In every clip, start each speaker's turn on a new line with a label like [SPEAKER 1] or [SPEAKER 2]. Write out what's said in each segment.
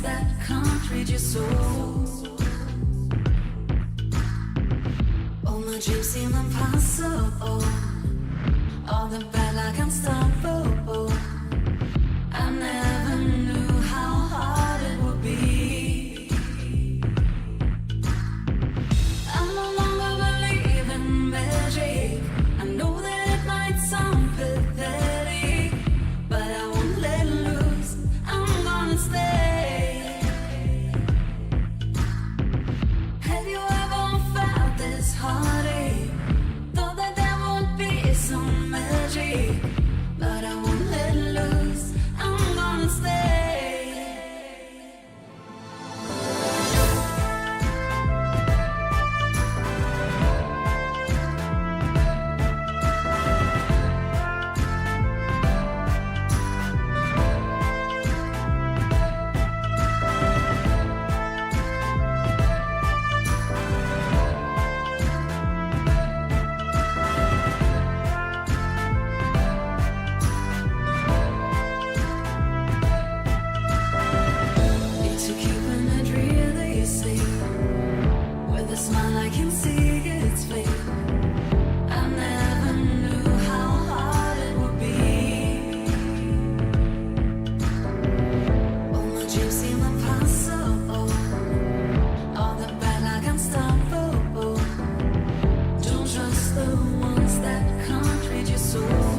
[SPEAKER 1] that can't read your soul. All my dreams seem impossible. All the bad like unstoppable. I never knew how hard it would be. I no longer believe in magic. I know that it might sound pathetic, but I won't let loose. I'm gonna stay. Have you ever felt this heartache? Thought that there would be some magic, but I won't let loose. I'm gonna stay. Need to keep an it really safe. With a smile I can see it's fake. I never knew how hard it would be. All my dreams seem impossible. All the bad like unstoppable. Don't trust the ones that can't read your soul.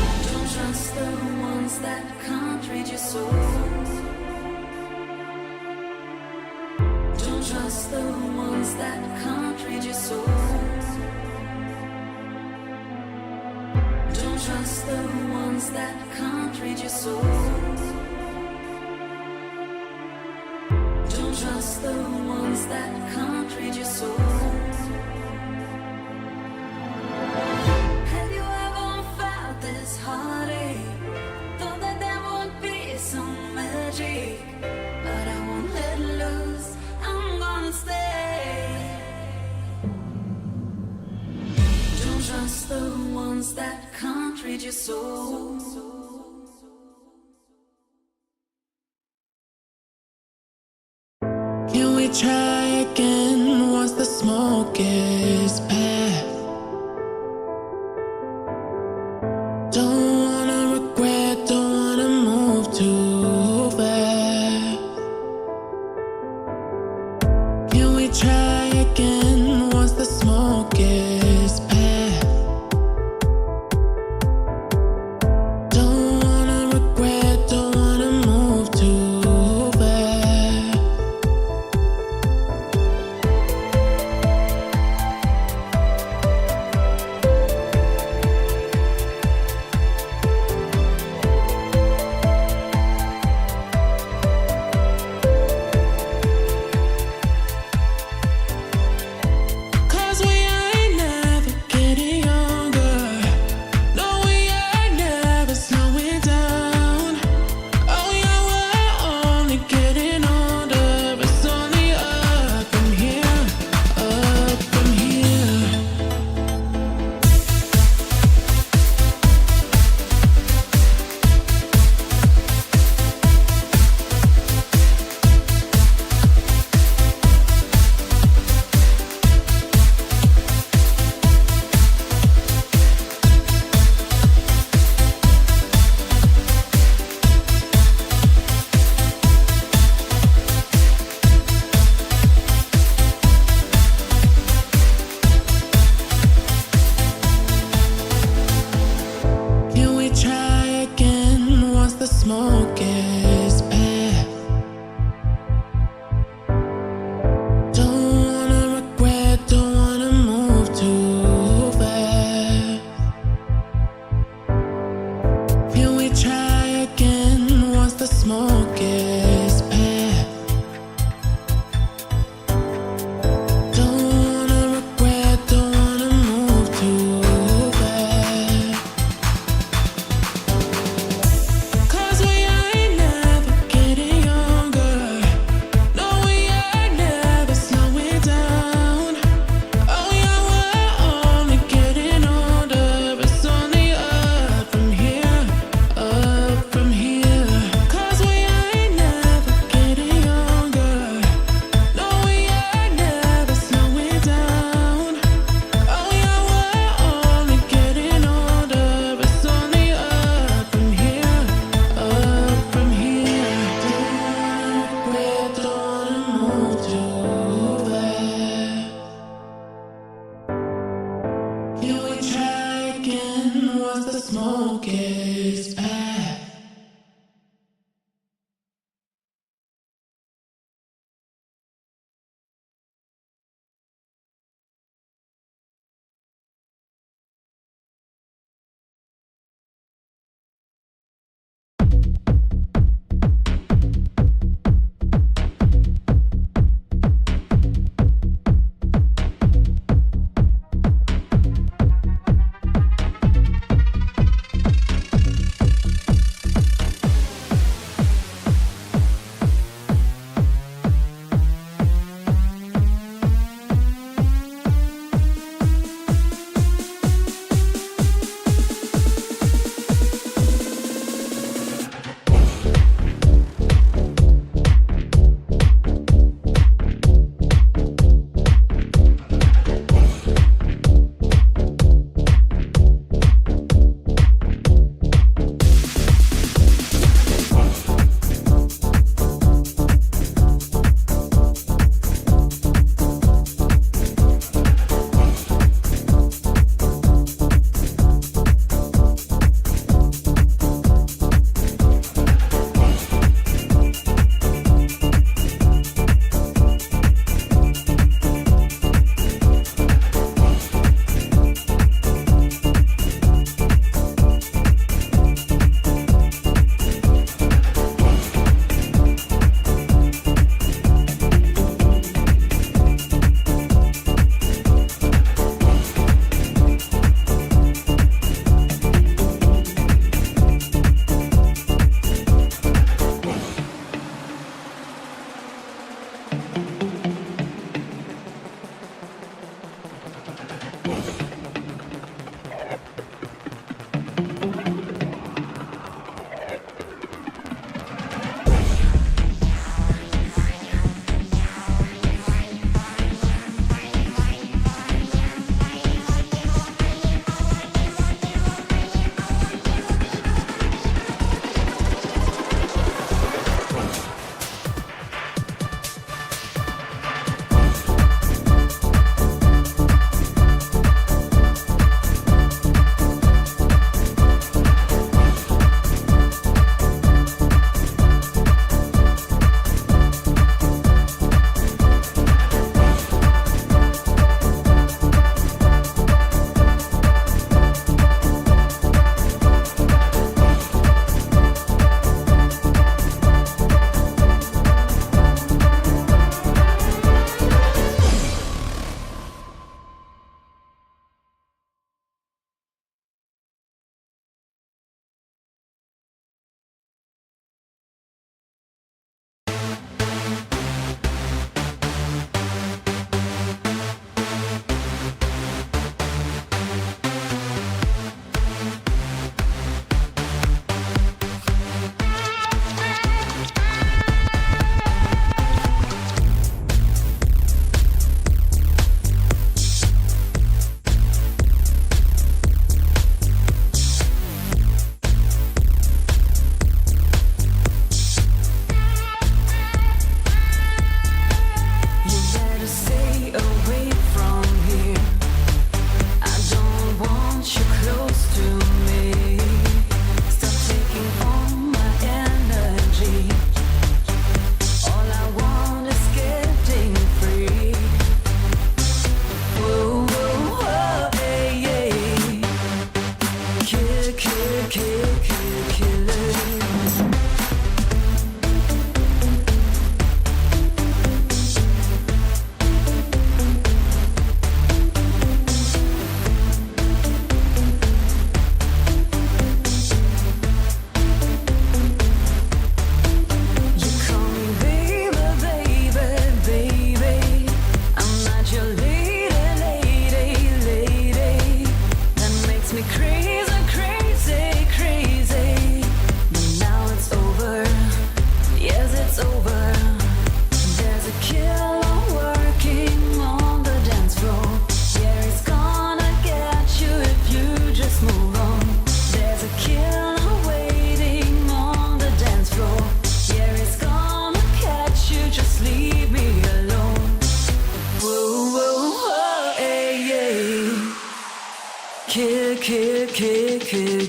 [SPEAKER 1] Don't trust the ones that can't read your soul. Don't trust the ones that can't read your soul. Don't trust the ones that can't read your soul. Don't trust the ones that can't read your soul. Have you ever felt this heartache? Thought that there would be some magic, but I won't let loose. I'm gonna stay. Don't trust the ones that can't read your soul.
[SPEAKER 2] Can we try again once the smoke is past? Don't wanna regret, don't wanna move too fast. Can we try again once the smoke is past? Don't wanna regret, don't wanna move too fast. smokest path.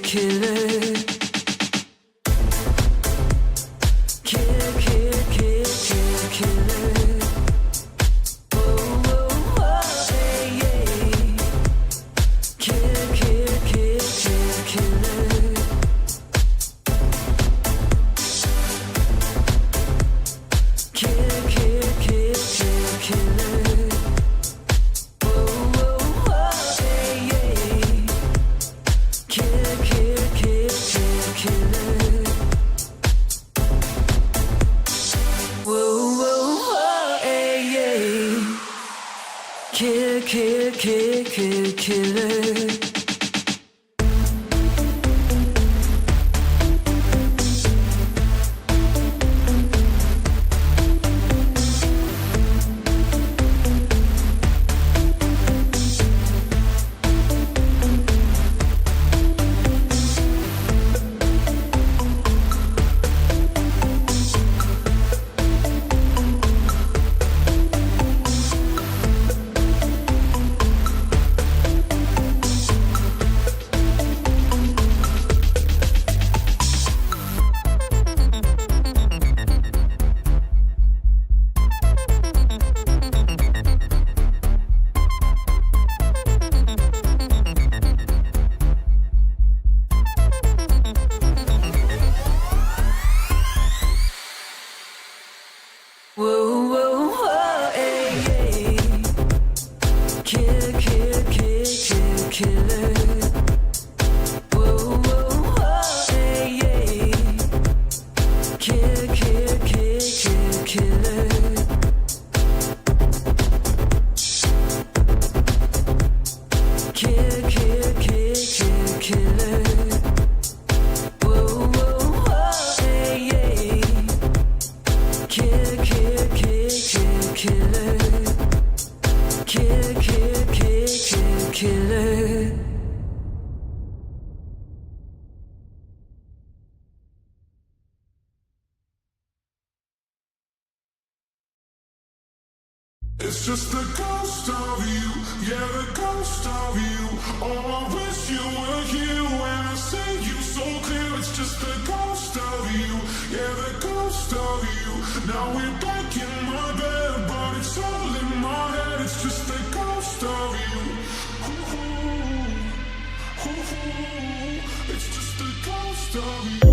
[SPEAKER 1] Killer. killer. Whoa, whoa, whoa, hey, hey. Killer, killer, killer, killer. Whoa, whoa, whoa, hey, hey. Killer, killer, killer, killer. Killer, killer, killer, killer. Whoa, whoa, whoa, hey, hey. Killer, killer, killer, killer. Killer, killer, killer, killer.
[SPEAKER 3] It's just the ghost of you, yeah, the ghost of you. Oh, I wish you were here when I see you so clear. It's just the ghost of you, yeah, the ghost of you. Now we're back in my bed, but it's all in my head. It's just the ghost of you. It's just the ghost of you.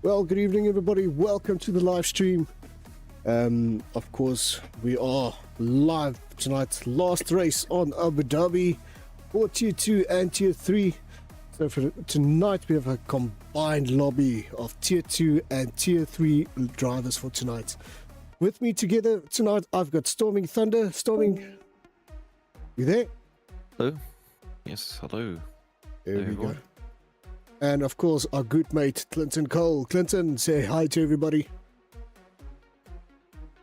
[SPEAKER 4] Well, good evening, everybody. Welcome to the live stream. Of course, we are live tonight's last race on Abu Dhabi for Tier 2 and Tier 3. So for tonight, we have a combined lobby of Tier 2 and Tier 3 drivers for tonight. With me together tonight, I've got Storming Thunder. Storming, you there?
[SPEAKER 5] Hello. Yes, hello.
[SPEAKER 4] There we go.
[SPEAKER 5] everyone.
[SPEAKER 4] And of course, our good mate, Clinton Cole. Clinton, say hi to everybody.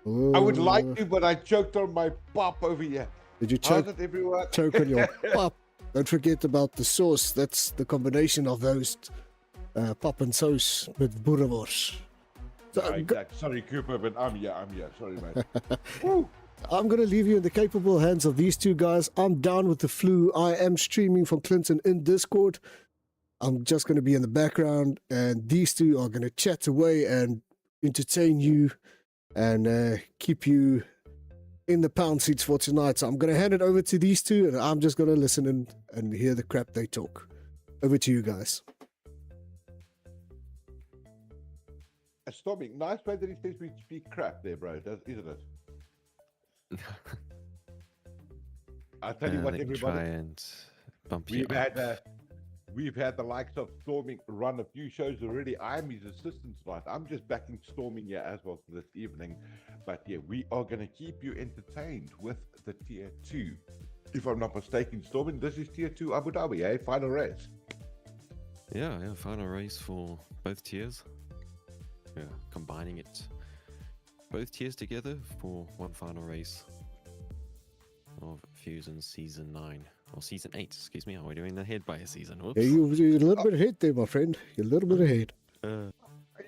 [SPEAKER 6] I would
[SPEAKER 4] Oh,
[SPEAKER 6] like to, but I choked on my pop over here.
[SPEAKER 4] Did you
[SPEAKER 6] How's
[SPEAKER 4] choke,
[SPEAKER 6] it, everyone?
[SPEAKER 4] choke on your pop? Don't forget about the sauce. That's the combination of those pop and sauce with boerewors. So,
[SPEAKER 6] Yeah, exactly. Sorry, Cooper, but I'm here. Sorry, mate. Woo.
[SPEAKER 4] I'm going to leave you in the capable hands of these two guys. I'm down with the flu. I am streaming from Clinton in Discord. I'm just going to be in the background, and these two are going to chat away and entertain you and keep you in the pound seats for tonight. So I'm going to hand it over to these two, and I'm just going to listen and hear the crap they talk. Over to you guys.
[SPEAKER 6] Storming, nice way that he says we speak crap there, bro, isn't it? I'll tell you what,
[SPEAKER 5] Let me try
[SPEAKER 6] everybody.
[SPEAKER 5] and bump you
[SPEAKER 6] We've had the likes of Storming run a few shows already. I'm his assistant tonight. I'm just backing Storming here as well this evening. But yeah, we are going to keep you entertained with the Tier 2. If I'm not mistaken, Storming, this is Tier 2 Abu Dhabi, eh? Final race.
[SPEAKER 5] Yeah, final race for both tiers. Yeah, combining it, both tiers together for one final race of Fusion Season 9. Or Season 8, excuse me. Are we doing the head by a season? Whoops.
[SPEAKER 4] Yeah, you're a little bit ahead there, my friend. You're a little bit ahead.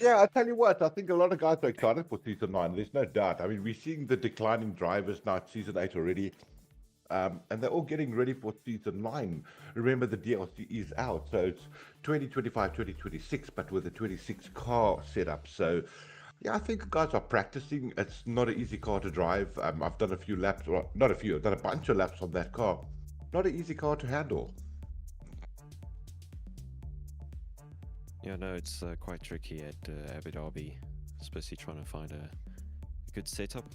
[SPEAKER 6] Yeah, I'll tell you what, I think a lot of guys are excited for Season 9. There's no doubt. I mean, we're seeing the declining drivers now at Season 8 already. And they're all getting ready for Season 9. Remember, the DLC is out. So it's 2025, 2026, but with a 26 car setup. So, yeah, I think guys are practicing. It's not an easy car to drive. I've done a few laps, well, not a few, I've done a bunch of laps on that car. Not an easy car to handle.
[SPEAKER 5] Yeah, no, it's quite tricky at Abu Dhabi, especially trying to find a good setup.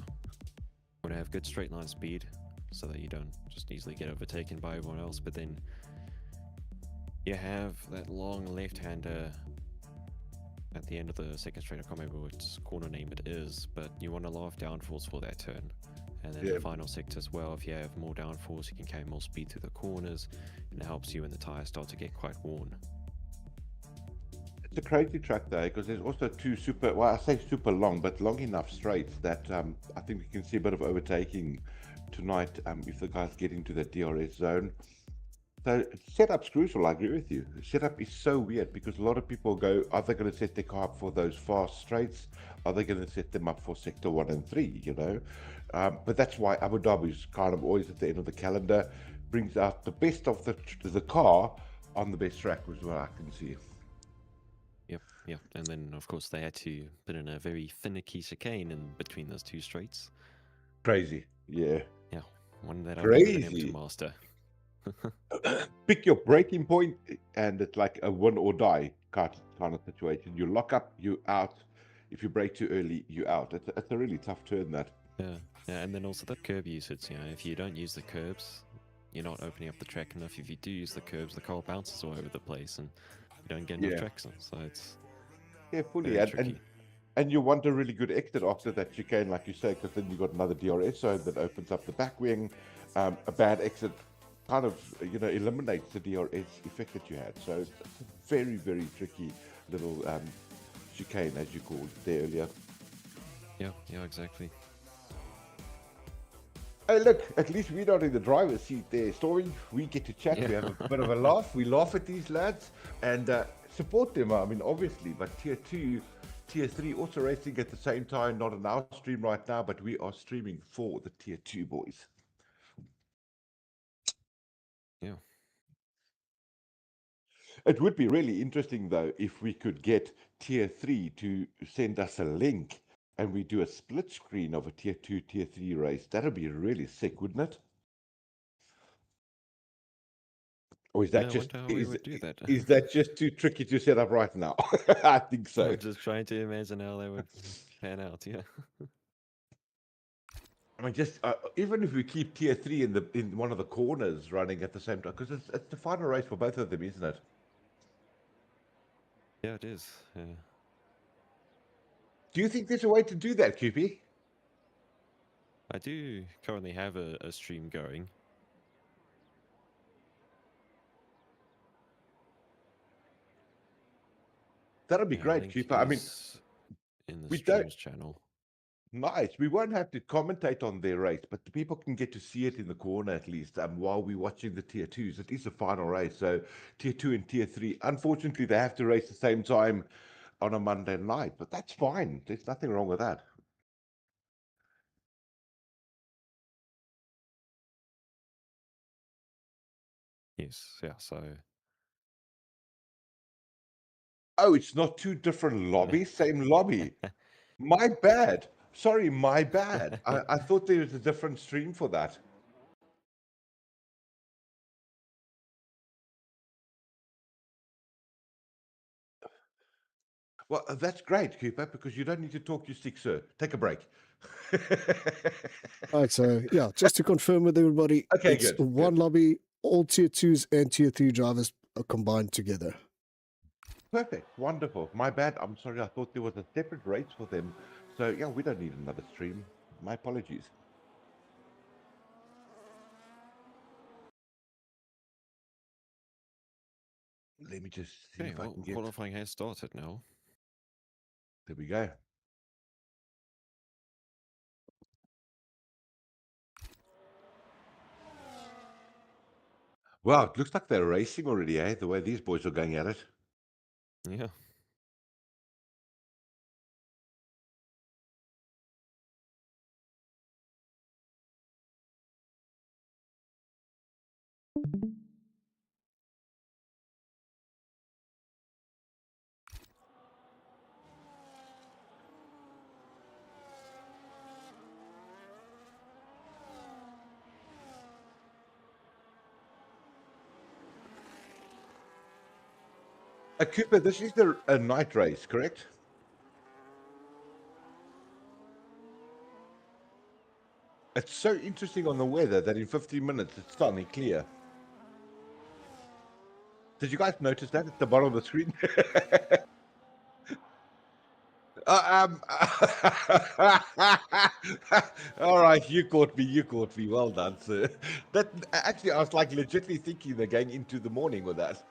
[SPEAKER 5] Want to have good straight line speed so that you don't just easily get overtaken by everyone else, but then you have that long left-hander at the end of the second straight. I can't remember which corner name it is, but you want a lot of downforce for that turn. And then
[SPEAKER 6] Yeah.
[SPEAKER 5] the final sector as well, if you have more downforce, you can carry more speed through the corners, and it helps you when the tires start to get quite worn.
[SPEAKER 6] It's a crazy track though, because there's also two super, well, I say super long, but long enough straights that I think we can see a bit of overtaking tonight if the guys get into the DRS zone. So setup's crucial, I agree with you. Setup is so weird because a lot of people go, are they going to set their car up for those fast straights? Are they going to set them up for sector 1 and 3, you know? But that's why Abu Dhabi is kind of always at the end of the calendar, brings out the best of the car on the best track, was what I can see.
[SPEAKER 5] Yep. And then, of course, they had to put in a very finicky chicane in between those two straights.
[SPEAKER 6] Crazy, yeah.
[SPEAKER 5] Yeah, one that I've never been able
[SPEAKER 6] Crazy.
[SPEAKER 5] to master.
[SPEAKER 6] Pick your breaking point, and it's like a win or die kind of situation. You lock up, you out. If you brake too early, you out. It's a really tough turn, that.
[SPEAKER 5] Yeah, and then also the curb usage. You know, if you don't use the curbs, you're not opening up the track enough. If you do use the curbs, the car bounces all over the place, and you don't get enough
[SPEAKER 6] Yeah.
[SPEAKER 5] traction. So it's
[SPEAKER 6] Yeah, fully.
[SPEAKER 5] very
[SPEAKER 6] And,
[SPEAKER 5] tricky.
[SPEAKER 6] and you want a really good exit after that chicane, like you say, because then you got another DRS zone that opens up the back wing. A bad exit kind of, eliminates the DRS effect that you had. So it's a very, very tricky little chicane, as you called it there earlier.
[SPEAKER 5] Yeah, exactly.
[SPEAKER 6] Hey, look, at least we're not in the driver's seat there, Story. We get to chat, we
[SPEAKER 5] Yeah.
[SPEAKER 6] have a bit of a laugh. We laugh at these lads and support them, I mean, obviously. But Tier 2, Tier 3 also racing at the same time, not on our stream right now, but we are streaming for the Tier 2 boys.
[SPEAKER 5] Yeah.
[SPEAKER 6] It would be really interesting, though, if we could get Tier 3 to send us a link and we do a split screen of a Tier 2, Tier 3 race. That would be really sick, wouldn't it? Or is
[SPEAKER 5] Yeah,
[SPEAKER 6] that
[SPEAKER 5] I
[SPEAKER 6] just
[SPEAKER 5] wonder how we would do that.
[SPEAKER 6] is that just too tricky to set up right now? I think so.
[SPEAKER 5] I'm just trying to imagine how that would pan out. Yeah.
[SPEAKER 6] I mean, just even if we keep tier 3 in one of the corners running at the same time, because it's the final race for both of them, isn't it?
[SPEAKER 5] Yeah, it is. Yeah.
[SPEAKER 6] Do you think there's a way to do that, QP?
[SPEAKER 5] I do currently have a stream going.
[SPEAKER 6] That'd be
[SPEAKER 5] Yeah,
[SPEAKER 6] great,
[SPEAKER 5] link
[SPEAKER 6] QP. I mean,
[SPEAKER 5] is in the
[SPEAKER 6] we don't.
[SPEAKER 5] streams channel.
[SPEAKER 6] Nice. We won't have to commentate on their race, but the people can get to see it in the corner at least while we're watching the tier 2s. It is a final race, so tier 2 and tier 3. Unfortunately, they have to race the same time on a Monday night, but that's fine. There's nothing wrong with that.
[SPEAKER 5] Yes. Yeah. So.
[SPEAKER 6] Oh, it's not two different lobbies, same lobby. My bad. Sorry, my bad. I thought there was a different stream for that. Well, that's great, Cooper, because you don't need to talk your stick, sir. Take a break.
[SPEAKER 4] All right, so yeah, just to confirm with everybody,
[SPEAKER 6] Okay,
[SPEAKER 4] it's
[SPEAKER 6] good,
[SPEAKER 4] one
[SPEAKER 6] good.
[SPEAKER 4] lobby, all tier 2s and tier 3 drivers are combined together.
[SPEAKER 6] Perfect. Wonderful. My bad. I'm sorry. I thought there was a separate race for them. So, yeah, we don't need another stream. My apologies. Let me just see
[SPEAKER 5] Okay.
[SPEAKER 6] if I
[SPEAKER 5] Well,
[SPEAKER 6] can get...
[SPEAKER 5] qualifying has started now.
[SPEAKER 6] There we go. Wow, it looks like they're racing already, eh? The way these boys are going at it.
[SPEAKER 5] Yeah.
[SPEAKER 6] Cooper, this is a night race, correct? It's so interesting on the weather that in 15 minutes it's suddenly clear. Did you guys notice that at the bottom of the screen? All right, you caught me. You caught me. Well done, sir. That actually, I was like legitimately thinking they're going into the morning with that.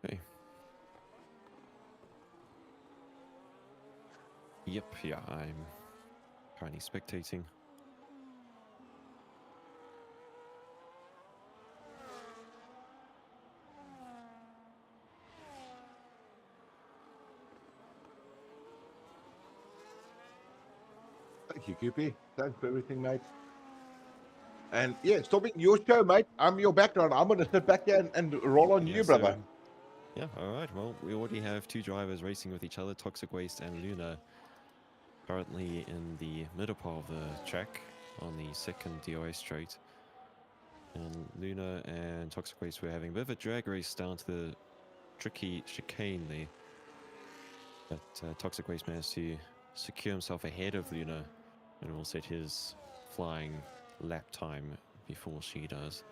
[SPEAKER 5] Okay. Yep. Yeah. I'm currently spectating.
[SPEAKER 6] Thank you, QP. Thanks for everything, mate. And yeah, stopping your show, mate. I'm your background. I'm going to sit back here and roll on
[SPEAKER 5] Yeah,
[SPEAKER 6] you, brother.
[SPEAKER 5] Yeah, all right. Well, we already have two drivers racing with each other, Toxic Waste and Luna, currently in the middle part of the track on the second DRS straight. And Luna and Toxic Waste were having a bit of a drag race down to the tricky chicane there. But Toxic Waste managed to secure himself ahead of Luna and will set his flying lap time before she does.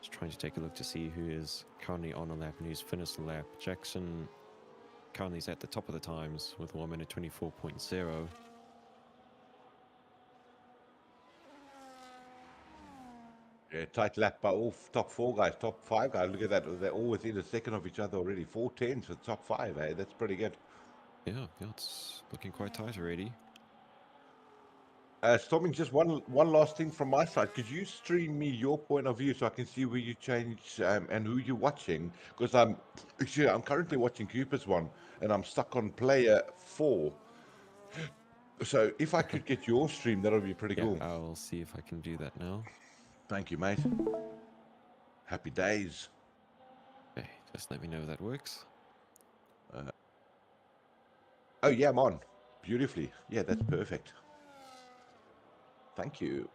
[SPEAKER 5] Just trying to take a look to see who is currently on a lap and who's finished the lap. Jackson currently is at the top of the times with 1 minute 24.0.
[SPEAKER 6] Yeah, tight lap by all top 4 guys, top 5 guys. Look at that. They're all within a second of each other already. 4:10 for the top 5, eh? That's pretty good.
[SPEAKER 5] Yeah, it's looking quite tight already.
[SPEAKER 6] Storming, just one last thing from my side. Could you stream me your point of view so I can see where you change and who you're watching? Because I'm currently watching Cooper's one, and I'm stuck on player 4. So if I could get your stream, that would be pretty
[SPEAKER 5] Yeah,
[SPEAKER 6] cool.
[SPEAKER 5] I'll see if I can do that now.
[SPEAKER 6] Thank you, mate. Happy days.
[SPEAKER 5] Okay, Just let me know if that works.
[SPEAKER 6] Oh yeah, I'm on. Beautifully. Yeah, that's perfect. Thank you.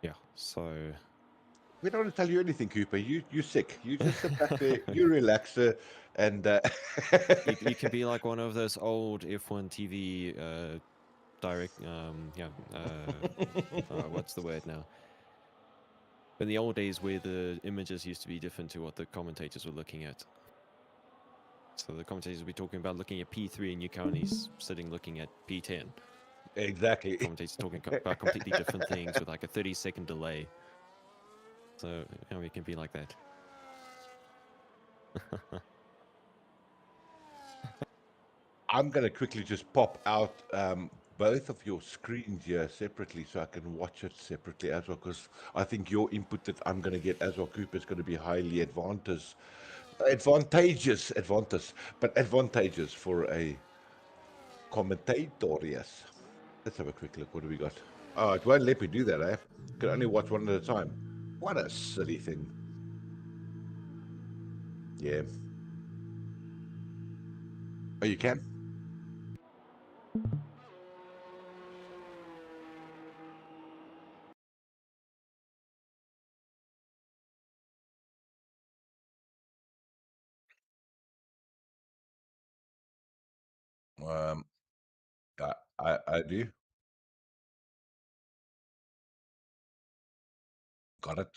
[SPEAKER 5] Yeah, so
[SPEAKER 6] We don't want to tell you anything, Cooper. You're sick. You just sit back there, you relax, and
[SPEAKER 5] you can be like one of those old F1 TV direct, what's the word now? In the old days where the images used to be different to what the commentators were looking at. So the commentators would be talking about looking at P3 and you're currently sitting looking at P10.
[SPEAKER 6] exactly.
[SPEAKER 5] Commentators talking about completely different things with like a 30-second delay. So we can be like that.
[SPEAKER 6] I'm going to quickly just pop out both of your screens here separately so I can watch it separately as well, because I think your input that I'm going to get as well, Cooper, is going to be highly advantageous for a commentator, yes. Let's have a quick look. What do we got? Oh, it won't let me do that, eh? Can only watch one at a time. What a silly thing. Yeah. Oh, you can? Um, I do. Got it.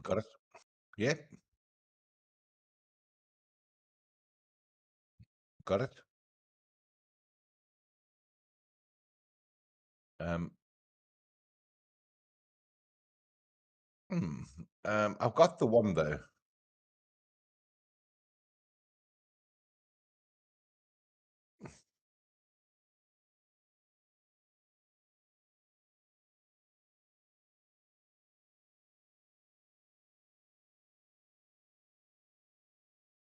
[SPEAKER 6] Got it. Yeah. Got it. Um, hmm. I've got the one though.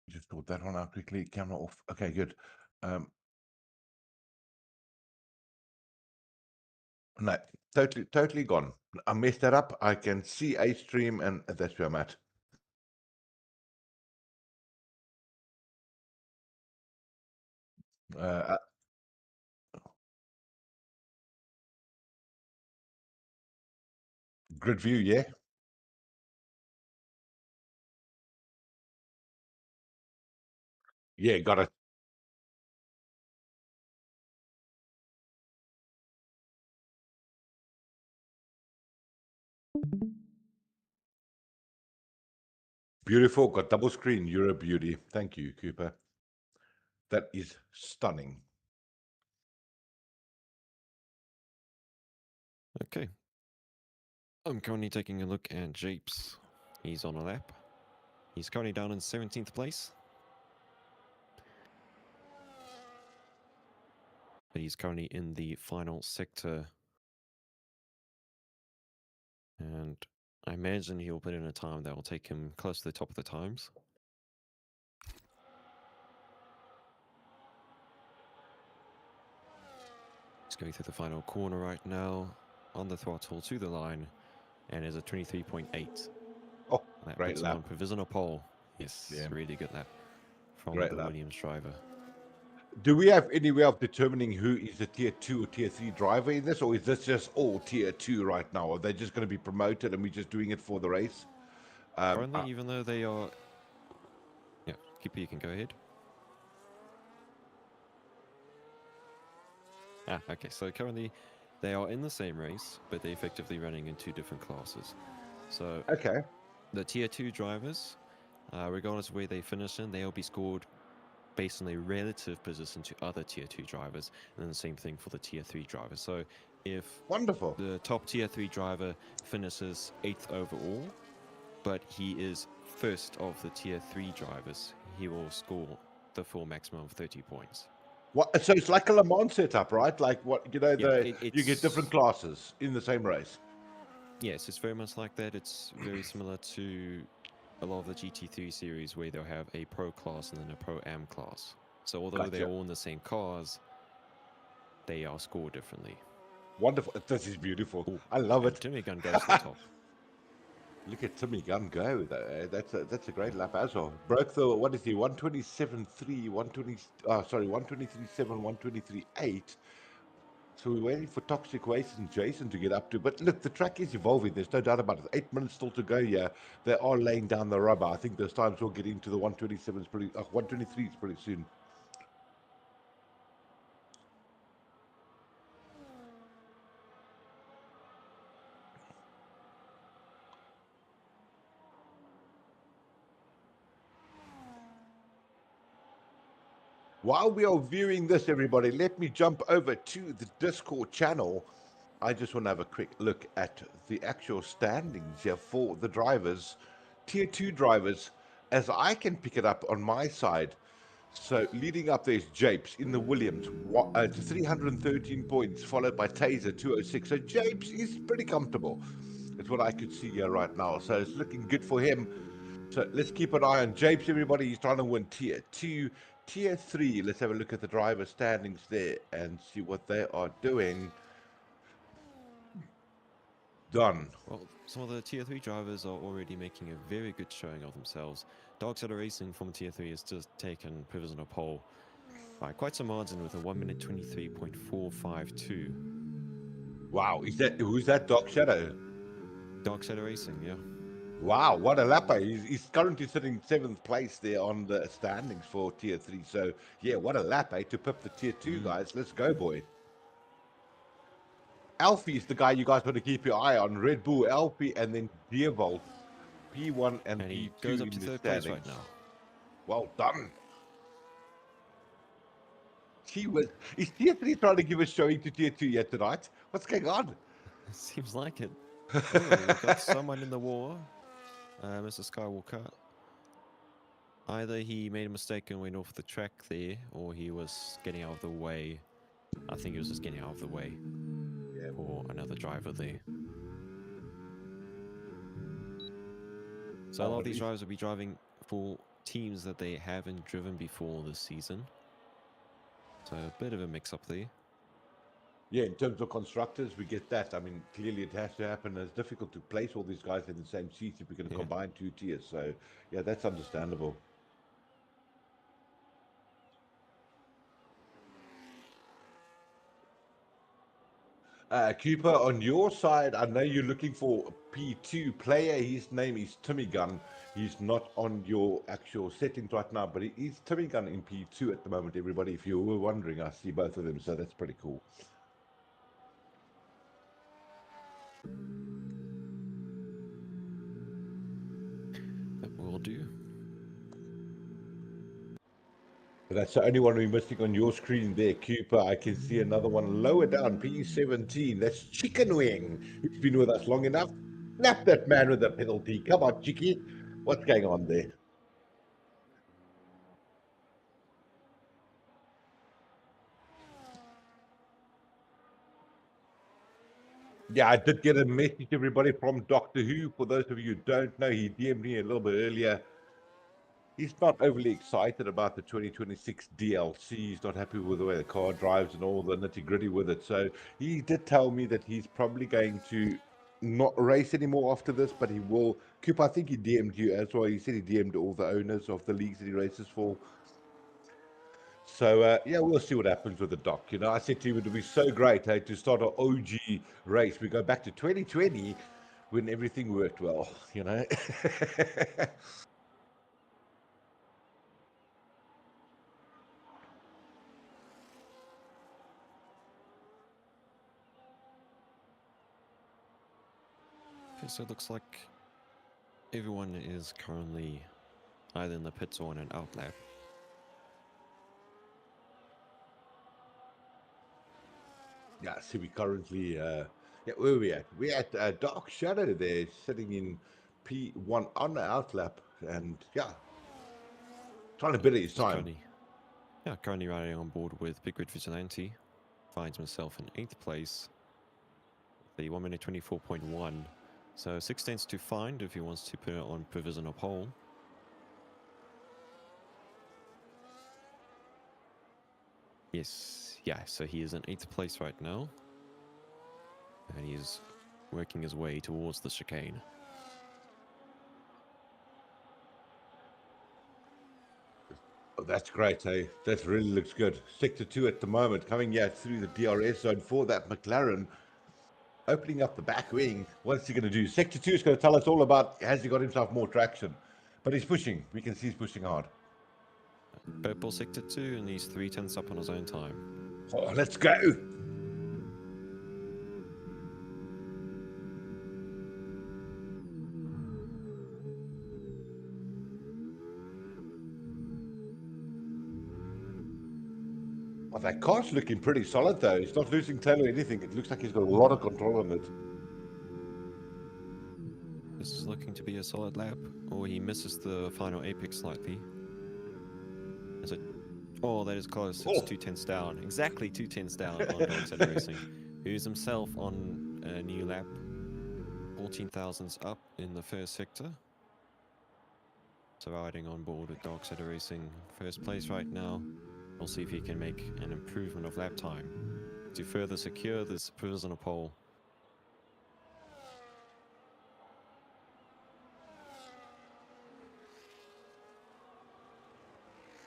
[SPEAKER 6] Just sort that one out quickly. Camera off. Okay, good. No, totally gone. I messed that up. I can see a stream, and that's where I'm at. Uh, grid view, yeah. Yeah, got it. Beautiful. Got double screen. You're a beauty. Thank you, Cooper. That is stunning.
[SPEAKER 5] Okay. I'm currently taking a look at Japes. He's on a lap. He's currently down in 17th place. But he's currently in the final sector. And I imagine he'll put in a time that will take him close to the top of the times. He's going through the final corner right now, on the throttle to the line, and is a 23.8.
[SPEAKER 6] Oh,
[SPEAKER 5] That
[SPEAKER 6] great
[SPEAKER 5] puts him
[SPEAKER 6] lap.
[SPEAKER 5] on provisional pole. Yes,
[SPEAKER 6] Yeah.
[SPEAKER 5] really good lap from
[SPEAKER 6] Great
[SPEAKER 5] the
[SPEAKER 6] lap.
[SPEAKER 5] Williams driver.
[SPEAKER 6] Do we have any way of determining who is a tier 2 or tier 3 driver in this, or is this just all tier 2 right now? Are they just going to be promoted and we're just doing it for the race?
[SPEAKER 5] Currently, even though they are... Yeah, Keeper, you can go ahead. Okay, so currently they are in the same race, but they're effectively running in two different classes. So
[SPEAKER 6] Okay.
[SPEAKER 5] the tier 2 drivers, regardless of where they finish in, they'll be scored based on their relative position to other tier 2 drivers, and then the same thing for the tier 3 drivers. So if
[SPEAKER 6] Wonderful.
[SPEAKER 5] the top tier 3 driver finishes 8th overall, but he is first of the tier 3 drivers, he will score the full maximum of 30 points.
[SPEAKER 6] What? So it's like a Le Mans setup, right? Like what, you know,
[SPEAKER 5] Yeah,
[SPEAKER 6] you get different classes in the same race.
[SPEAKER 5] Yes, it's very much like that. It's very similar to a lot of the GT3 series where they'll have a pro class and then a pro am class. So although they're
[SPEAKER 6] Gotcha.
[SPEAKER 5] all in the same cars, they are scored differently.
[SPEAKER 6] Wonderful. This is beautiful.
[SPEAKER 5] Ooh,
[SPEAKER 6] I love
[SPEAKER 5] and
[SPEAKER 6] it.
[SPEAKER 5] Timmy Gun goes to the top.
[SPEAKER 6] Look at Timmy Gunn go though. That's a great lap as well. Broke the what is he 127.3, 120 sorry 123.7, 123.8. So we're waiting for Toxic Waste and Jason to get up to. But look, the track is evolving. There's no doubt about it. 8 minutes still to go here. They are laying down the rubber. I think those times will get into the 127s pretty, 123s pretty soon. While we are viewing this, everybody, let me jump over to the Discord channel. I just want to have a quick look at the actual standings here for the drivers, tier 2 drivers, as I can pick it up on my side. So leading up there's Japes in the Williams to 313 points, followed by Taser 206. So Japes is pretty comfortable. It's what I could see here right now. So it's looking good for him. So let's keep an eye on Japes, everybody. He's trying to win tier 2. Tier 3, let's have a look at the driver standings there and see what they are doing. Done.
[SPEAKER 5] Well, some of the tier 3 drivers are already making a very good showing of themselves. Dark Shadow Racing from tier 3 has just taken provisional pole by quite some margin with a 1 minute 23.452.
[SPEAKER 6] Wow, who's that Dark Shadow?
[SPEAKER 5] Dark Shadow Racing, yeah.
[SPEAKER 6] Wow, what a lapper. He's currently sitting 7th place there on the standings for tier 3. So yeah, what a lap, to pip the tier 2 guys. Let's go, boy. Alfie is the guy you guys want to keep your eye on. Red Bull, Alfie, and then Deervolt, P1 and
[SPEAKER 5] he
[SPEAKER 6] P2
[SPEAKER 5] goes up
[SPEAKER 6] in
[SPEAKER 5] to
[SPEAKER 6] the
[SPEAKER 5] 3rd place
[SPEAKER 6] standings.
[SPEAKER 5] right now.
[SPEAKER 6] Well done. Is tier 3 trying to give a showing to tier 2 yet tonight? What's going on?
[SPEAKER 5] Seems like it. Oh, we've got someone in the war. Mr. Skywalker. Either he made a mistake and went off the track there, or he was getting out of the way. I think he was just getting out of the way.
[SPEAKER 6] Yeah.
[SPEAKER 5] Or another driver there. So a lot of these drivers will be driving for teams that they haven't driven before this season. So a bit of a mix-up there.
[SPEAKER 6] Yeah, in terms of constructors, we get that. I mean, clearly it has to happen. It's difficult to place all these guys in the same seats if we're going to combine 2 tiers. So, yeah, that's understandable. Cooper, on your side, I know you're looking for a P2 player. His name is Timmy Gunn. He's not on your actual settings right now, but he is Timmy Gunn in P2 at the moment, everybody. If you were wondering, I see both of them, so that's pretty cool.
[SPEAKER 5] That will do.
[SPEAKER 6] But that's the only one we're missing on your screen there, Cooper. I can see another one lower down, P17. That's Chicken Wing. He's been with us long enough. Snap that man with a penalty. Come on, Chicky. What's going on there? Yeah, I did get a message, everybody, from Doctor Who. For those of you who don't know, he DM'd me a little bit earlier. He's not overly excited about the 2026 DLC. He's not happy with the way the car drives and all the nitty-gritty with it. So he did tell me that he's probably going to not race anymore after this, but he will. Coop, I think he DM'd you as well. He said he DM'd all the owners of the leagues that he races for. So, yeah, we'll see what happens with the doc. You know, I said to him it would be so great to start an OG race. We go back to 2020 when everything worked well, you know.
[SPEAKER 5] Okay, so it looks like everyone is currently either in the pits or in an out lap.
[SPEAKER 6] Yeah, so we currently, yeah, where are we at? We're at Dark Shadow there, sitting in P1 on the outlap, and yeah, trying to better his time.
[SPEAKER 5] Currently riding on board with Big Red Vigilante. Finds himself in 8th place. The 1 minute 24.1. So 6 tenths to find if he wants to put it on provisional pole. Yes, yeah, so he is in 8th place right now. And he's working his way towards the chicane.
[SPEAKER 6] Oh, that's great, hey. That really looks good. Sector 2 at the moment, coming here through the DRS zone for that McLaren. Opening up the back wing. What's he going to do? Sector 2 is going to tell us all about, has he got himself more traction? But he's pushing. We can see he's pushing hard.
[SPEAKER 5] Purple sector 2, and he's 3/10 up on his own time.
[SPEAKER 6] Oh, let's go. Well, that car's looking pretty solid, though. He's not losing tail or anything. It looks like he's got a lot of control on it.
[SPEAKER 5] This is looking to be a solid lap. Or he misses the final apex slightly. Is it? Oh, that is close. It's 2/10 down. Exactly 2/10 down on Dark Racing, who's himself on a new lap. 14,000s up in the first sector. So riding on board with Dark Racing, first place right now. We'll see if he can make an improvement of lap time to further secure this provisional pole.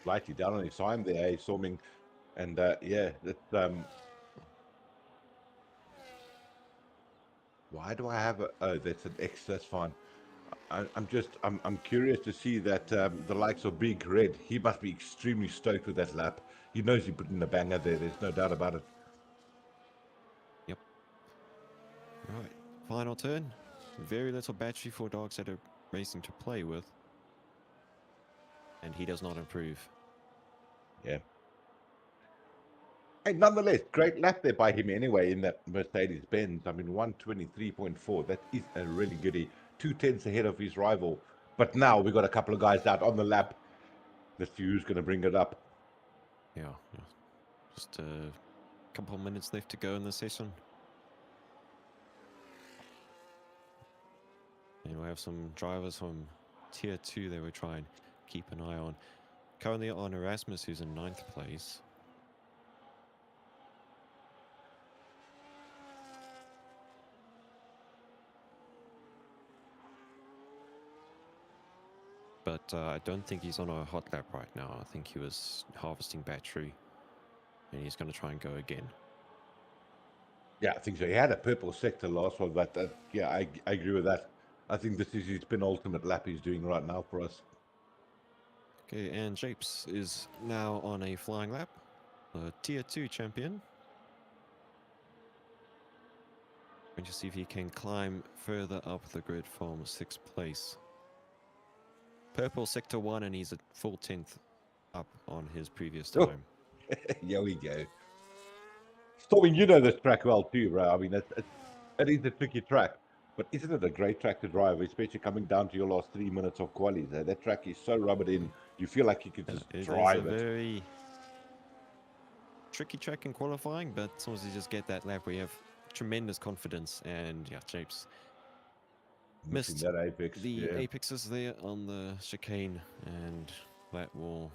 [SPEAKER 6] Slightly down on his time there, Storming. And yeah, that's why do I have a, oh, that's an X, that's fine. I'm curious to see that the likes of Big Red, he must be extremely stoked with that lap. He knows he put in a banger there, there's no doubt about it.
[SPEAKER 5] Yep. Right, final turn. Very little battery for Darkseid Racing to play with. And he does not improve.
[SPEAKER 6] Yeah. Hey, nonetheless, great lap there by him anyway in that Mercedes-Benz. I mean, 123.4. That is a really goodie. 2/10 ahead of his rival. But now we've got a couple of guys out on the lap. Let's see who's going to bring it up.
[SPEAKER 5] Yeah. Just a couple of minutes left to go in the session. And we have some drivers from Tier 2 that we're trying to keep an eye on. Currently on Erasmus, who's in 9th place. But I don't think he's on a hot lap right now. I think he was harvesting battery. And he's going to try and go again.
[SPEAKER 6] Yeah, I think so. He had a purple sector last one, but yeah, I agree with that. I think this is his penultimate lap he's doing right now for us.
[SPEAKER 5] Okay, and Japes is now on a flying lap. The Tier 2 champion. Going to see if he can climb further up the grid from 6th place. Purple sector 1, and he's a full 10th up on his previous time.
[SPEAKER 6] Oh. Here we go. Storming, you know this track well too, bro. I mean, it is a tricky track, but isn't it a great track to drive, especially coming down to your last 3 minutes of qualies? That track is so rubbered in, you feel like you could just drive it.
[SPEAKER 5] It's a very tricky track in qualifying, but sometimes you just get that lap where you have tremendous confidence, and yeah, Japes missed
[SPEAKER 6] that apex.
[SPEAKER 5] The apexes there on the chicane, and that will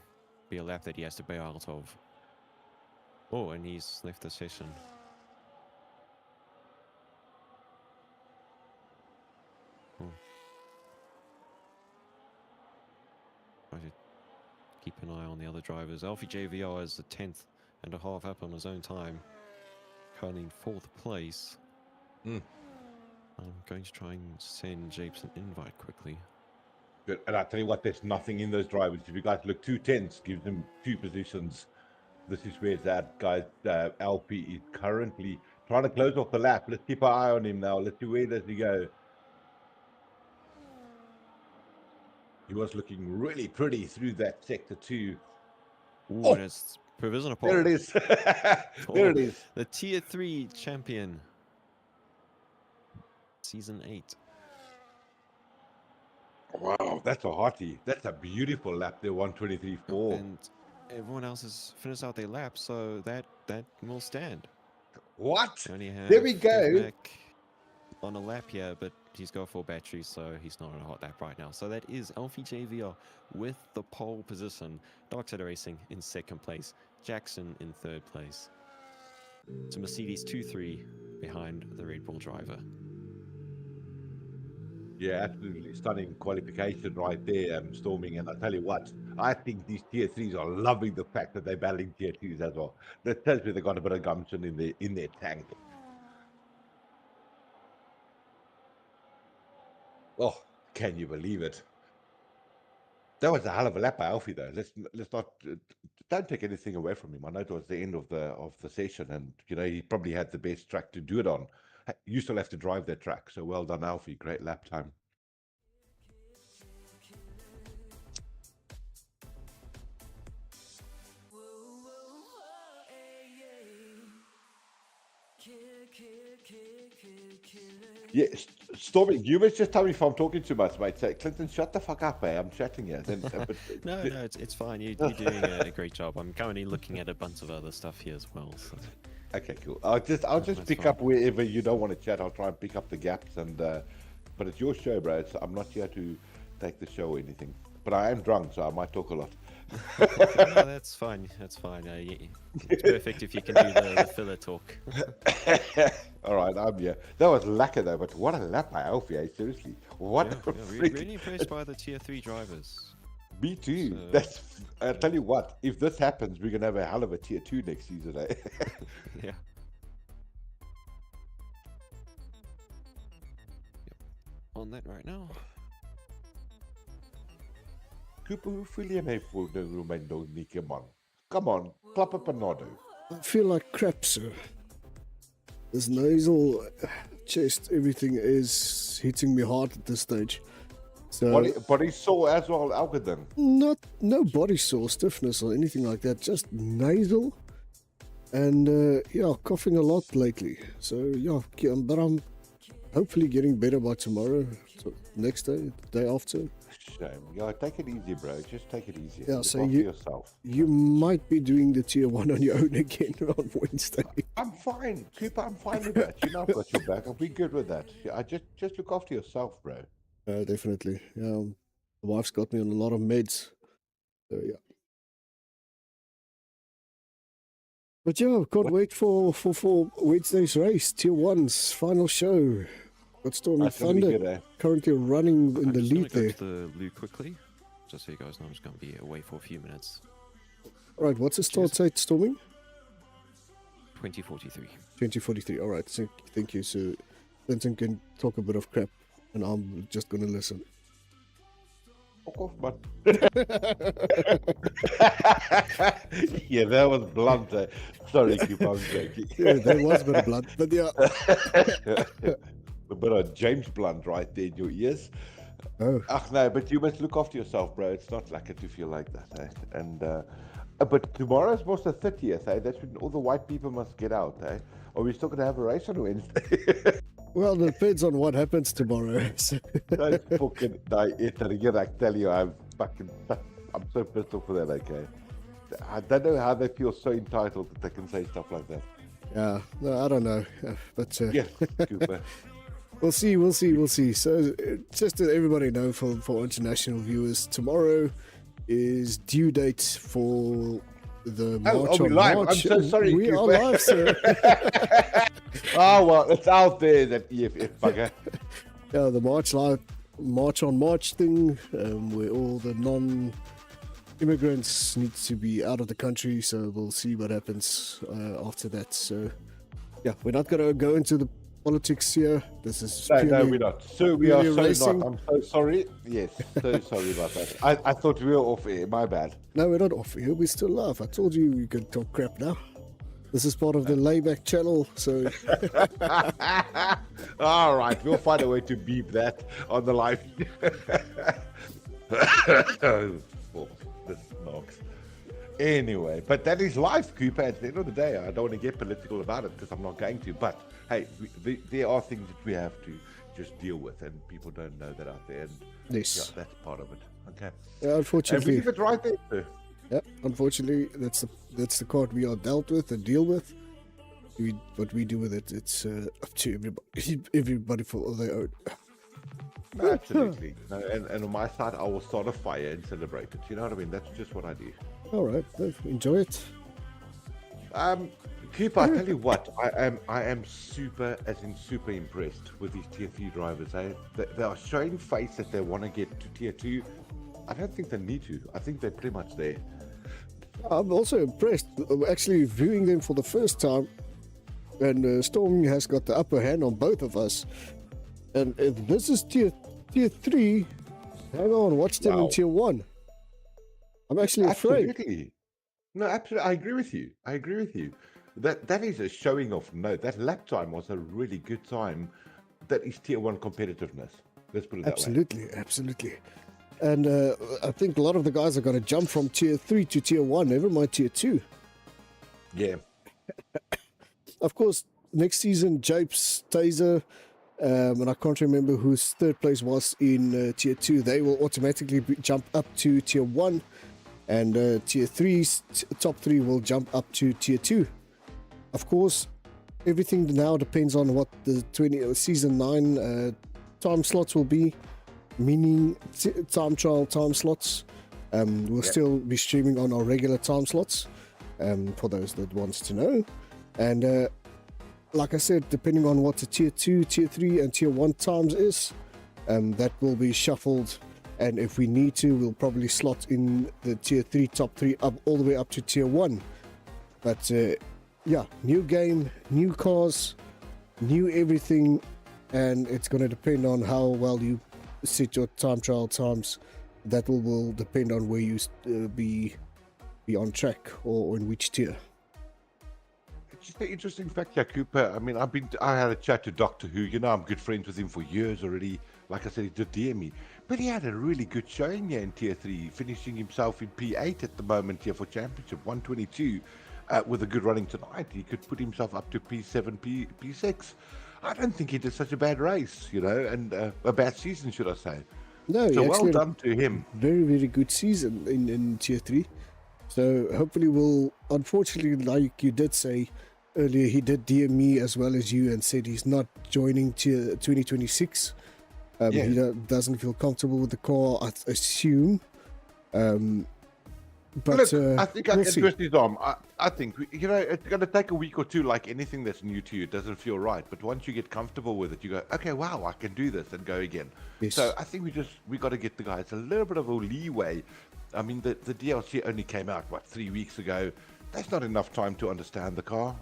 [SPEAKER 5] be a lap that he has to bail out of. Oh, and he's left the session. Try to keep an eye on the other drivers. Alfie JVR is the 10th and a half up on his own time. Currently in 4th place. I'm going to try and send Japes an invite quickly.
[SPEAKER 6] Good. And I tell you what, there's nothing in those drivers. If you guys look, 2/10 gives them 2 positions. This is where that guy, LP, is currently trying to close off the lap. Let's keep our eye on him now. Let's see, where does he go? He was looking really pretty through that sector 2.
[SPEAKER 5] Ooh,
[SPEAKER 6] Oh,
[SPEAKER 5] and it's provisional pole.
[SPEAKER 6] there it is. There it is.
[SPEAKER 5] The Tier 3 champion. Season 8.
[SPEAKER 6] Wow, that's a hottie. That's a beautiful lap there, 123.4.
[SPEAKER 5] And everyone else has finished out their lap, so that will stand.
[SPEAKER 6] What?
[SPEAKER 5] We only have
[SPEAKER 6] There we go.
[SPEAKER 5] Devmac on a lap here, but he's got 4 batteries, so he's not on a hot lap right now. So that is Alfie JVR with the pole position. Darkseid Racing in 2nd place. Jackson in 3rd place. It's a Mercedes 2-3 behind the Red Bull driver.
[SPEAKER 6] Yeah, absolutely stunning qualification right there, Storming. And I tell you what, I think these tier threes are loving the fact that they're battling tier twos as well. That tells me they got a bit of gumption in their tank. Oh, can you believe it? That was a hell of a lap by Alfie, though. Let's not don't take anything away from him. I know it was the end of the session, and he probably had the best track to do it on. You still have to drive that track, so well done, Alfie. Great lap time. Yeah, Stormy, you must just tell me if I'm talking too much, mate. Say, Clinton, shut the fuck up, I'm chatting here. Then,
[SPEAKER 5] No, it's fine. You're doing a great job. I'm currently looking at a bunch of other stuff here as well. So.
[SPEAKER 6] Okay, cool. I'll just pick up wherever you don't want to chat. I'll try and pick up the gaps, and but it's your show, bro. I'm not here to take the show or anything. But I am drunk, so I might talk a lot.
[SPEAKER 5] No, that's fine. That's fine. It's perfect if you can do the filler talk.
[SPEAKER 6] All right, I'm here. That was lacquer though, but what a lap by Alfie, seriously. What a freak.
[SPEAKER 5] Really impressed by the tier 3 drivers.
[SPEAKER 6] Me too.
[SPEAKER 5] So...
[SPEAKER 6] I tell you what, if this happens, we're gonna have a hell of a tier 2 next season, eh?
[SPEAKER 5] Yeah. Yep. On that right now.
[SPEAKER 6] Cooper, hoe voel jy my voor my Nike, man? Come on, klap op 'n nado.
[SPEAKER 4] I feel like crap, sir. This nasal chest, everything is hitting me hard at this stage. So
[SPEAKER 6] Body sore as well, Algorithm.
[SPEAKER 4] no body sore, stiffness or anything like that. Just nasal, and yeah, coughing a lot lately. So yeah, but I'm hopefully getting better by tomorrow. So next day, the day after.
[SPEAKER 6] Shame. Yeah, take it easy, bro. Just take it easy.
[SPEAKER 4] Yeah,
[SPEAKER 6] Look
[SPEAKER 4] so
[SPEAKER 6] after yourself.
[SPEAKER 4] You might be doing the tier 1 on your own again on Wednesday.
[SPEAKER 6] I'm fine, Cooper. I'm fine with that. You know, I've got your back. I'll be good with that. Yeah, I just look after yourself, bro.
[SPEAKER 4] Definitely. Yeah, the wife's got me on a lot of meds. So yeah. But yeah, can't wait for Wednesday's race, tier 1's final show. Got Stormy
[SPEAKER 6] That's gonna be
[SPEAKER 4] Thunder
[SPEAKER 6] good, eh?
[SPEAKER 4] currently running in
[SPEAKER 5] I'm
[SPEAKER 4] the
[SPEAKER 5] just
[SPEAKER 4] lead
[SPEAKER 5] gonna
[SPEAKER 4] there.
[SPEAKER 5] go to the loo quickly, just so you guys know. I'm just going to be away for a few minutes.
[SPEAKER 4] All right, what's the start date, Storming?
[SPEAKER 5] 2043.
[SPEAKER 4] 2043. All right, thank you. So Clinton can talk a bit of crap, and I'm just going to listen.
[SPEAKER 6] Fuck off, man. Yeah, that was blunt. Sorry, Cooper, I'm joking.
[SPEAKER 4] Yeah, that was a bit of blood, but yeah.
[SPEAKER 6] A bit of James Blunt right there in your ears.
[SPEAKER 4] Oh.
[SPEAKER 6] Ach, no, but you must look after yourself, bro. It's not lucky to feel like that, eh? And but tomorrow's was the 30th, eh? That's when all the white people must get out, eh? Are we still gonna have a race on Wednesday?
[SPEAKER 4] Well, it depends on what happens tomorrow.
[SPEAKER 6] Don't fucking again, I tell you, I'm so pissed off for that, okay? I don't know how they feel so entitled that they can say stuff like that.
[SPEAKER 4] Yeah, no, I don't know, but
[SPEAKER 6] Yes, Cooper.
[SPEAKER 4] We'll see. So, just to let everybody know, for international viewers, tomorrow is due date for the March
[SPEAKER 6] we
[SPEAKER 4] on
[SPEAKER 6] live?
[SPEAKER 4] March.
[SPEAKER 6] I'm so sorry,
[SPEAKER 4] We are
[SPEAKER 6] Cooper.
[SPEAKER 4] live, sir.
[SPEAKER 6] Oh, well, it's out there, that EFF bugger.
[SPEAKER 4] Yeah, the March on March thing, where all the non-immigrants need to be out of the country. So we'll see what happens after that. So, yeah, we're not going to go into the politics here. This is
[SPEAKER 6] No, we're not. So we are so
[SPEAKER 4] racing.
[SPEAKER 6] not. I'm so sorry. Yes, so sorry about that. I thought we were off air. My bad.
[SPEAKER 4] No, we're not off here. We still laugh. I told you we could talk crap now. This is part of the layback channel, so...
[SPEAKER 6] All right, we'll find a way to beep that on the live. Oh, this knocks. Anyway, but that is life, Cooper. At the end of the day, I don't want to get political about it because I'm not going to. But hey, there are things that we have to just deal with, and people don't know that out there. And
[SPEAKER 4] Yes.
[SPEAKER 6] yeah, that's part of it. Okay.
[SPEAKER 4] Yeah,
[SPEAKER 6] And we
[SPEAKER 4] unfortunately,
[SPEAKER 6] leave it right there, too.
[SPEAKER 4] yeah, unfortunately, that's the card we are dealt with and deal with. What we do with it, it's up to everybody for all their own.
[SPEAKER 6] Absolutely. No, and on my side, I will start a fire and celebrate it. You know what I mean? That's just what I do.
[SPEAKER 4] All right, enjoy it.
[SPEAKER 6] Cooper, I tell you what, I am super, as in super impressed with these tier 3 drivers. They are showing face that they want to get to tier 2. I don't think they need to. I think they're pretty much there.
[SPEAKER 4] I'm also impressed, actually viewing them for the first time, and Storming has got the upper hand on both of us. And if this is tier 3, hang on, watch them in
[SPEAKER 6] Wow.
[SPEAKER 4] tier 1. I'm actually afraid.
[SPEAKER 6] Absolutely. No, absolutely. I agree with you. That is a showing of note. That lap time was a really good time. That is tier 1 competitiveness. Let's put it that way.
[SPEAKER 4] Absolutely. And I think a lot of the guys are going to jump from tier 3 to tier 1, never mind tier 2.
[SPEAKER 6] Yeah.
[SPEAKER 4] Of course, next season, Japes, Taser, and I can't remember whose third place was in tier 2, they will automatically jump up to tier 1, and tier 3's top 3 will jump up to tier 2. Of course, everything now depends on what the season 9 time slots will be, meaning time trial time slots. We'll still be streaming on our regular time slots, for those that wants to know. And like I said, depending on what the tier 2, tier 3 and tier 1 times is, that will be shuffled, and if we need to, we'll probably slot in the tier 3 top 3 up all the way up to tier 1. But yeah, new game, new cars, new everything, and it's going to depend on how well you set your time trial times. That will depend on where you be on track, or in which tier.
[SPEAKER 6] It's just an interesting fact here, Cooper. I mean, I had a chat to Doctor Who. You know, I'm good friends with him for years already. Like I said, he did DM me. But he had a really good showing here in tier 3, finishing himself in P8 at the moment here for championship, 122. With a good running tonight, he could put himself up to P7, P6. I don't think he did such a bad race, you know, and a bad season, should I say.
[SPEAKER 4] No,
[SPEAKER 6] So
[SPEAKER 4] he
[SPEAKER 6] well
[SPEAKER 4] actually had
[SPEAKER 6] done to him.
[SPEAKER 4] a very, very good season in tier 3. So hopefully we'll, unfortunately, like you did say earlier, he did DM me as well as you and said he's not joining tier 2026.
[SPEAKER 6] Yeah.
[SPEAKER 4] He doesn't feel comfortable with the car, I assume. But
[SPEAKER 6] Look, I think I
[SPEAKER 4] we'll
[SPEAKER 6] can
[SPEAKER 4] see.
[SPEAKER 6] twist his arm. I think, you know, it's going to take a week or two, like anything that's new to you. It doesn't feel right. But once you get comfortable with it, you go, okay, wow, I can do this, and go again.
[SPEAKER 4] Yes.
[SPEAKER 6] So I think we got to get the guys a little bit of a leeway. I mean, the DLC only came out, 3 weeks ago. That's not enough time to understand the car.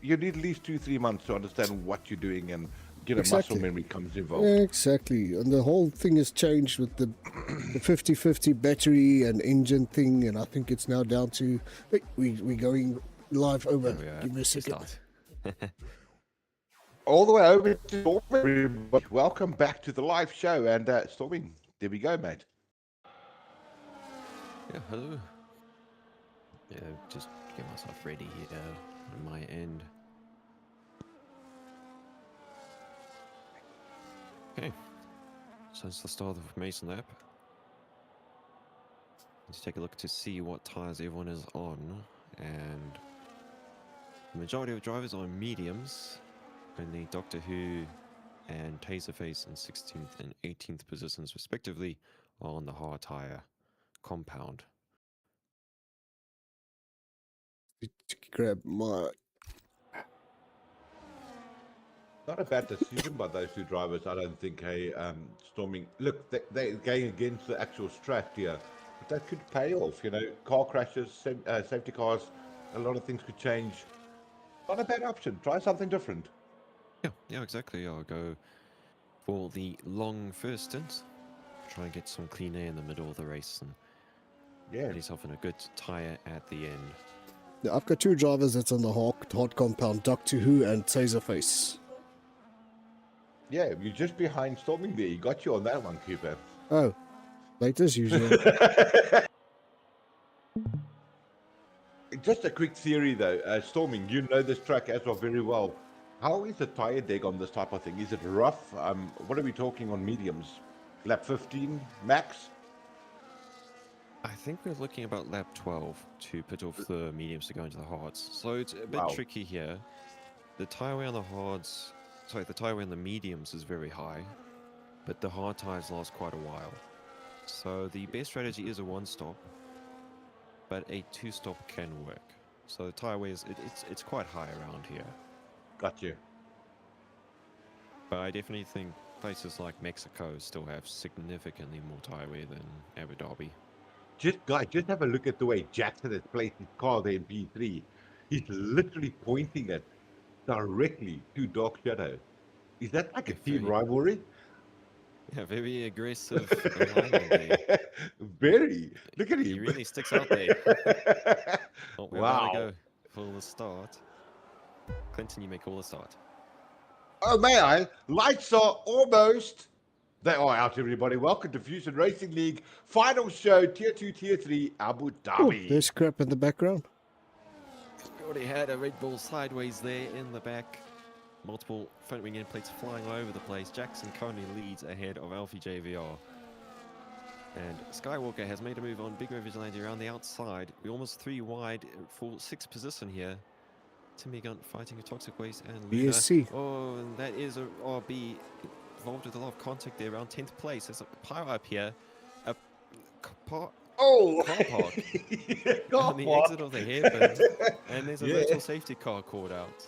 [SPEAKER 6] You need at least 2-3 months to understand what you're doing, and
[SPEAKER 4] Exactly.
[SPEAKER 6] muscle memory comes involved.
[SPEAKER 4] Exactly. And the whole thing has changed with the 50-50 battery and engine thing, and I think it's now down to... Wait, we're going live over. Give me a second.
[SPEAKER 6] All the way over to Storming. Welcome back to the live show, and Storming, there we go, mate.
[SPEAKER 5] Yeah, hello. Yeah, just get myself ready here on my end. Okay, so it's the start of Mason Lap. Let's take a look to see what tires everyone is on, and the majority of drivers are mediums, and the Doctor Who and Taserface in 16th and 18th positions respectively are on the hard tire compound.
[SPEAKER 4] Grab my...
[SPEAKER 6] Not a bad decision by those two drivers, I don't think. Hey, Storming. Look, they're going against the actual strat here, but that could pay off. You know, car crashes, safety cars, a lot of things could change. Not a bad option. Try something different.
[SPEAKER 5] Yeah, exactly. I'll go for the long first stint. Try and get some clean air in the middle of the race and get yourself in a good tire at the end.
[SPEAKER 4] Yeah, I've got two drivers that's on the hard compound, Doctor Who and Taserface.
[SPEAKER 6] Yeah, you're just behind Storming there. He got you on that one, Cooper.
[SPEAKER 4] Oh, late as usual.
[SPEAKER 6] Just a quick theory though, Storming, you know this track as well very well. How is the tire deg on this type of thing? Is it rough? What are we talking on mediums? Lap 15 max?
[SPEAKER 5] I think we're looking about lap 12 to put off the mediums to go into the hards. So it's a bit
[SPEAKER 6] Wow.
[SPEAKER 5] tricky here. The tire wear on the hards, the tire wear on the mediums is very high, but the hard tires last quite a while. So the best strategy is a one-stop, but a two-stop can work. So the tire wear it's quite high around here.
[SPEAKER 6] Got you.
[SPEAKER 5] But I definitely think places like Mexico still have significantly more tire wear than Abu Dhabi.
[SPEAKER 6] Just have a look at the way Jackson has placed his car there in P3. He's literally pointing it directly to Dark Shadow. Is that like a team rivalry?
[SPEAKER 5] Yeah, very aggressive alignment there.
[SPEAKER 6] Very. Look at him.
[SPEAKER 5] He really sticks out there. Oh, we're about to
[SPEAKER 6] Wow.
[SPEAKER 5] go for the start. Clinton, you may call the start.
[SPEAKER 6] Oh, may I? Lights are almost. They are out, everybody. Welcome to Fusion Racing League final show, Tier 2, Tier 3, Abu
[SPEAKER 4] Oh,
[SPEAKER 6] Dhabi.
[SPEAKER 4] there's crap in the background.
[SPEAKER 5] We already had a Red Bull sideways there in the back. Multiple front wing end plates flying all over the place. Jackson currently leads ahead of Alfie JVR. And Skywalker has made a move on Big Red Vigilante around the outside. We're almost 3 wide for 6th position here. Timmy Gunn fighting a Toxic Waste and Luna.
[SPEAKER 4] BSC.
[SPEAKER 5] Oh, and that is a RB involved with a lot of contact there around 10th place. There's a pile up here. A car
[SPEAKER 6] Oh!
[SPEAKER 5] park
[SPEAKER 6] Car
[SPEAKER 5] on the
[SPEAKER 6] park.
[SPEAKER 5] exit of the hairpin. And there's a
[SPEAKER 6] Yeah.
[SPEAKER 5] virtual safety car called out.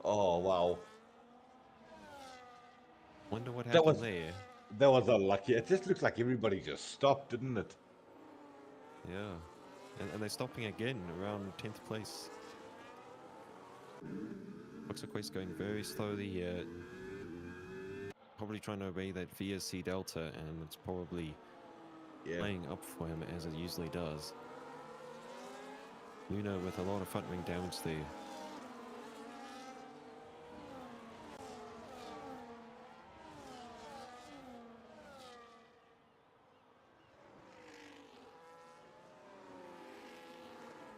[SPEAKER 6] Oh, wow.
[SPEAKER 5] Wonder what
[SPEAKER 6] That
[SPEAKER 5] happened
[SPEAKER 6] was-
[SPEAKER 5] there.
[SPEAKER 6] That was unlucky. It just looks like everybody just stopped, didn't it?
[SPEAKER 5] Yeah. And they're stopping again around 10th place. Toxic Waste going very slowly here. Probably trying to obey that VSC Delta, and it's probably
[SPEAKER 6] Yeah.
[SPEAKER 5] playing up for him as it usually does. Luna with a lot of front wing damage there.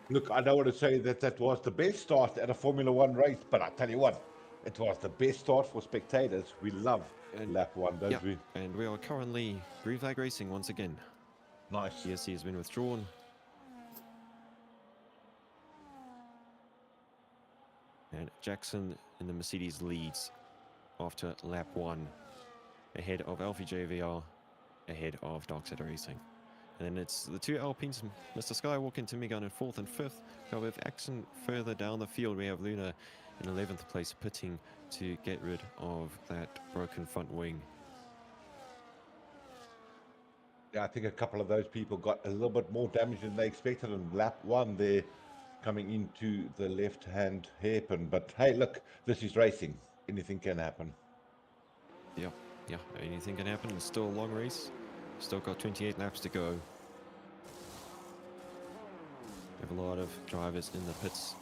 [SPEAKER 6] Look, I don't want to say that that was the best start at a Formula One race, but I tell you what, it was the best start for spectators. We love
[SPEAKER 5] And-
[SPEAKER 6] lap one, don't
[SPEAKER 5] Yeah,
[SPEAKER 6] we?
[SPEAKER 5] and we are currently green flag racing once again.
[SPEAKER 6] Nice.
[SPEAKER 5] ESC has been withdrawn. And Jackson in the Mercedes leads after lap 1, ahead of Alfie JVR, ahead of Darkseid Racing. And then it's the 2 Alpines, Mr. Skywalker and Timmy Gunn in 4th and 5th. However, action further down the field, we have Luna in 11th place, pitting to get rid of that broken front wing.
[SPEAKER 6] Yeah, I think a couple of those people got a little bit more damage than they expected on lap 1 there, coming into the left-hand hairpin. But hey, look, this is racing. Anything can happen.
[SPEAKER 5] Yeah, anything can happen. It's still a long race. Still got 28 laps to go. We have a lot of drivers in the pits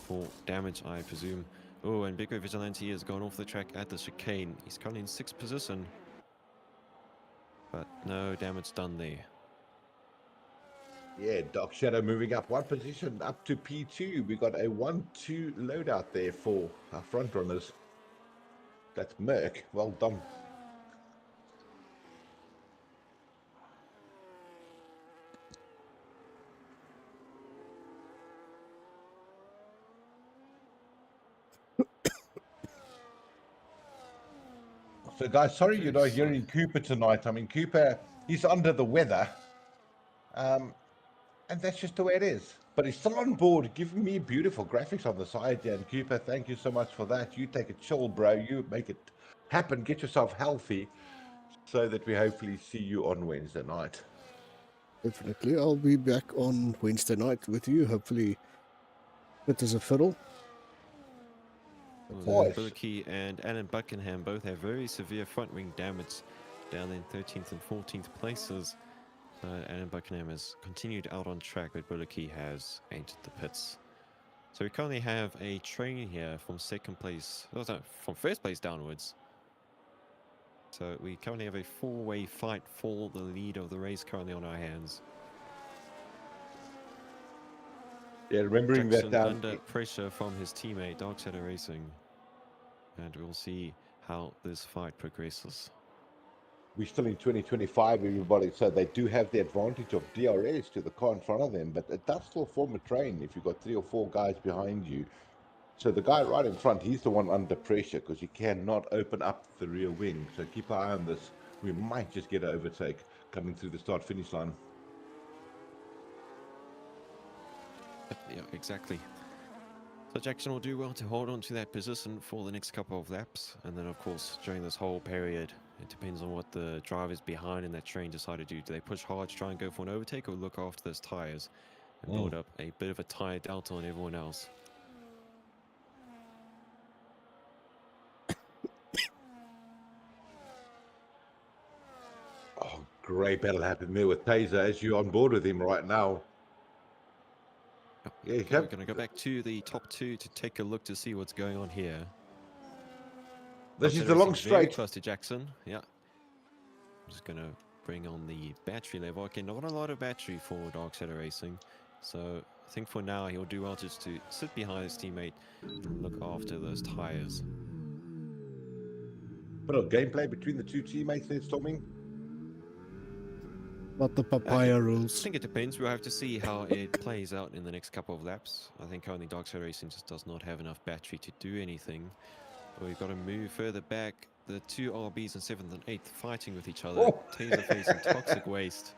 [SPEAKER 5] for damage, I presume. Oh, and Big Red Vigilante has gone off the track at the chicane. He's currently in 6th position. But no damage done there.
[SPEAKER 6] Yeah, Dark Shadow moving up 1 position up to P2. We got a 1-2 loadout there for our front runners. That's Merc. Well done. So guys, sorry you're not hearing Cooper tonight. I mean, Cooper, he's under the weather. And that's just the way it is. But he's still on board, giving me beautiful graphics on the side. Yeah, and Cooper, thank you so much for that. You take a chill, bro. You make it happen. Get yourself healthy so that we hopefully see you on Wednesday night.
[SPEAKER 4] Definitely. I'll be back on Wednesday night with you. Hopefully, fit as a fiddle.
[SPEAKER 6] course.
[SPEAKER 5] Billicky and Alan Buckingham both have very severe front wing damage down in 13th and 14th places. Alan Buckingham has continued out on track, but Billicky has entered the pits. So we currently have a train here from 2nd place, oh, no, from 1st place downwards. So we currently have a 4-way fight for the lead of the race currently on our hands.
[SPEAKER 6] Yeah, remembering
[SPEAKER 5] Jackson
[SPEAKER 6] that
[SPEAKER 5] under pressure from his teammate Dark Shadow Racing, and we'll see how this fight progresses.
[SPEAKER 6] we're still in 2025, everybody, so they do have the advantage of DRS to the car in front of them, but it does still form a train if you've got 3 or 4 guys behind you. So the guy right in front, he's the one under pressure because he cannot open up the rear wing. So keep an eye on this. We might just get an overtake coming through the start-finish line.
[SPEAKER 5] Yeah, exactly. So Jackson will do well to hold on to that position for the next couple of laps. And then, of course, during this whole period, it depends on what the drivers behind in that train decide to do. Do they push hard to try and go for an overtake, or look after those tyres and build up a bit of a tyre delta on everyone else?
[SPEAKER 6] Oh, great battle happened there with Taser as you're on board with him right now. Yeah,
[SPEAKER 5] Okay, we're going to go back to the top two to take a look to see what's going on here.
[SPEAKER 6] this is
[SPEAKER 5] Roxette
[SPEAKER 6] the long
[SPEAKER 5] Racing very
[SPEAKER 6] straight.
[SPEAKER 5] close to Jackson. Yeah. I'm just going to bring on the battery level. Okay, not a lot of battery for Dark Shadow Racing. So I think for now he'll do well just to sit behind his teammate and look after those tires.
[SPEAKER 6] Bit of gameplay between the two teammates there, Storming.
[SPEAKER 4] Not the papaya
[SPEAKER 5] I
[SPEAKER 4] rules.
[SPEAKER 5] think it depends. We'll have to see how it plays out in the next couple of laps. I think only Dark Shadow Racing just does not have enough battery to do anything. But we've got to move further back. The two RBs in 7th and 8th fighting with each other.
[SPEAKER 6] Oh.
[SPEAKER 5] Taserface and Toxic Waste.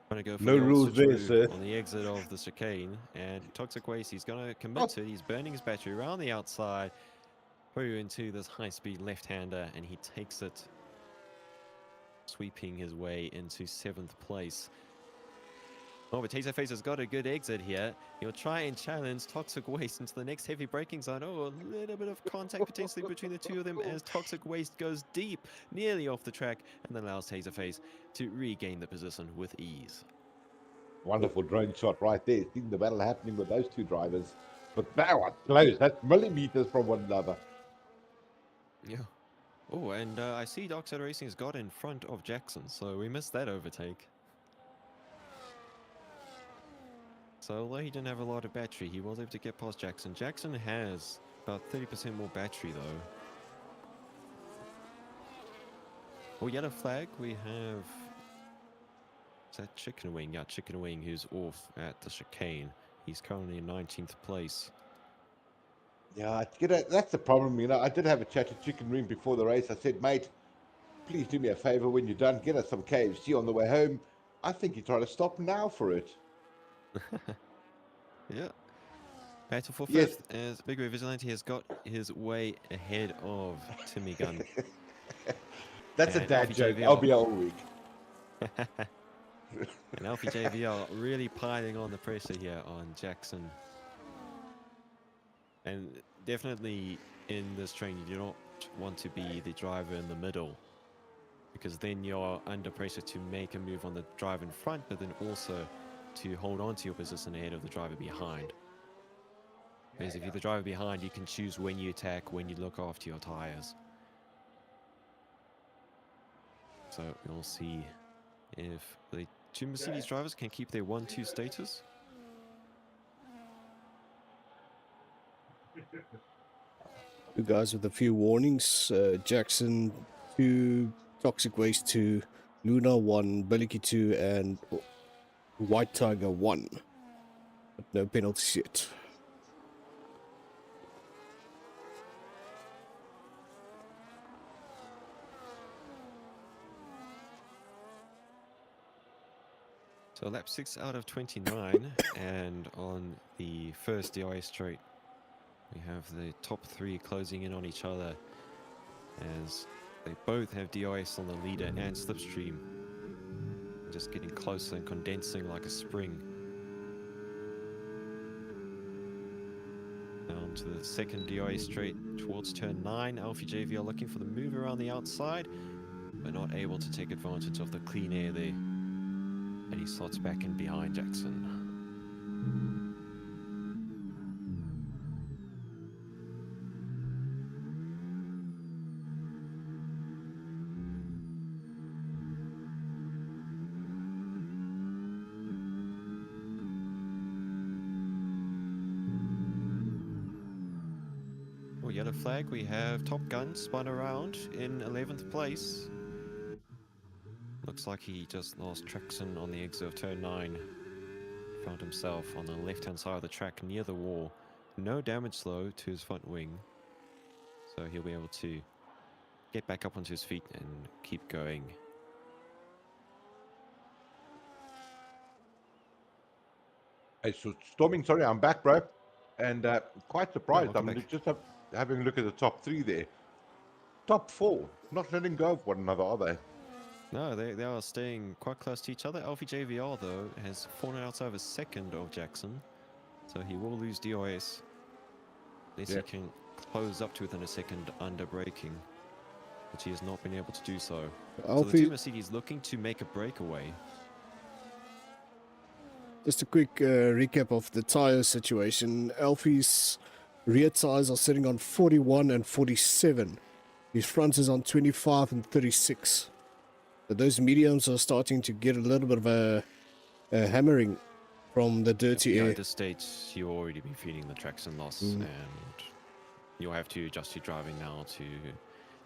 [SPEAKER 5] Trying to go for
[SPEAKER 6] No
[SPEAKER 5] the old
[SPEAKER 6] rules there,
[SPEAKER 5] switcheroo
[SPEAKER 6] sir.
[SPEAKER 5] on the exit of the chicane. And Toxic Waste, he's going to commit
[SPEAKER 6] Oh.
[SPEAKER 5] to it. He's burning his battery around the outside. Through into this high-speed left-hander, and he takes it, sweeping his way into 7th place. Oh, but Taserface has got a good exit here. He'll try and challenge Toxic Waste into the next heavy braking zone. Oh, a little bit of contact potentially between the two of them as Toxic Waste goes deep, nearly off the track, and then allows Taserface to regain the position with ease.
[SPEAKER 6] Wonderful drone shot right there. Seeing the battle happening with those two drivers. But that was close. That's millimeters from one another.
[SPEAKER 5] Yeah. Oh, and I see Dark Shadow Racing has got in front of Jackson, so we missed that overtake. So although he didn't have a lot of battery, he was able to get past Jackson. Jackson has about 30% more battery though. Oh, yellow flag, we have... Is that Chicken Wing? Yeah, Chicken Wing, who's off at the chicane. He's currently in 19th place.
[SPEAKER 6] Yeah, that's the problem. You know, I did have a chat to Chicken Wing before the race. I said, mate, please do me a favor when you're done. Get us some KFC on the way home. I think you're trying to stop now for it.
[SPEAKER 5] Yeah. Battle for
[SPEAKER 6] Yes.
[SPEAKER 5] 5th as Big Ray Vigilante has got his way ahead of Timmy Gunn.
[SPEAKER 6] That's a
[SPEAKER 5] And
[SPEAKER 6] dad
[SPEAKER 5] Alfie
[SPEAKER 6] joke.
[SPEAKER 5] JVR.
[SPEAKER 6] I'll be all week.
[SPEAKER 5] And Alfie JVR really piling on the pressure here on Jackson. And definitely in this train, you do not want to be the driver in the middle, because then you're under pressure to make a move on the driver in front, but then also to hold on to your position ahead of the driver behind. Whereas if you're the driver behind, you can choose when you attack, when you look after your tires. So we'll see if the two Mercedes drivers can keep their 1-2 status.
[SPEAKER 4] You guys with a few warnings. Jackson 2, Toxic Waste 2, Luna 1, Billicky 2, and White Tiger 1. But no penalties yet.
[SPEAKER 5] So lap 6 out of 29, and on the first DRS straight, we have the top 3 closing in on each other as they both have DRS on the leader and slipstream, just getting closer and condensing like a spring. Down to the second DRS straight towards turn 9, Alfie JVR looking for the move around the outside, but not able to take advantage of the clean air there. And he slots back in behind Jackson. Oh, yellow flag, we have Top Gun spun around in 11th place. Looks like he just lost traction on the exit of turn 9. Found himself on the left-hand side of the track near the wall. No damage though to his front wing. So he'll be able to get back up onto his feet and keep going.
[SPEAKER 6] Hey, so Storming, sorry, I'm back, bro. And quite surprised.
[SPEAKER 5] welcome
[SPEAKER 6] I'm
[SPEAKER 5] back.
[SPEAKER 6] just having a look at the top 3 there. Top 4, not letting go of one another, are they?
[SPEAKER 5] No, they are staying quite close to each other. Alfie JVR, though, has fallen outside of a second of Jackson, so he will lose DRS. Unless he can close up to within a second under braking, which he has not been able to do so. So the
[SPEAKER 4] Alfie,
[SPEAKER 5] two Mercedes looking to make a breakaway.
[SPEAKER 4] just a quick recap of the tyre situation. Alfie's rear tyres are sitting on 41 and 47. His front is on 25 and 36. But those mediums are starting to get a little bit of a hammering from the dirty
[SPEAKER 5] Yeah,
[SPEAKER 4] air.
[SPEAKER 5] at this stage, you'll already be feeling the traction loss, and you'll have to adjust your driving now to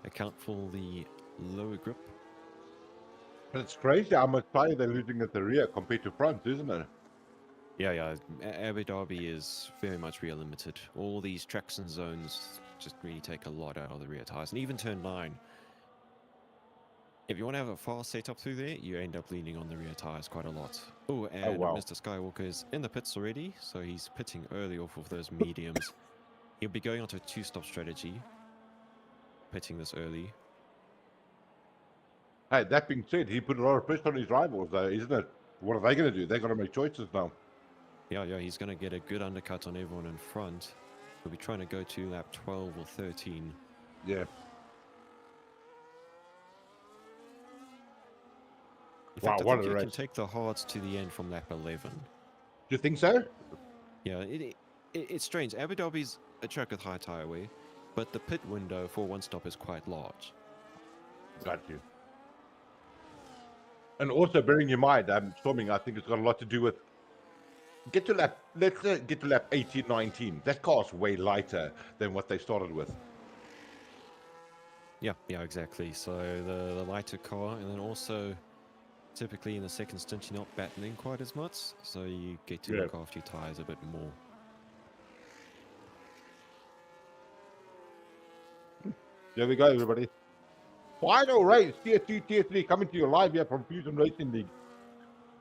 [SPEAKER 5] account for the lower grip.
[SPEAKER 6] But it's crazy how much tire they're losing at the rear compared to front, isn't it?
[SPEAKER 5] Yeah. Abu Dhabi is very much rear limited. All these traction zones just really take a lot out of the rear tires, and even turn 9. If you want to have a fast setup through there, you end up leaning on the rear tires quite a lot. Oh, and
[SPEAKER 6] wow.
[SPEAKER 5] Mr. Skywalker is in the pits already, so he's pitting early off of those mediums. He'll be going onto a 2-stop strategy, pitting this early.
[SPEAKER 6] Hey, that being said, he put a lot of pressure on his rivals, though, isn't it? What are they going to do? They've got to make choices now.
[SPEAKER 5] Yeah, he's going to get a good undercut on everyone in front. He'll be trying to go to lap 12 or 13.
[SPEAKER 6] Yeah.
[SPEAKER 5] In
[SPEAKER 6] Wow,
[SPEAKER 5] fact, I
[SPEAKER 6] what
[SPEAKER 5] think
[SPEAKER 6] a
[SPEAKER 5] you can
[SPEAKER 6] race.
[SPEAKER 5] take the hards to the end from lap 11.
[SPEAKER 6] Do you think so?
[SPEAKER 5] Yeah, it's strange. Abu Dhabi's a track with high tyre wear, but the pit window for one stop is quite large.
[SPEAKER 6] Got you. And also bearing in mind, Storming, I think it's got a lot to do with let's get to lap 18, 19. That car's way lighter than what they started with.
[SPEAKER 5] Yeah, exactly. So the lighter car, and then also typically in the second stint you're not battling quite as much, so you get to look after your tyres a bit more.
[SPEAKER 6] There we go, everybody. Final race, Tier 2, Tier 3, coming to you live here from Fusion Racing League.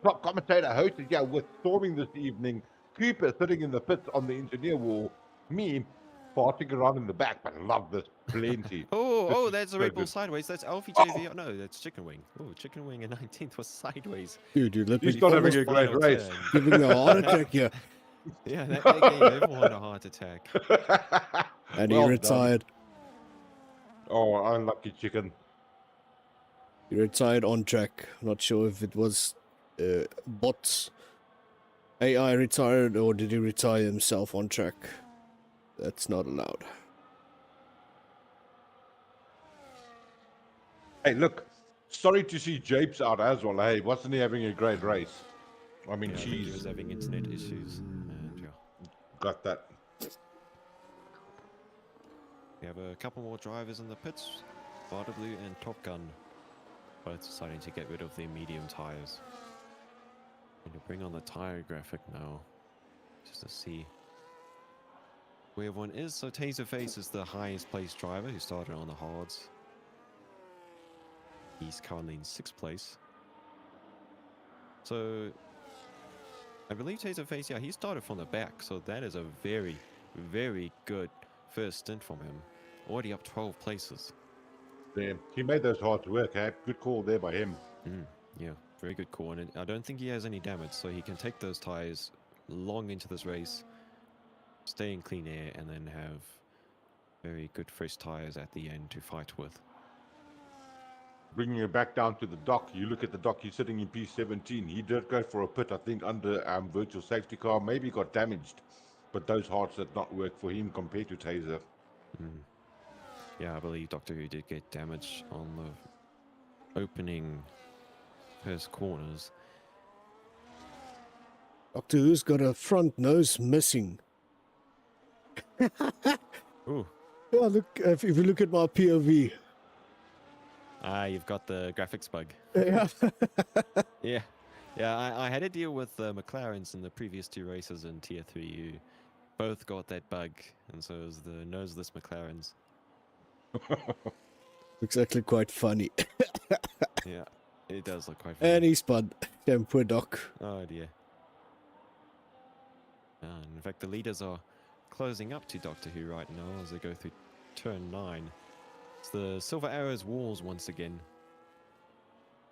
[SPEAKER 6] Top commentator hosted here with Storming this evening. Cooper sitting in the pits on the engineer wall. Me farting around in the back, but I love this plenty.
[SPEAKER 5] Oh,
[SPEAKER 6] This
[SPEAKER 5] that's
[SPEAKER 6] is
[SPEAKER 5] a
[SPEAKER 6] so
[SPEAKER 5] Red Bull
[SPEAKER 6] good.
[SPEAKER 5] sideways. That's Alfie JV. No, that's Chicken Wing. Oh, Chicken Wing in 19th was sideways.
[SPEAKER 4] Dude, let me
[SPEAKER 6] He's not having a great
[SPEAKER 5] Final
[SPEAKER 6] race.
[SPEAKER 5] turn.
[SPEAKER 4] giving a heart attack here.
[SPEAKER 5] Yeah, that gave everyone a heart attack.
[SPEAKER 4] And
[SPEAKER 6] Well
[SPEAKER 4] he
[SPEAKER 6] done.
[SPEAKER 4] retired.
[SPEAKER 6] Oh, unlucky chicken.
[SPEAKER 4] He retired on track. Not sure if it was bots. AI retired or did he retire himself on track? That's not allowed.
[SPEAKER 6] Hey, look, sorry to see Japes out as well. Hey, wasn't he having a great race? I mean,
[SPEAKER 5] Yeah, I think he was
[SPEAKER 6] geez,
[SPEAKER 5] having internet issues. And yeah,
[SPEAKER 6] got that.
[SPEAKER 5] we have a couple more drivers in the pits. Vada Blue and Top Gun both deciding to get rid of their medium tires. And to bring on the tire graphic now, just to see where everyone is. So Taserface is the highest placed driver who started on the hards. He's currently in 6th place. So I believe Taserface, yeah, he started from the back. So that is a very, very good first stint from him. Already up 12 places.
[SPEAKER 6] Damn, he made those hard to work. Hey, good call there by him.
[SPEAKER 5] Yeah, very good call. And I don't think he has any damage, so he can take those tires long into this race, stay in clean air, and then have very good fresh tires at the end to fight with.
[SPEAKER 6] Bringing it back down to the dock, you look at the dock, he's sitting in P17. He did go for a pit, I think, under virtual safety car. Maybe got damaged, but those hearts did not work for him compared to Taser.
[SPEAKER 5] Yeah, I believe Doctor Who did get damage on the opening first corners.
[SPEAKER 4] Doctor Who's got a front nose missing.
[SPEAKER 5] Ooh.
[SPEAKER 4] Yeah, look, if you look at my POV.
[SPEAKER 5] Ah, you've got the graphics bug.
[SPEAKER 4] Yeah.
[SPEAKER 5] Yeah, I had to deal with McLarens in the previous 2 races in Tier 3 who both got that bug, and so it was the noseless McLarens.
[SPEAKER 4] Looks actually quite funny.
[SPEAKER 5] Yeah, it does look quite funny.
[SPEAKER 4] And he spun. Damn poor Doc.
[SPEAKER 5] Oh dear. And in fact, the leaders are closing up to Doctor Who right now as they go through turn 9. It's the Silver Arrows Wars once again.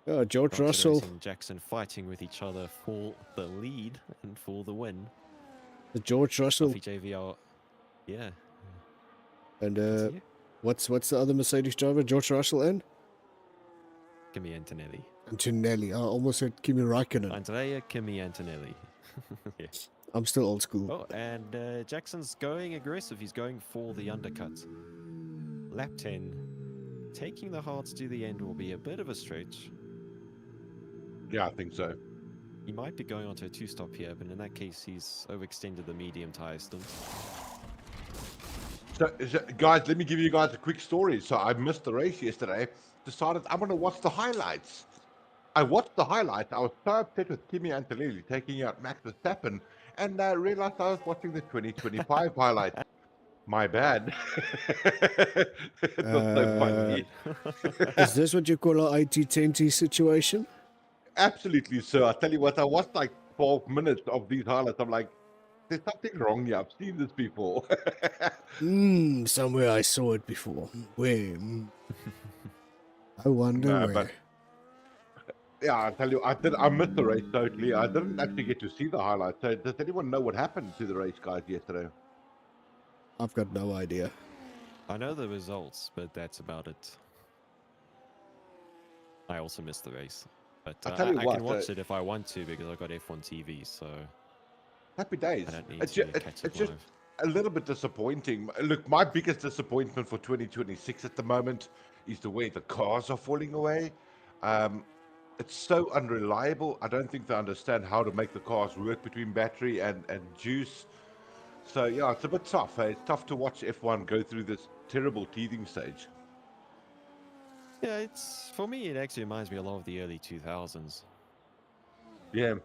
[SPEAKER 4] George
[SPEAKER 5] Doctor
[SPEAKER 4] Russell.
[SPEAKER 5] Racing and Jackson fighting with each other for the lead and for the win.
[SPEAKER 4] The George Russell.
[SPEAKER 5] Buffy JVR, yeah.
[SPEAKER 4] And
[SPEAKER 5] That's you.
[SPEAKER 4] what's the other Mercedes driver? George Russell and
[SPEAKER 5] Kimi Antonelli.
[SPEAKER 4] Antonelli. I almost said Kimi Raikkonen.
[SPEAKER 5] Andrea Kimi Antonelli. Yeah.
[SPEAKER 4] I'm still old school.
[SPEAKER 5] Oh, and Jackson's going aggressive. He's going for the undercut. Lap 10. Taking the hards to the end will be a bit of a stretch.
[SPEAKER 6] Yeah, I think so.
[SPEAKER 5] He might be going onto a 2-stop here, but in that case, he's overextended the medium tyre stint.
[SPEAKER 6] So, guys, let me give you guys a quick story. So I missed the race yesterday. Decided I'm going to watch the highlights. I watched the highlights. I was so upset with Kimi Antonelli taking out Max Verstappen, and I realized I was watching the 2025 highlights. My bad. It was so funny.
[SPEAKER 4] Is this what you call an IT-10T situation?
[SPEAKER 6] Absolutely, sir. I tell you what, I watched like 12 minutes of these highlights. I'm like, there's something wrong here. I've seen this before.
[SPEAKER 4] Somewhere I saw it before. Where? I wonder where.
[SPEAKER 6] But yeah, I tell you, I missed the race totally. I didn't actually get to see the highlights. So does anyone know what happened to the race, guys, yesterday?
[SPEAKER 4] I've got no idea.
[SPEAKER 5] I know the results, but that's about it. I also missed the race. But
[SPEAKER 6] I'll tell you
[SPEAKER 5] I
[SPEAKER 6] what,
[SPEAKER 5] can watch it if I want to because I've got F1 TV, so
[SPEAKER 6] Happy days.
[SPEAKER 5] I don't need
[SPEAKER 6] It's
[SPEAKER 5] to
[SPEAKER 6] ju-
[SPEAKER 5] catch
[SPEAKER 6] it's
[SPEAKER 5] it
[SPEAKER 6] just
[SPEAKER 5] live.
[SPEAKER 6] a little bit disappointing. Look, my biggest disappointment for 2026 at the moment is the way the cars are falling away. It's so unreliable. I don't think they understand how to make the cars work between battery and juice. So yeah, it's a bit tough. It's tough to watch F1 go through this terrible teething stage.
[SPEAKER 5] Yeah, it's for me. It actually reminds me a lot of the early 2000s.
[SPEAKER 6] Yeah,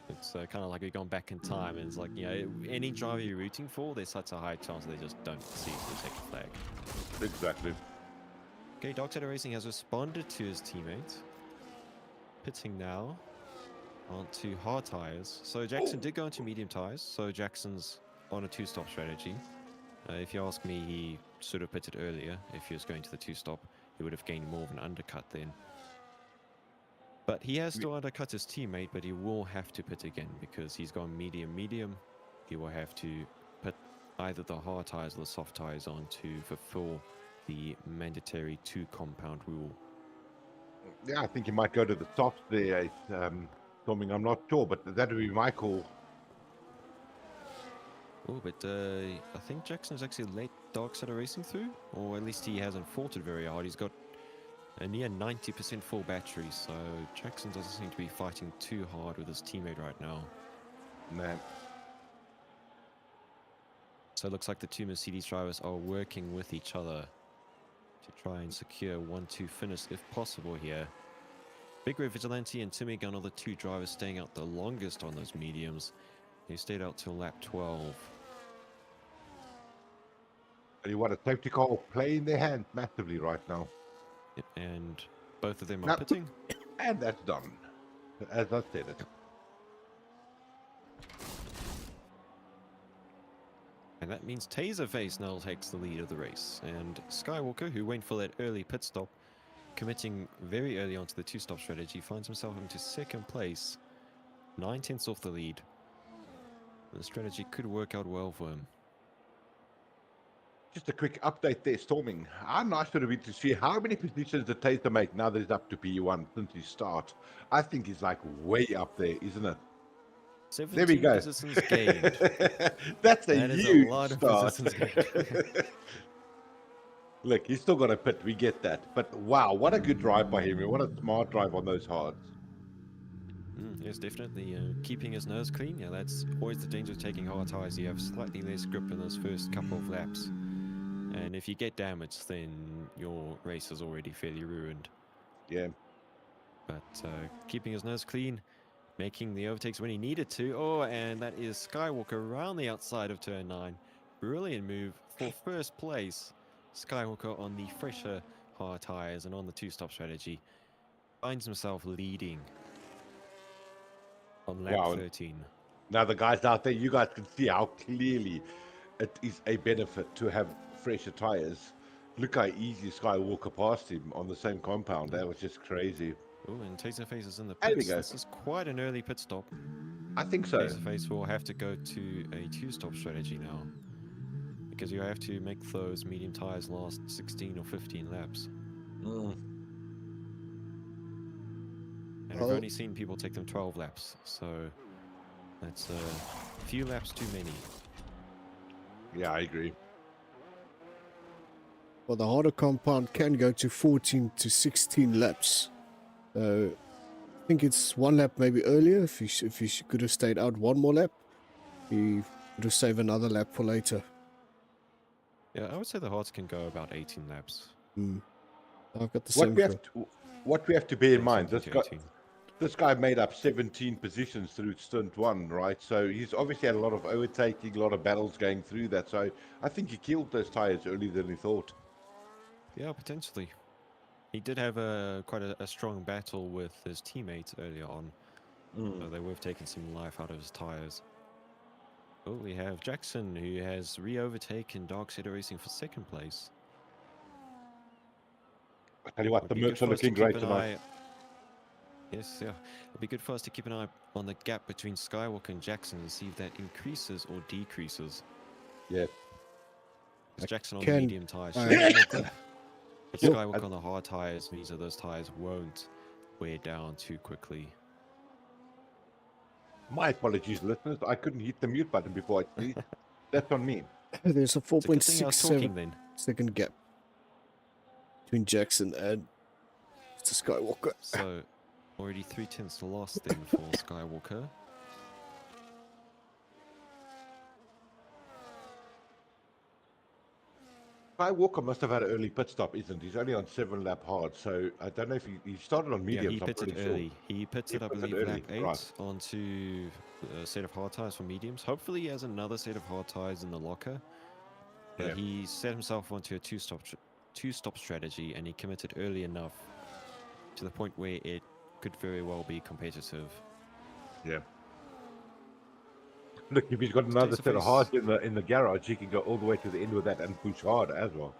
[SPEAKER 5] It's kind of like we've gone back in time, and it's like, you know, any driver you're rooting for, there's such a high chance they just don't see the second flag.
[SPEAKER 6] exactly.
[SPEAKER 5] Okay, Darksider Racing has responded to his teammate. Pitting now onto hard tires. So Jackson did go into medium tires, so Jackson's on a 2-stop strategy. If you ask me, he should have pitted earlier. If he was going to the 2-stop, he would have gained more of an undercut then. But he has still undercut his teammate, but he will have to pit again because he's gone medium. He will have to put either the hard tires or the soft tires on to fulfill the mandatory 2-compound rule.
[SPEAKER 6] Yeah, I think you might go to the soft there, Storming. I'm not sure, but that would be my call.
[SPEAKER 5] Oh, but I think Jackson's actually let Darksider Racing through, or at least he hasn't fought it very hard. He's got a near 90% full battery, so Jackson doesn't seem to be fighting too hard with his teammate right now.
[SPEAKER 6] Man.
[SPEAKER 5] So it looks like the two Mercedes drivers are working with each other to try and secure 1-2 finish if possible here. Big Red Vigilante and Timmy Gunn are the two drivers staying out the longest on those mediums. They stayed out till lap 12.
[SPEAKER 6] And you want a safety car play in their hands massively right now.
[SPEAKER 5] Yep, and both of them are
[SPEAKER 6] Now-
[SPEAKER 5] pitting.
[SPEAKER 6] And that's done. As I said it.
[SPEAKER 5] And that means Taserface now takes the lead of the race. And Skywalker, who went for that early pit stop, committing very early onto the 2-stop strategy, finds himself into 2nd place, 9/10 off the lead. The strategy could work out well for him.
[SPEAKER 6] Just a quick update there, Storming. How nice would it be to see how many positions the Taser make now that he's up to P1 since his start? I think he's like way up there, isn't it?
[SPEAKER 5] 17
[SPEAKER 6] There we go.
[SPEAKER 5] positions gained.
[SPEAKER 6] That's a
[SPEAKER 5] That is
[SPEAKER 6] huge
[SPEAKER 5] a lot of
[SPEAKER 6] start.
[SPEAKER 5] positions gained.
[SPEAKER 6] Look, he's still got a pit. We get that. But wow, what a good drive by him. What a smart drive on those hards.
[SPEAKER 5] Yes, definitely. Keeping his nose clean. Yeah, that's always the danger of taking hard tires. You have slightly less grip in those first couple of laps. And if you get damaged, then your race is already fairly ruined.
[SPEAKER 6] Yeah.
[SPEAKER 5] But keeping his nose clean, making the overtakes when he needed to. Oh, and that is Skywalker around the outside of turn 9. Brilliant move for first place. Skywalker on the fresher hard tires and on the 2-stop strategy finds himself leading on lap
[SPEAKER 6] Wow.
[SPEAKER 5] 13.
[SPEAKER 6] Now, the guys out there, you guys can see how clearly it is a benefit to have fresher tires. Look how easy Skywalker passed him on the same compound. That was just crazy.
[SPEAKER 5] Oh, and Taserface is in the
[SPEAKER 6] There we
[SPEAKER 5] pits.
[SPEAKER 6] go.
[SPEAKER 5] This is quite an early pit stop.
[SPEAKER 6] I think so.
[SPEAKER 5] Taserface will have to go to a two-stop strategy now, because you have to make those medium tires last 16 or 15 laps.
[SPEAKER 6] Mm.
[SPEAKER 5] And I've only seen people take them 12 laps, so that's a few laps too many.
[SPEAKER 6] Yeah, I agree.
[SPEAKER 4] Well, the harder compound can go to 14 to 16 laps. I think it's one lap maybe earlier. If he could have stayed out one more lap, he would have saved another lap for later.
[SPEAKER 5] Yeah, I would say the hards can go about 18 laps.
[SPEAKER 4] I've got the same.
[SPEAKER 6] What we have to bear in mind,
[SPEAKER 5] 17
[SPEAKER 6] this
[SPEAKER 5] to
[SPEAKER 6] guy,
[SPEAKER 5] 18.
[SPEAKER 6] this guy made up 17 positions through stint one, right? So he's obviously had a lot of overtaking, a lot of battles going through that. So I think he killed those tires earlier than he thought.
[SPEAKER 5] Yeah, potentially. He did have quite a strong battle with his teammates earlier on. So they would have taken some life out of his tires. Oh, we have Jackson, who has re-overtaken Darkseid Racing for second place.
[SPEAKER 6] I tell you what, the
[SPEAKER 5] It'd be
[SPEAKER 6] Mercs
[SPEAKER 5] good
[SPEAKER 6] are
[SPEAKER 5] for us to
[SPEAKER 6] looking great
[SPEAKER 5] keep an
[SPEAKER 6] tonight.
[SPEAKER 5] eye- Yes, yeah. It'd be good for us to keep an eye on the gap between Skywalker and Jackson and see if that increases or decreases.
[SPEAKER 6] Yeah.
[SPEAKER 5] Because Jackson on
[SPEAKER 4] can-
[SPEAKER 5] the medium tires. But
[SPEAKER 6] Yep.
[SPEAKER 5] Skywalker on the hard tires means that those tires won't wear down too quickly.
[SPEAKER 6] My apologies, listeners. I couldn't hit the mute button before I speak. That's on me.
[SPEAKER 4] There's a
[SPEAKER 5] It's a good thing I was
[SPEAKER 4] 4.67
[SPEAKER 5] talking then.
[SPEAKER 4] second gap between Jackson and Mr. Skywalker.
[SPEAKER 5] So, already 3/10 lost then for Skywalker.
[SPEAKER 6] Skywalker must have had an early pit stop, isn't he? He's only on 7-lap hard, so I don't know if he started on
[SPEAKER 5] Yeah,
[SPEAKER 6] medium.
[SPEAKER 5] he pitted early. He pitted, I
[SPEAKER 6] pitted
[SPEAKER 5] believe,
[SPEAKER 6] early,
[SPEAKER 5] lap 8
[SPEAKER 6] right.
[SPEAKER 5] onto a set of hard tires for mediums. Hopefully he has another set of hard tires in the locker. But
[SPEAKER 6] Yeah.
[SPEAKER 5] he set himself onto a two-stop strategy, and he committed early enough to the point where it could very well be competitive.
[SPEAKER 6] Yeah. Look, if he's got another set of
[SPEAKER 5] Taserface-
[SPEAKER 6] hards in the garage, he can go all the way to the end with that and push hard as well.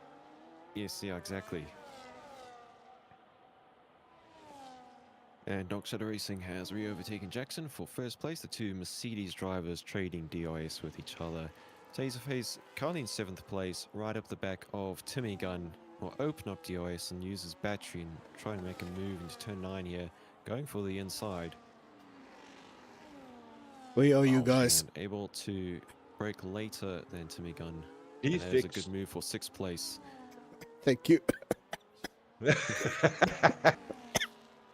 [SPEAKER 5] Yes, yeah, exactly. And Darkseid Racing has re-overtaken Jackson for first place. The two Mercedes drivers trading DRS with each other. Taserface currently in 7th place, right up the back of Timmy Gun. Will open up DRS and use his battery and try and make a move into turn 9 here, going for the inside.
[SPEAKER 4] Where are you guys?
[SPEAKER 5] And able to break later than Timmy Gun.
[SPEAKER 6] He's
[SPEAKER 5] And there's a
[SPEAKER 6] fixed.
[SPEAKER 5] good move for 6th place.
[SPEAKER 4] Thank you.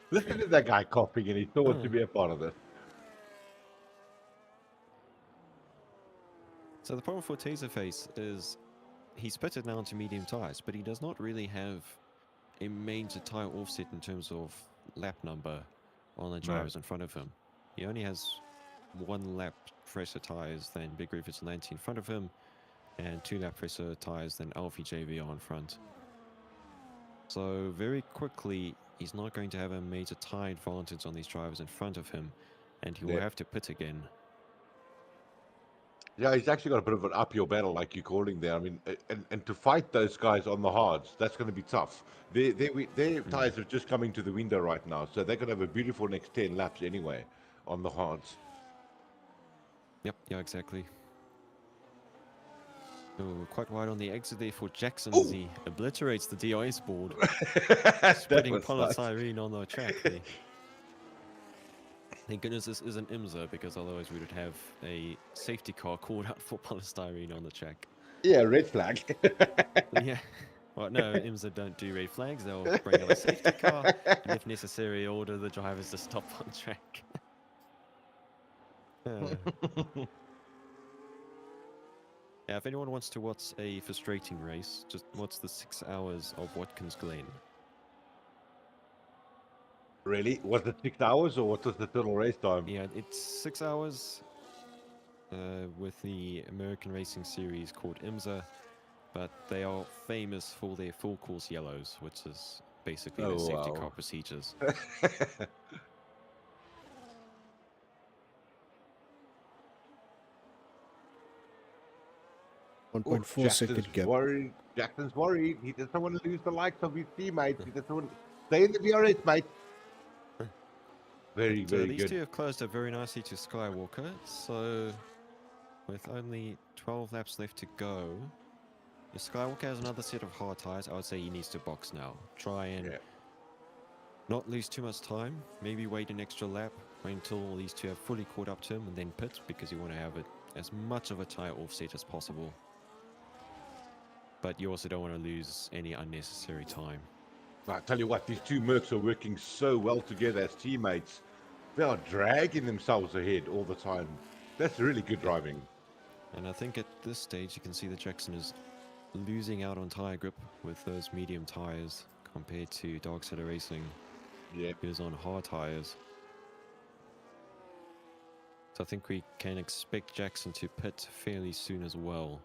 [SPEAKER 6] Listen to that guy coughing, and he still wants to be a part of this.
[SPEAKER 5] So the problem for Taserface is he's pitted now into medium tires, but he does not really have a major tire offset in terms of lap number on the drivers in front of him. He only has 1 lap fresher tires than Big Red Vigilante in front of him, and 2 lap fresher tires than Alfie JVR in front. So very quickly, he's not going to have a major tire advantage on these drivers in front of him, and he will
[SPEAKER 6] Yeah.
[SPEAKER 5] have to pit again.
[SPEAKER 6] Yeah, he's actually got a bit of an uphill battle, like you're calling there. I mean, and to fight those guys on the hards, that's going to be tough. Their tires are just coming to the window right now, so they're going to have a beautiful next 10 laps anyway on the hards.
[SPEAKER 5] Yep, yeah, exactly. Oh, quite wide on the exit there for Jackson as he obliterates the DIS board. Spreading
[SPEAKER 6] was nice.
[SPEAKER 5] polystyrene on the track there. Thank goodness this isn't IMSA, because otherwise we would have a safety car called out for polystyrene on the track.
[SPEAKER 6] Yeah, red flag.
[SPEAKER 5] Yeah. Well, no, IMSA don't do red flags. They'll bring out a safety car, and if necessary, order the drivers to stop on track. Yeah, if anyone wants to watch a frustrating race, just watch the 6 hours of Watkins Glen.
[SPEAKER 6] Really? Was it 6 hours, or what was the total race time?
[SPEAKER 5] Yeah, it's 6 hours with the American Racing Series called IMSA, but they are famous for their full course yellows, which is basically their safety car procedures.
[SPEAKER 6] Oh,
[SPEAKER 4] 1.4 second
[SPEAKER 6] Jackson's
[SPEAKER 4] gap.
[SPEAKER 6] worried. Jackson's worried. He doesn't want to lose the likes of his teammates. He doesn't want to stay in the DRS, mate. Very,
[SPEAKER 5] But,
[SPEAKER 6] very
[SPEAKER 5] these
[SPEAKER 6] good.
[SPEAKER 5] two have closed up very nicely to Skywalker, so with only 12 laps left to go, if Skywalker has another set of hard tires, I would say he needs to box now. Try and
[SPEAKER 6] Yeah.
[SPEAKER 5] not lose too much time, maybe wait an extra lap, wait until these two have fully caught up to him and then pit, because you want to have it as much of a tire offset as possible. But you also don't want to lose any unnecessary time.
[SPEAKER 6] I tell you what, these two Mercs are working so well together as teammates. They are dragging themselves ahead all the time. That's really good driving.
[SPEAKER 5] And I think at this stage you can see that Jackson is losing out on tire grip with those medium tires compared to Dark Sider Racing,
[SPEAKER 6] Yeah.
[SPEAKER 5] who's on hard tires. So I think we can expect Jackson to pit fairly soon as well.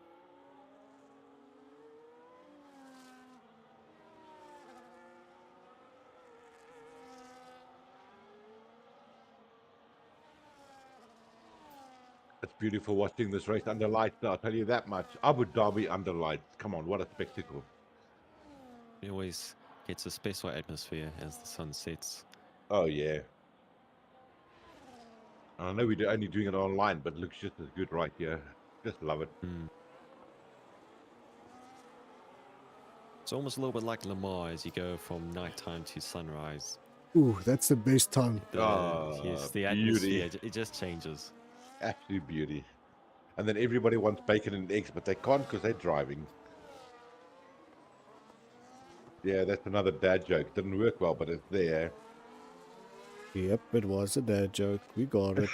[SPEAKER 6] It's beautiful watching this race under lights, I'll tell you that much. Abu Dhabi under lights. Come on, what a spectacle.
[SPEAKER 5] It always gets a special atmosphere as the sun sets.
[SPEAKER 6] Oh, yeah. And I know we're only doing it online, but it looks just as good right here. Just love it.
[SPEAKER 5] It's almost a little bit like Le Mans as you go from nighttime to sunrise.
[SPEAKER 4] Ooh, that's the best time.
[SPEAKER 5] Yes, the
[SPEAKER 6] beauty.
[SPEAKER 5] atmosphere, it just changes.
[SPEAKER 6] Absolute beauty. And then everybody wants bacon and eggs, but they can't because they're driving. Yeah, that's another dad joke. Didn't work well, but it's there.
[SPEAKER 4] Yep, it was a dad joke. We got it.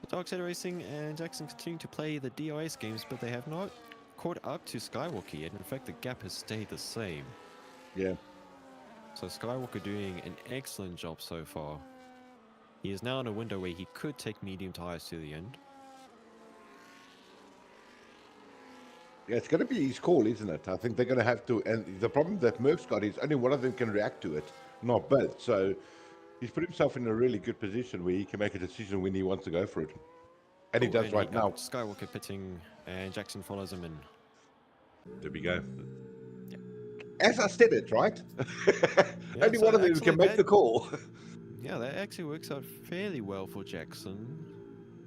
[SPEAKER 5] Dark Sider Racing and Jackson continue to play the DRS games, but they have not caught up to Skywalker yet. In fact, the gap has stayed the same.
[SPEAKER 6] Yeah.
[SPEAKER 5] So Skywalker doing an excellent job so far. He is now in a window where he could take medium tires to the end.
[SPEAKER 6] Yeah, it's going to be his call, isn't it? I think they're going to have to. And the problem that Merck's got is only one of them can react to it, not both. So he's put himself in a really good position where he can make a decision when he wants to go for it. And he does
[SPEAKER 5] And
[SPEAKER 6] right now.
[SPEAKER 5] Skywalker pitting, and Jackson follows him in.
[SPEAKER 6] There we go.
[SPEAKER 5] Yeah.
[SPEAKER 6] As I said it, right?
[SPEAKER 5] Yeah,
[SPEAKER 6] Only
[SPEAKER 5] so
[SPEAKER 6] one of them
[SPEAKER 5] actually
[SPEAKER 6] can make
[SPEAKER 5] that-
[SPEAKER 6] the call.
[SPEAKER 5] Yeah, that actually works out fairly well for Jackson,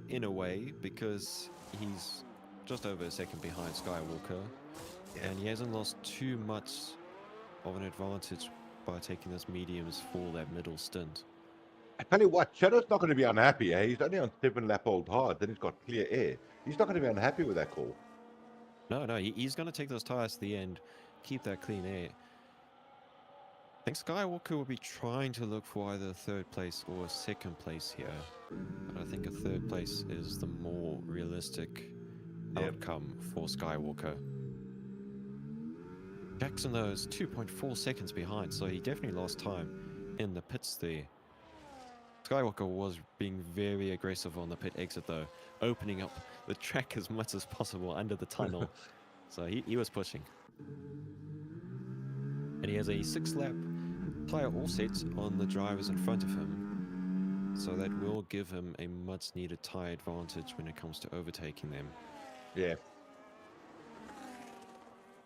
[SPEAKER 5] in a way, because he's just over a second behind Skywalker, and he hasn't lost too much of an advantage by taking those mediums for that middle stint.
[SPEAKER 6] I tell you what, Shadow's not going to be unhappy. Eh? He's only on 7-lap-old hard, then he's got clear air. He's not going to be unhappy with that call.
[SPEAKER 5] No, he's going to take those tires to the end, keep that clean air. I think Skywalker will be trying to look for either a third place or a second place here, but I think a third place is the more realistic outcome for Skywalker. Jackson, though, is 2.4 seconds behind, so he definitely lost time in the pits there. Skywalker was being very aggressive on the pit exit, though, opening up the track as much as possible under the tunnel. So he was pushing. And he has a 6-lap tire offset on the drivers in front of him. So that will give him a much needed tire advantage when it comes to overtaking them.
[SPEAKER 6] Yeah.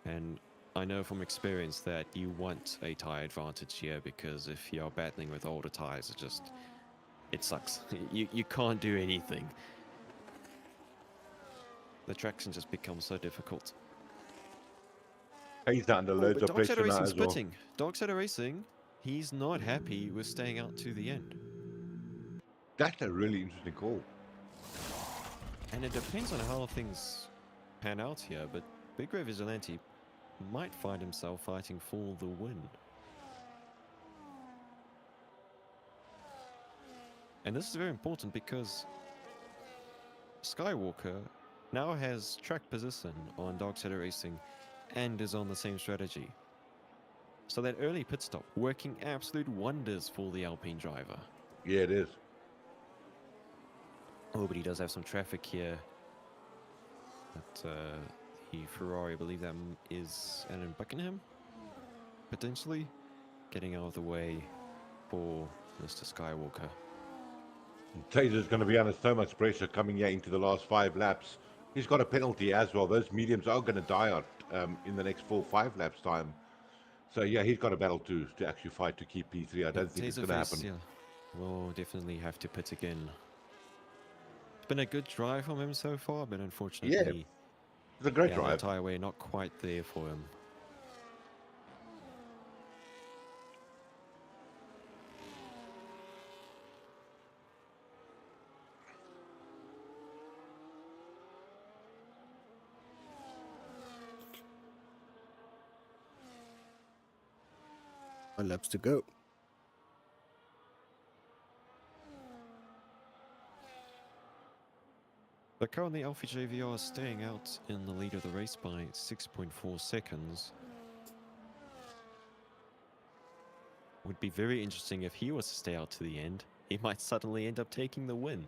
[SPEAKER 5] And I know from experience that you want a tire advantage here, because if you're battling with older tires, it sucks. You can't do anything. The traction just becomes so difficult.
[SPEAKER 6] He's under loads of
[SPEAKER 5] Dark Sider
[SPEAKER 6] pressure now
[SPEAKER 5] Racing's
[SPEAKER 6] as well.
[SPEAKER 5] pitting. Dark Sider Racing, he's not happy with staying out to the end.
[SPEAKER 6] That's a really interesting call.
[SPEAKER 5] And it depends on how things pan out here, but Big Red Vigilante might find himself fighting for the win. And this is very important because Skywalker now has track position on Dark Sider Racing and is on the same strategy. So that early pit stop working absolute wonders for the Alpine driver.
[SPEAKER 6] Yeah, it is.
[SPEAKER 5] Oh, but he does have some traffic here. But the Ferrari, I believe that is Alan Buckingham, potentially getting out of the way for Mr. Skywalker.
[SPEAKER 6] Taser's going to be under so much pressure coming here into the last 5 laps. He's got a penalty as well. Those mediums are going to die out in the next 4 or 5 laps time. So yeah, he's got a battle to actually fight to keep P3. I don't think it's going to happen.
[SPEAKER 5] Yeah, we'll definitely have to pit again. It's been a good drive from him so far, but unfortunately,
[SPEAKER 6] It's a great
[SPEAKER 5] the
[SPEAKER 6] drive.
[SPEAKER 5] tire wear not quite there for him.
[SPEAKER 4] Laps to go.
[SPEAKER 5] But currently Alfie JVR is staying out in the lead of the race by 6.4 seconds. Would be very interesting if he was to stay out to the end. He might suddenly end up taking the win.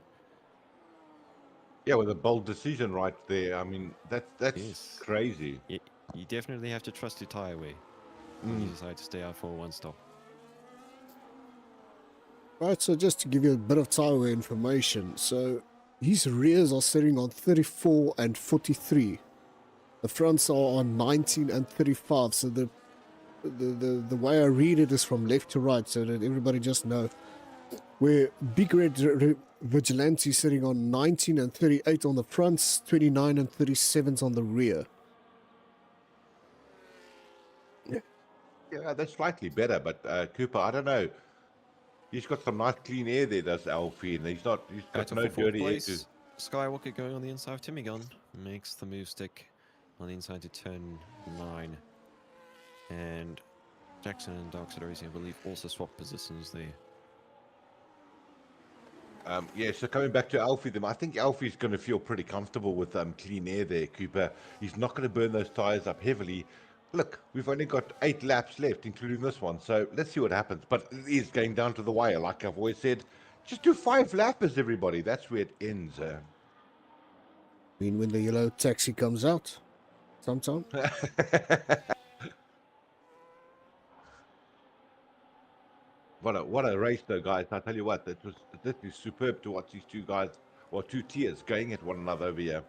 [SPEAKER 6] Yeah, with a bold decision right there. I mean, that's
[SPEAKER 5] Yes.
[SPEAKER 6] crazy.
[SPEAKER 5] You definitely have to trust your tire wear when you decide to stay out for one stop.
[SPEAKER 4] Right, so just to give you a bit of tire wear information, so his rears are sitting on 34 and 43. The fronts are on 19 and 35. So the way I read it is from left to right, so that everybody just know. Where Big Red Vigilante sitting on 19 and 38 on the fronts, 29 and 37s on the rear.
[SPEAKER 6] Yeah, that's slightly better, but Cooper, I don't know. He's got some nice clean air there, does Alfie, and he's got
[SPEAKER 5] Battle
[SPEAKER 6] no
[SPEAKER 5] for fourth
[SPEAKER 6] dirty air to.
[SPEAKER 5] place. Skywalker going on the inside of Timmy Gunn makes the move stick on the inside to turn 9. And Jackson and Darkside Racing, I believe, also swap positions there.
[SPEAKER 6] Yeah, so coming back to Alfie, I think Alfie's going to feel pretty comfortable with clean air there, Cooper. He's not going to burn those tyres up heavily. Look, we've only got 8 laps left, including this one, so let's see what happens. But it is going down to the wire, like I've always said. Just do 5 lappers, everybody. That's where it ends.
[SPEAKER 4] I mean, when the yellow taxi comes out, sometime.
[SPEAKER 6] What a race, though, guys. I tell you what, this is superb to watch these two guys, or 2 tiers, going at one another over here.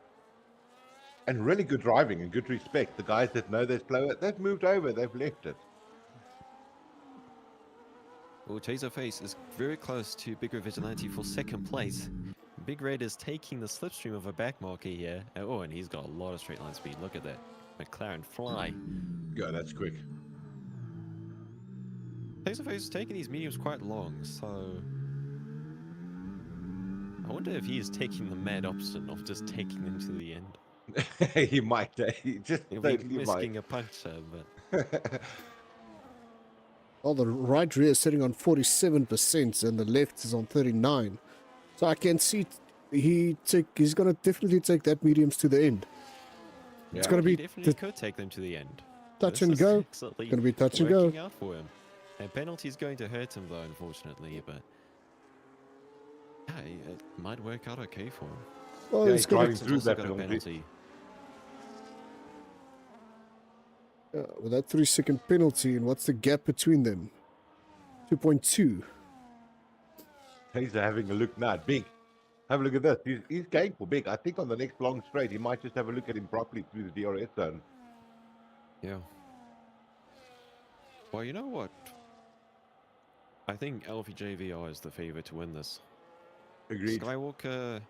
[SPEAKER 6] And really good driving and good respect. The guys that know they're slower, they've moved over, they've left it.
[SPEAKER 5] Well, Taserface is very close to Big Red Vigilante for second place. Big Red is taking the slipstream of a back marker here. Oh, and he's got a lot of straight line speed. Look at that. McLaren fly.
[SPEAKER 6] Go, that's quick.
[SPEAKER 5] Taserface is taking these mediums quite long, so I wonder if he is taking the mad option of just taking them to the end.
[SPEAKER 6] He might. He just
[SPEAKER 5] He'll be
[SPEAKER 6] totally
[SPEAKER 5] risking
[SPEAKER 6] might.
[SPEAKER 5] a puncture, but
[SPEAKER 4] Well, the right rear is sitting on 47% and the left is on 39. So I can see he's going to definitely take that mediums to the end. It's going to
[SPEAKER 5] he
[SPEAKER 4] be
[SPEAKER 5] definitely could take them to the end.
[SPEAKER 4] touch
[SPEAKER 5] This
[SPEAKER 4] and
[SPEAKER 5] is
[SPEAKER 4] go.
[SPEAKER 5] excellently
[SPEAKER 4] Gonna be touch and go.
[SPEAKER 5] working out for him. And penalty is going to hurt him though, unfortunately, but yeah, it might work out okay for him.
[SPEAKER 4] Well,
[SPEAKER 6] Yeah,
[SPEAKER 4] it's
[SPEAKER 6] he's
[SPEAKER 4] going
[SPEAKER 6] driving
[SPEAKER 4] to,
[SPEAKER 6] through
[SPEAKER 5] Also
[SPEAKER 6] that
[SPEAKER 5] got a
[SPEAKER 6] penalty.
[SPEAKER 4] with that 3-second penalty, and what's the gap between them? 2.2.
[SPEAKER 6] He's having a look now. Big. Have a look at this. He's going for Big. I think on the next long straight, he might just have a look at him properly through the DRS zone.
[SPEAKER 5] Yeah. Well, you know what? I think LVJVR is the favorite to win this.
[SPEAKER 6] Agreed.
[SPEAKER 5] Skywalker,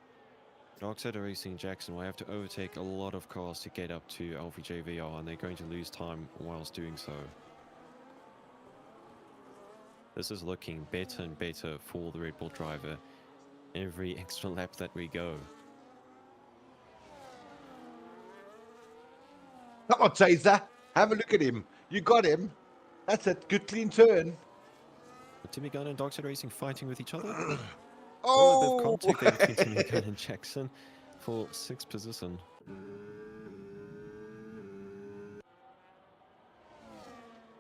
[SPEAKER 5] Darksider Racing, Jackson will have to overtake a lot of cars to get up to LVJVR, and they're going to lose time whilst doing so. This is looking better and better for the Red Bull driver every extra lap that we go.
[SPEAKER 6] Come on, Taser. Have a look at him. You got him. That's a good clean turn.
[SPEAKER 5] Timmy Gunn and Darksider Racing fighting with each other.
[SPEAKER 6] Oh!
[SPEAKER 5] A bit of contact there between Timmy Gunn and Jackson for 6th position.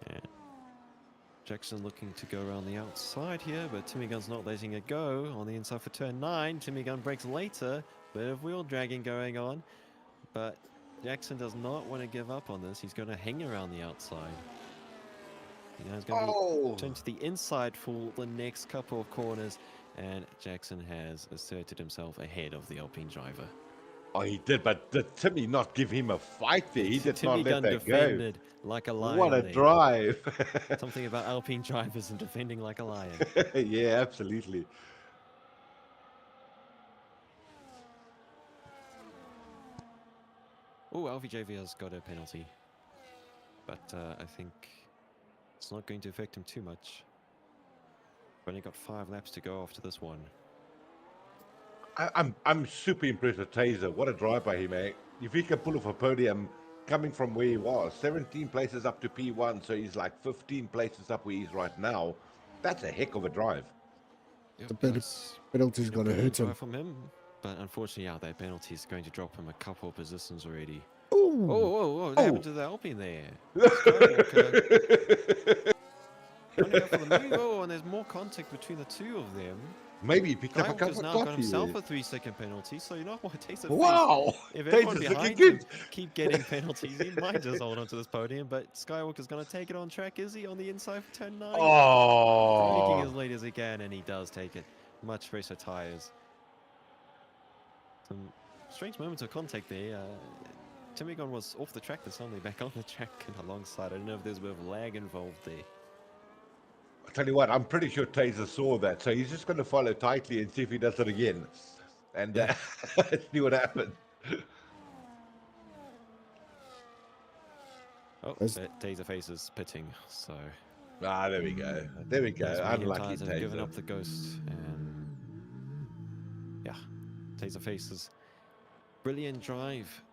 [SPEAKER 5] And Jackson looking to go around the outside here, but Timmy Gunn's not letting it go. On the inside for turn 9, Timmy Gunn breaks later. Bit of wheel dragging going on, but Jackson does not want to give up on this. He's going to hang around the outside. He's going to
[SPEAKER 6] Oh!
[SPEAKER 5] turn to the inside for the next couple of corners. and Jackson has asserted himself ahead of the Alpine driver.
[SPEAKER 6] Oh, he did, but did Timmy not give him a fight there? He did
[SPEAKER 5] Timmy
[SPEAKER 6] not let
[SPEAKER 5] Gunn
[SPEAKER 6] that go.
[SPEAKER 5] defended like a lion.
[SPEAKER 6] What a
[SPEAKER 5] there.
[SPEAKER 6] drive.
[SPEAKER 5] Something about Alpine drivers and defending like a lion.
[SPEAKER 6] Yeah, absolutely.
[SPEAKER 5] Oh, LVJV has got a penalty. But I think it's not going to affect him too much. We've only got 5 laps to go after this one.
[SPEAKER 6] I'm super impressed with Taser. What a drive by him, eh? If he can pull off a podium coming from where he was, 17 places up to P1, so he's like 15 places up where he's right now. That's a heck of a drive.
[SPEAKER 4] The penalty's going to hurt him.
[SPEAKER 5] From him, but unfortunately, yeah, that penalty is going to drop him a couple of positions already.
[SPEAKER 4] Ooh.
[SPEAKER 5] What happened to the Alpine there? Skywalker. Trying to go for the move. Oh, and there's more contact between the two of them.
[SPEAKER 6] Maybe he picked up a
[SPEAKER 5] Skywalker's
[SPEAKER 6] couple of
[SPEAKER 5] now got
[SPEAKER 6] coffee
[SPEAKER 5] himself
[SPEAKER 6] there.
[SPEAKER 5] a 3-second penalty, so you know what? Taser
[SPEAKER 6] Wow!
[SPEAKER 5] if everyone
[SPEAKER 6] Taser's looking
[SPEAKER 5] behind
[SPEAKER 6] good.
[SPEAKER 5] him keep getting penalties, he might just hold on to this podium, but Skywalker's going to take it on track, is he? On the inside for turn 9? Braking
[SPEAKER 6] Oh!
[SPEAKER 5] as late as he can, and he does take it. Much fresher tyres. Some strange moments of contact there. Timmy Gunn was off the track, but suddenly back on the track and alongside. I don't know if there's a bit of lag involved there.
[SPEAKER 6] I tell you what, I'm pretty sure Taser saw that, so he's just going to follow tightly and see if he does it again, and see what happens.
[SPEAKER 5] Oh, but Taser faces pitting, so
[SPEAKER 6] Ah, there we go. There we go.
[SPEAKER 5] those medium
[SPEAKER 6] Unlucky
[SPEAKER 5] tyres have given
[SPEAKER 6] Taser.
[SPEAKER 5] up the ghost, and yeah, Taser faces brilliant drive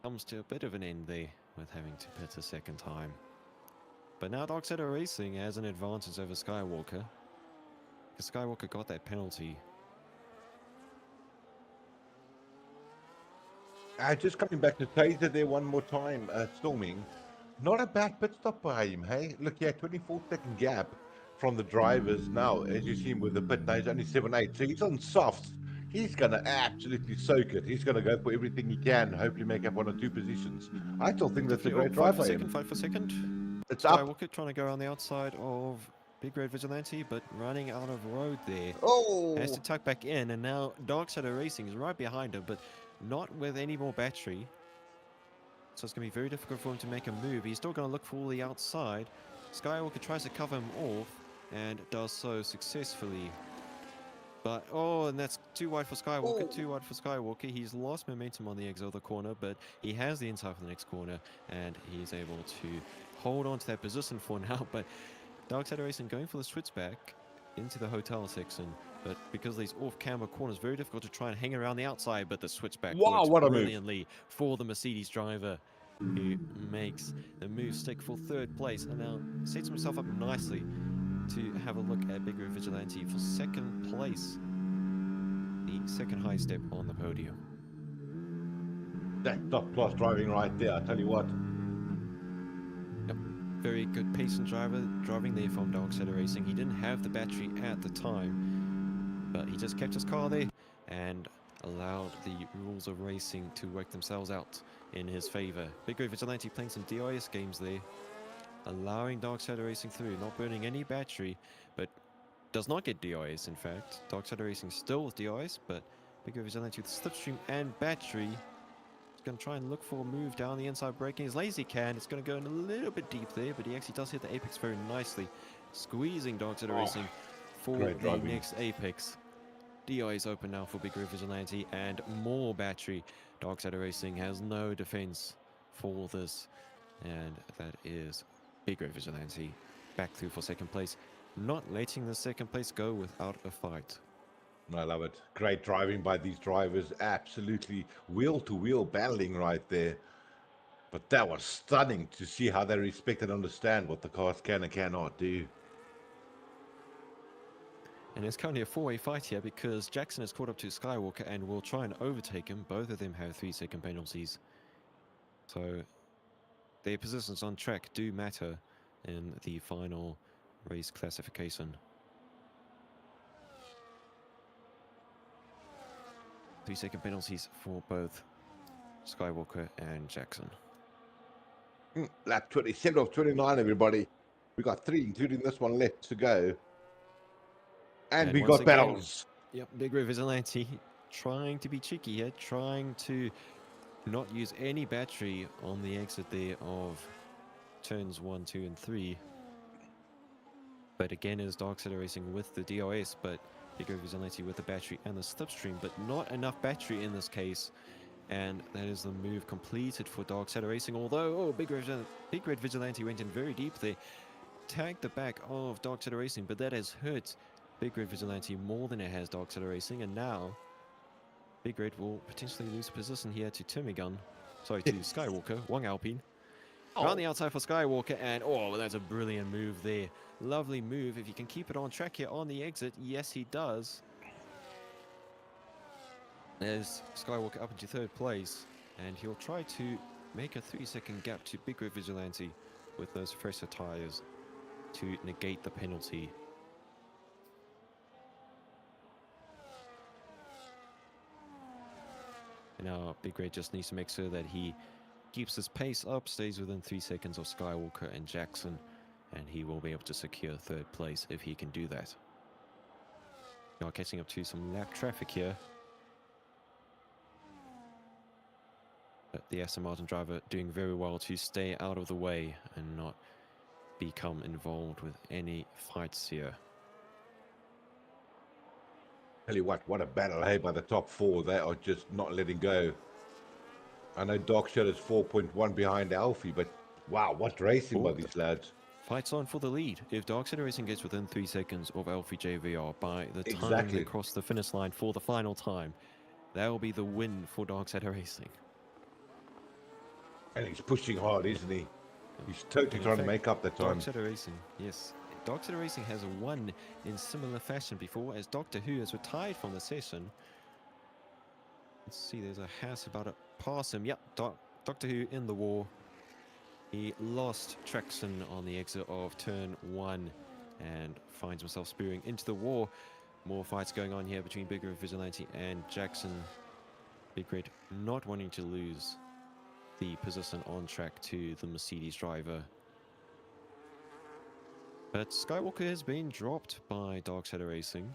[SPEAKER 5] comes to a bit of an end there with having to pit a second time. But now Darksetter Racing has an advantage over Skywalker, because Skywalker got that penalty.
[SPEAKER 6] Just coming back to Taser there one more time, Storming. Not a bad pit stop by him, hey? Look here, 24-second gap from the drivers now. As you see him with the pit, now he's only 7.8, so he's on softs. He's going to absolutely soak it. He's going to go for everything he can, hopefully make up 1 or 2 positions. I still think that's a great drive by him.
[SPEAKER 5] 5 for second.
[SPEAKER 6] It's up.
[SPEAKER 5] Skywalker trying to go on the outside of Big Red Vigilante, but running out of road there.
[SPEAKER 6] Oh!
[SPEAKER 5] Has to tuck back in, and now Darksetter Racing is right behind him, but not with any more battery. So it's going to be very difficult for him to make a move. He's still going to look for all the outside. Skywalker tries to cover him off, and does so successfully. But, oh, and that's too wide for Skywalker, too wide for Skywalker. He's lost momentum on the exit of the corner, but he has the inside for the next corner, and he's able to hold on to that position for now. But Darksetter Racing going for the switchback into the hotel section, but because these off-camber corners, very difficult to try and hang around the outside, but the switchback works
[SPEAKER 6] what a move.
[SPEAKER 5] brilliantly for the Mercedes driver, who makes the move stick for 3rd place, and now sets himself up nicely to have a look at Big Red Vigilante for 2nd place, the 2nd high step on the podium.
[SPEAKER 6] That's top-class driving right there, I tell you what.
[SPEAKER 5] Yep, very good pace and driving there from Darksetter Racing. He didn't have the battery at the time, but he just kept his car there and allowed the rules of racing to work themselves out in his favor. Big Red Vigilante playing some DIS games there, allowing Darksetter Racing through, not burning any battery, but does not get DIS, in fact. Darksetter Racing still with DIS, but Big Red Vigilante with slipstream and battery. He's going to try and look for a move down the inside, braking as late as he can. It's going to go in a little bit deep there, but he actually does hit the apex very nicely, squeezing Darksetter Racing for the next apex. DIS open now for Big Red Vigilante, and more battery. Darksetter Racing has no defense for this, and that is Big Red Vigilante back through for 2nd place, not letting the 2nd place go without a fight.
[SPEAKER 6] I love it. Great driving by these drivers. Absolutely wheel-to-wheel battling right there. But that was stunning to see how they respect and understand what the cars can and cannot do.
[SPEAKER 5] And it's currently a 4-way fight here, because Jackson has caught up to Skywalker and will try and overtake him. Both of them have 3-second penalties. So their positions on track do matter in the final race classification. 3-second penalties for both Skywalker and Jackson.
[SPEAKER 6] Lap 27 of 29, everybody. We got 3, including this one, left to go. And we
[SPEAKER 5] once
[SPEAKER 6] got
[SPEAKER 5] again,
[SPEAKER 6] battles.
[SPEAKER 5] Yep, Big Red Vigilante trying to be cheeky here, trying to not use any battery on the exit there of turns 1, 2, and 3. But again, it is Dark Side Racing with the DRS, but Big Red Vigilante with the battery and the slipstream, but not enough battery in this case. And that is the move completed for Dark Side Racing. Although, oh, Big Red Vigilante went in very deep there, tagged the back of Dark Side Racing, but that has hurt Big Red Vigilante more than it has Dark Side Racing. And now, Big Red will potentially lose position here to Timigun. Sorry, to Skywalker, Wang Alpine. Around the outside for Skywalker, and oh, that's a brilliant move there. Lovely move. If you can keep it on track here on the exit, yes, he does. There's Skywalker up into 3rd place, and he'll try to make a 3-second gap to Big Red Vigilante with those fresher tires to negate the penalty. And now Big Red just needs to make sure that he keeps his pace up, stays within 3 seconds of Skywalker and Jackson, and he will be able to secure 3rd place if he can do that. Now catching up to some lap traffic here. But the Aston Martin driver doing very well to stay out of the way and not become involved with any fights here.
[SPEAKER 6] Tell you what a battle, hey, by the top 4. They are just not letting go. I know Dark Shadow is 4.1 behind Alfie, but wow, what racing by these lads.
[SPEAKER 5] Fights on for the lead. If Dark Side Racing gets within 3 seconds of Alfie JVR by the time they cross the finish line for the final time, that will be the win for Dark Side Racing.
[SPEAKER 6] And he's pushing hard, isn't he? He's totally trying to make up the time.
[SPEAKER 5] Dark Side Racing, yes. Dark Side Racing has won in similar fashion before, as Doctor Who has retired from the session. Let's see, there's a house about to pass him. Yep, Doctor Who in the war. He lost traction on the exit of turn 1 and finds himself spearing into the war. More fights going on here between Big Red Vigilante and Jackson. Big Red not wanting to lose the position on track to the Mercedes driver. But Skywalker has been dropped by Dark Shadow Racing.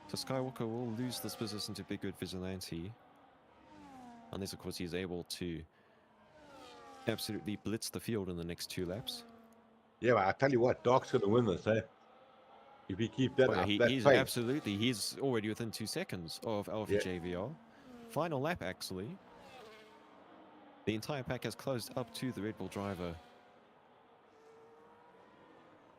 [SPEAKER 5] So Skywalker will lose this position to Big Red Vigilante. Unless, of course, he is able to absolutely blitz the field in the next 2 laps.
[SPEAKER 6] Yeah, but I tell you what, Dark's going to win this, eh? If he keep that up,
[SPEAKER 5] he's already within 2 seconds of Alpha JVR. Final lap, actually. The entire pack has closed up to the Red Bull driver.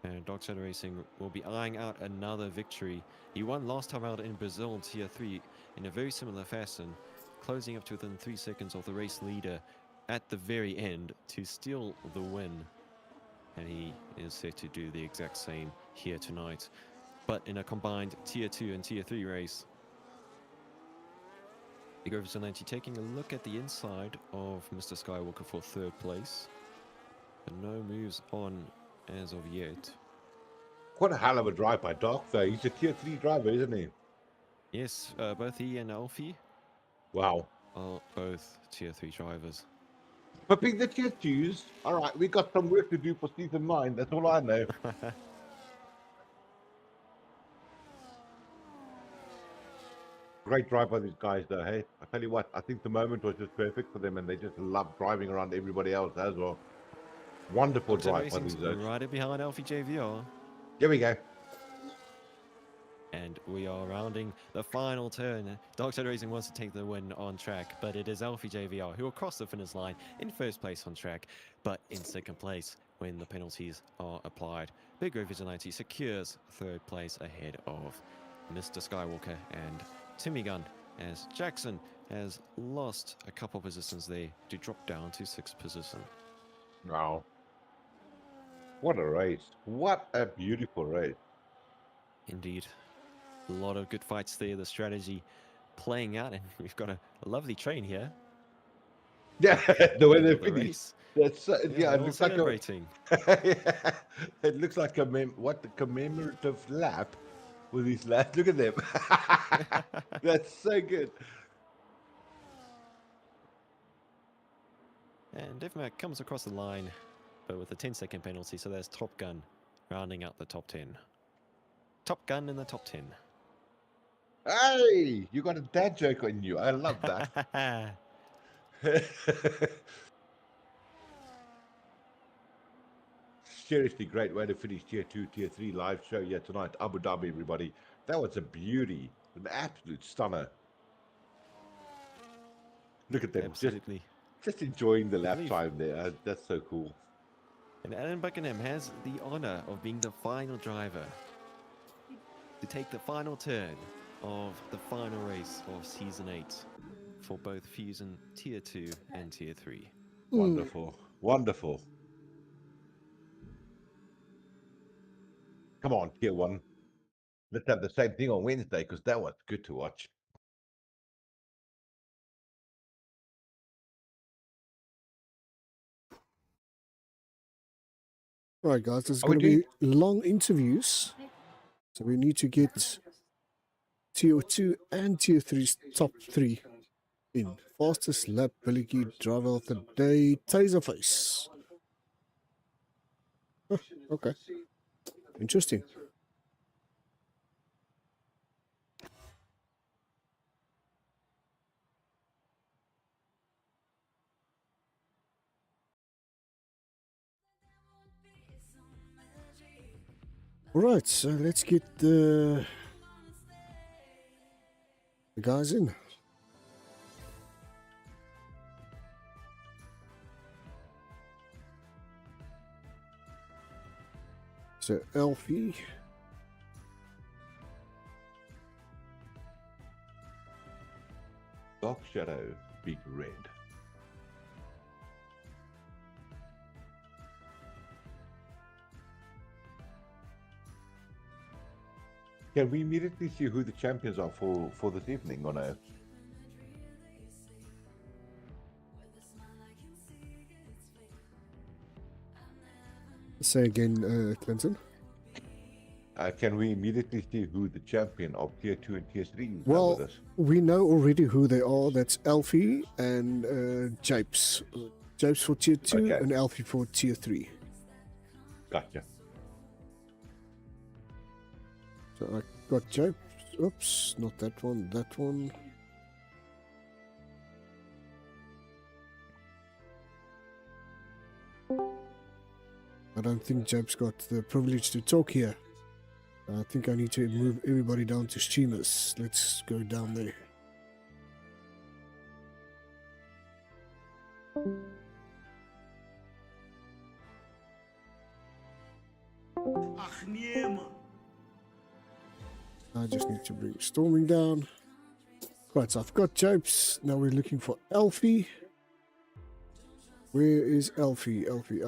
[SPEAKER 5] And Dark Shadow Racing will be eyeing out another victory. He won last time out in Brazil in Tier 3 in a very similar fashion, closing up to within 3 seconds of the race leader at the very end to steal the win. And he is set to do the exact same here tonight, but in a combined Tier 2 and Tier 3 race. Big Red Vigilante taking a look at the inside of Mr. Skywalker for 3rd place, but no moves on as of yet.
[SPEAKER 6] What a hell of a drive by Dark, though. He's a Tier 3 driver, isn't he?
[SPEAKER 5] Yes, both he and Alfie
[SPEAKER 6] Wow.
[SPEAKER 5] are both Tier 3 drivers.
[SPEAKER 6] But being the Tier 2s, all right, we got some work to do for Season 9. That's all I know. Great drive by these guys, though, hey? I tell you what, I think the moment was just perfect for them, and they just love driving around everybody else as well. Wonderful drive by these guys.
[SPEAKER 5] Right behind Alfie JVR.
[SPEAKER 6] Here we go.
[SPEAKER 5] And we are rounding the final turn. Dark Shadow Racing wants to take the win on track, but it is Alfie JVR who will cross the finish line in 1st place on track, but in 2nd place when the penalties are applied. Big Red Vigilante secures 3rd place ahead of Mr. Skywalker and Timmy Gunn, as Jackson has lost a couple positions there to drop down to 6th position.
[SPEAKER 6] Wow. What a race. What a beautiful race.
[SPEAKER 5] Indeed. A lot of good fights there, the strategy playing out, and we've got a lovely train here.
[SPEAKER 6] Yeah, the way they finish. That's yeah, it looks like
[SPEAKER 5] celebrating.
[SPEAKER 6] It looks like a commemorative lap with these lads. Look at them. That's so good.
[SPEAKER 5] And Devmac comes across the line, but with a 10-second penalty, so there's Top Gun rounding out the top 10. Top Gun in the top 10.
[SPEAKER 6] Hey, you got a dad joke on you. I love that. Seriously, great way to finish tier 2, tier 3 live show here tonight. Abu Dhabi, everybody. That was a beauty, an absolute stunner. Look at them,
[SPEAKER 5] Absolutely.
[SPEAKER 6] just enjoying the lap
[SPEAKER 5] believe-
[SPEAKER 6] time there. That's so cool.
[SPEAKER 5] And Alan Buckingham has the honor of being the final driver to take the final turn of the final race of Season 8 for both Fusion Tier 2 and Tier 3.
[SPEAKER 6] Wonderful, wonderful. Come on, tier 1. Let's have the same thing on Wednesday because that was good to watch.
[SPEAKER 4] Right, guys, there's
[SPEAKER 6] Are we
[SPEAKER 4] going to be long interviews. So we need to get tier 2 and tier 3's top 3 in. Fastest lap ability driver of the day, Taserface. Huh, okay. Interesting. Right, so let's get the guys in. So Elfie.
[SPEAKER 6] Dark Shadow, Big Red. Can we immediately see who the champions are for this evening or no?
[SPEAKER 4] Say again, Clinton.
[SPEAKER 6] Can we immediately see who the champion of tier 2 and tier 3 is
[SPEAKER 4] Well,
[SPEAKER 6] with us?
[SPEAKER 4] we know already who they are. That's Elfie and Japes. Japes for tier 2
[SPEAKER 6] Okay.
[SPEAKER 4] and Elfie for tier 3.
[SPEAKER 6] Gotcha.
[SPEAKER 4] So I got Japes. Oops, not that one, that one. I don't think Japes got the privilege to talk here. I think I need to move everybody down to streamers. Let's go down there. I just need to bring Storming down. Right, so I've got Japes. Now we're looking for Elfie. Where is Elfie? Elfie.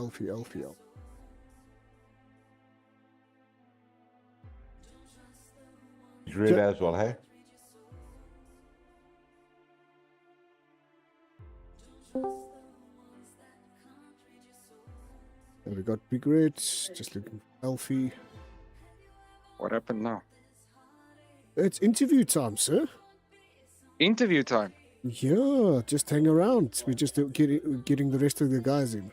[SPEAKER 6] He's red as well, hey?
[SPEAKER 4] And we got Big Red. Just looking for Elfie.
[SPEAKER 7] What happened now?
[SPEAKER 4] It's interview time, sir.
[SPEAKER 7] Interview time.
[SPEAKER 4] Yeah, just hang around. We're just getting the rest of the guys in.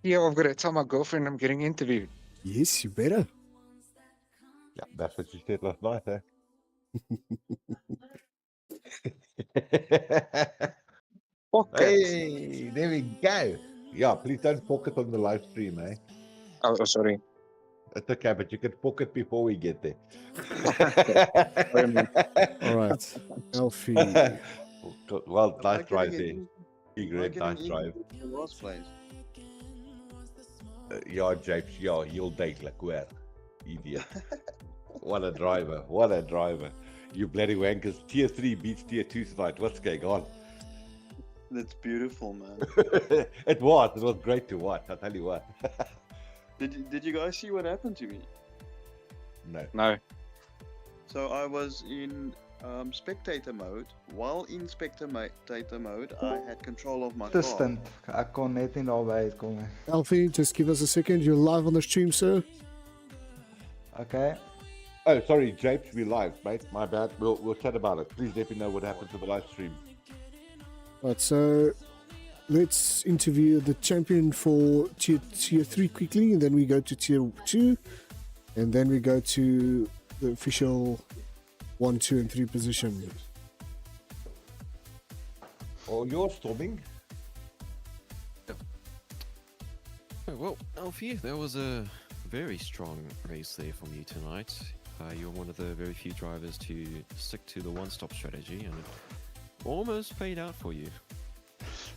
[SPEAKER 7] Yeah, I've got to tell my girlfriend I'm getting interviewed.
[SPEAKER 4] Yes, you better.
[SPEAKER 6] Yeah, that's what you said last night, eh?
[SPEAKER 7] Okay.
[SPEAKER 6] Hey, there we go. Yeah, please don't pocket on the live stream, eh?
[SPEAKER 7] Oh, sorry.
[SPEAKER 6] It's okay, but you can pocket before we get there.
[SPEAKER 4] All right, Elfie.
[SPEAKER 6] Well, nice
[SPEAKER 8] Am I
[SPEAKER 6] drive
[SPEAKER 8] getting
[SPEAKER 6] there.
[SPEAKER 8] in-
[SPEAKER 6] Big
[SPEAKER 8] am I
[SPEAKER 6] Red,
[SPEAKER 8] getting
[SPEAKER 6] nice drive.
[SPEAKER 8] in the last place?
[SPEAKER 6] Yeah, Japes, yeah, you'll date like where? Idiot. What a driver, what a driver. You bloody wankers. Tier 3 beats tier 2 tonight. What's going on?
[SPEAKER 8] That's beautiful, man.
[SPEAKER 6] It was great to watch, I'll tell you what.
[SPEAKER 8] Did you guys see what happened to me?
[SPEAKER 6] No.
[SPEAKER 7] No.
[SPEAKER 8] So I was in spectator mode. While in spectator mode, I had control of my car.
[SPEAKER 9] Assistant. Ek kon net nie daarby uitkom nie.
[SPEAKER 4] Elfie, just give us a second. You're live on the stream, sir.
[SPEAKER 9] Okay.
[SPEAKER 6] Oh, sorry, Japes, we live, mate. My bad. We'll chat about it. Please let me know what happened to the live stream.
[SPEAKER 4] Right, so let's interview the champion for tier 3 quickly, and then we go to tier 2. and then we go to the official 1, 2, and 3 position.
[SPEAKER 6] Or you're storming.
[SPEAKER 5] Oh, well, Alfie, that was a very strong race there from you tonight. You're one of the very few drivers to stick to the one-stop strategy, and it almost paid out for you.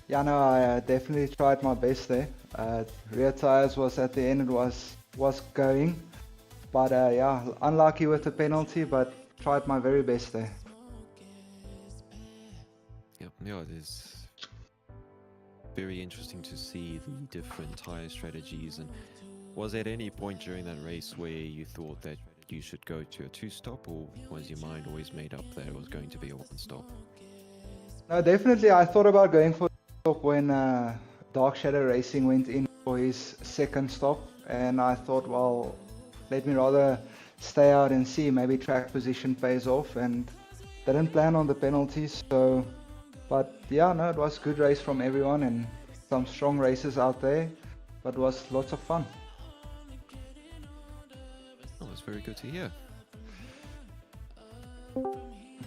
[SPEAKER 9] Yeah, no, I definitely tried my best there. Rear tires was at the end, it was going. But yeah, unlucky with the penalty, but tried my very best there.
[SPEAKER 5] Yep, yeah, it is very interesting to see the different tire strategies. And was at any point during that race where you thought that you should go to a 2-stop, or was your mind always made up that it was going to be a 1-stop?
[SPEAKER 9] No, definitely I thought about going for stop when Dark Shadow Racing went in for his second stop, and I thought, well, let me rather stay out and see, maybe track position pays off, and didn't plan on the penalties. So, but yeah, no, it was a good race from everyone and some strong races out there, but it was lots of fun.
[SPEAKER 5] Oh, that's very good to hear.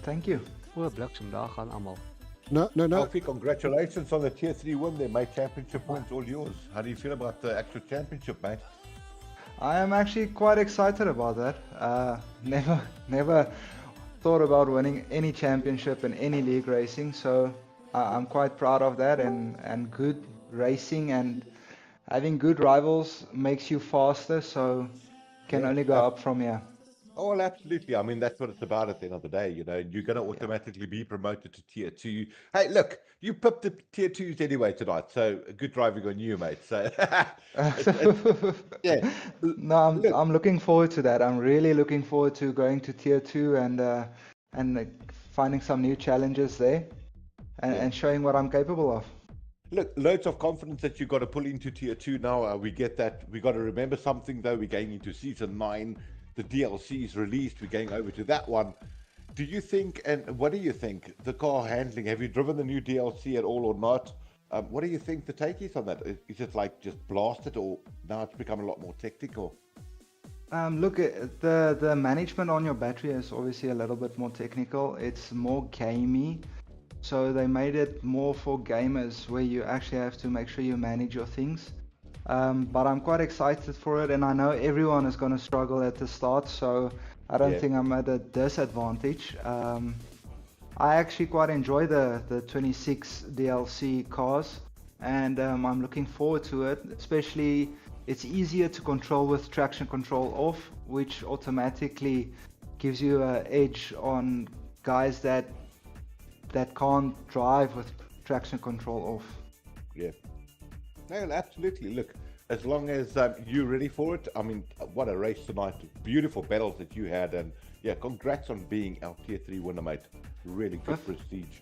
[SPEAKER 9] Thank you.
[SPEAKER 10] O, bliksem, daar gaan almal.
[SPEAKER 4] No.
[SPEAKER 6] Alfie, congratulations on the Tier 3 win there, mate. Championship points all yours. How do you feel about the actual championship, mate?
[SPEAKER 9] I am actually quite excited about that. Never thought about winning any championship in any league racing, so I'm quite proud of that, and good racing and having good rivals makes you faster, so can
[SPEAKER 6] Yeah,
[SPEAKER 9] only go up from here.
[SPEAKER 6] Oh, well, absolutely. I mean, that's what it's about at the end of the day. You know, you're going to automatically be promoted to Tier 2. Hey, look, you pipped the Tier 2s anyway tonight, so good driving on you, mate. So, yeah.
[SPEAKER 9] No,
[SPEAKER 6] Look,
[SPEAKER 9] I'm looking forward to that. I'm really looking forward to going to Tier 2 and finding some new challenges there and showing what I'm capable of.
[SPEAKER 6] look, loads of confidence that you've got to pull into Tier 2 now. We get that. We got to remember something, though. We're going into Season 9. The DLC is released. We're going over to that one. Do you think, and what do you think, the car handling? Have you driven the new DLC at all or not? What do you think the take is on that? Is it like just blasted, or now it's become a lot more technical?
[SPEAKER 9] Look, the management on your battery is obviously a little bit more technical. It's more gamey. So they made it more for gamers, where you actually have to make sure you manage your things. But I'm quite excited for it, and I know everyone is going to struggle at the start, so I don't think I'm at a disadvantage. I actually quite enjoy the 26 DLC cars, and I'm looking forward to it. Especially, it's easier to control with traction control off, which automatically gives you an edge on guys that can't drive with traction control off.
[SPEAKER 6] Yeah. No, absolutely. Look, as long as you're ready for it, I mean, what a race tonight. Beautiful battles that you had, and yeah, congrats on being our Tier 3 winner, mate. Really good prestige.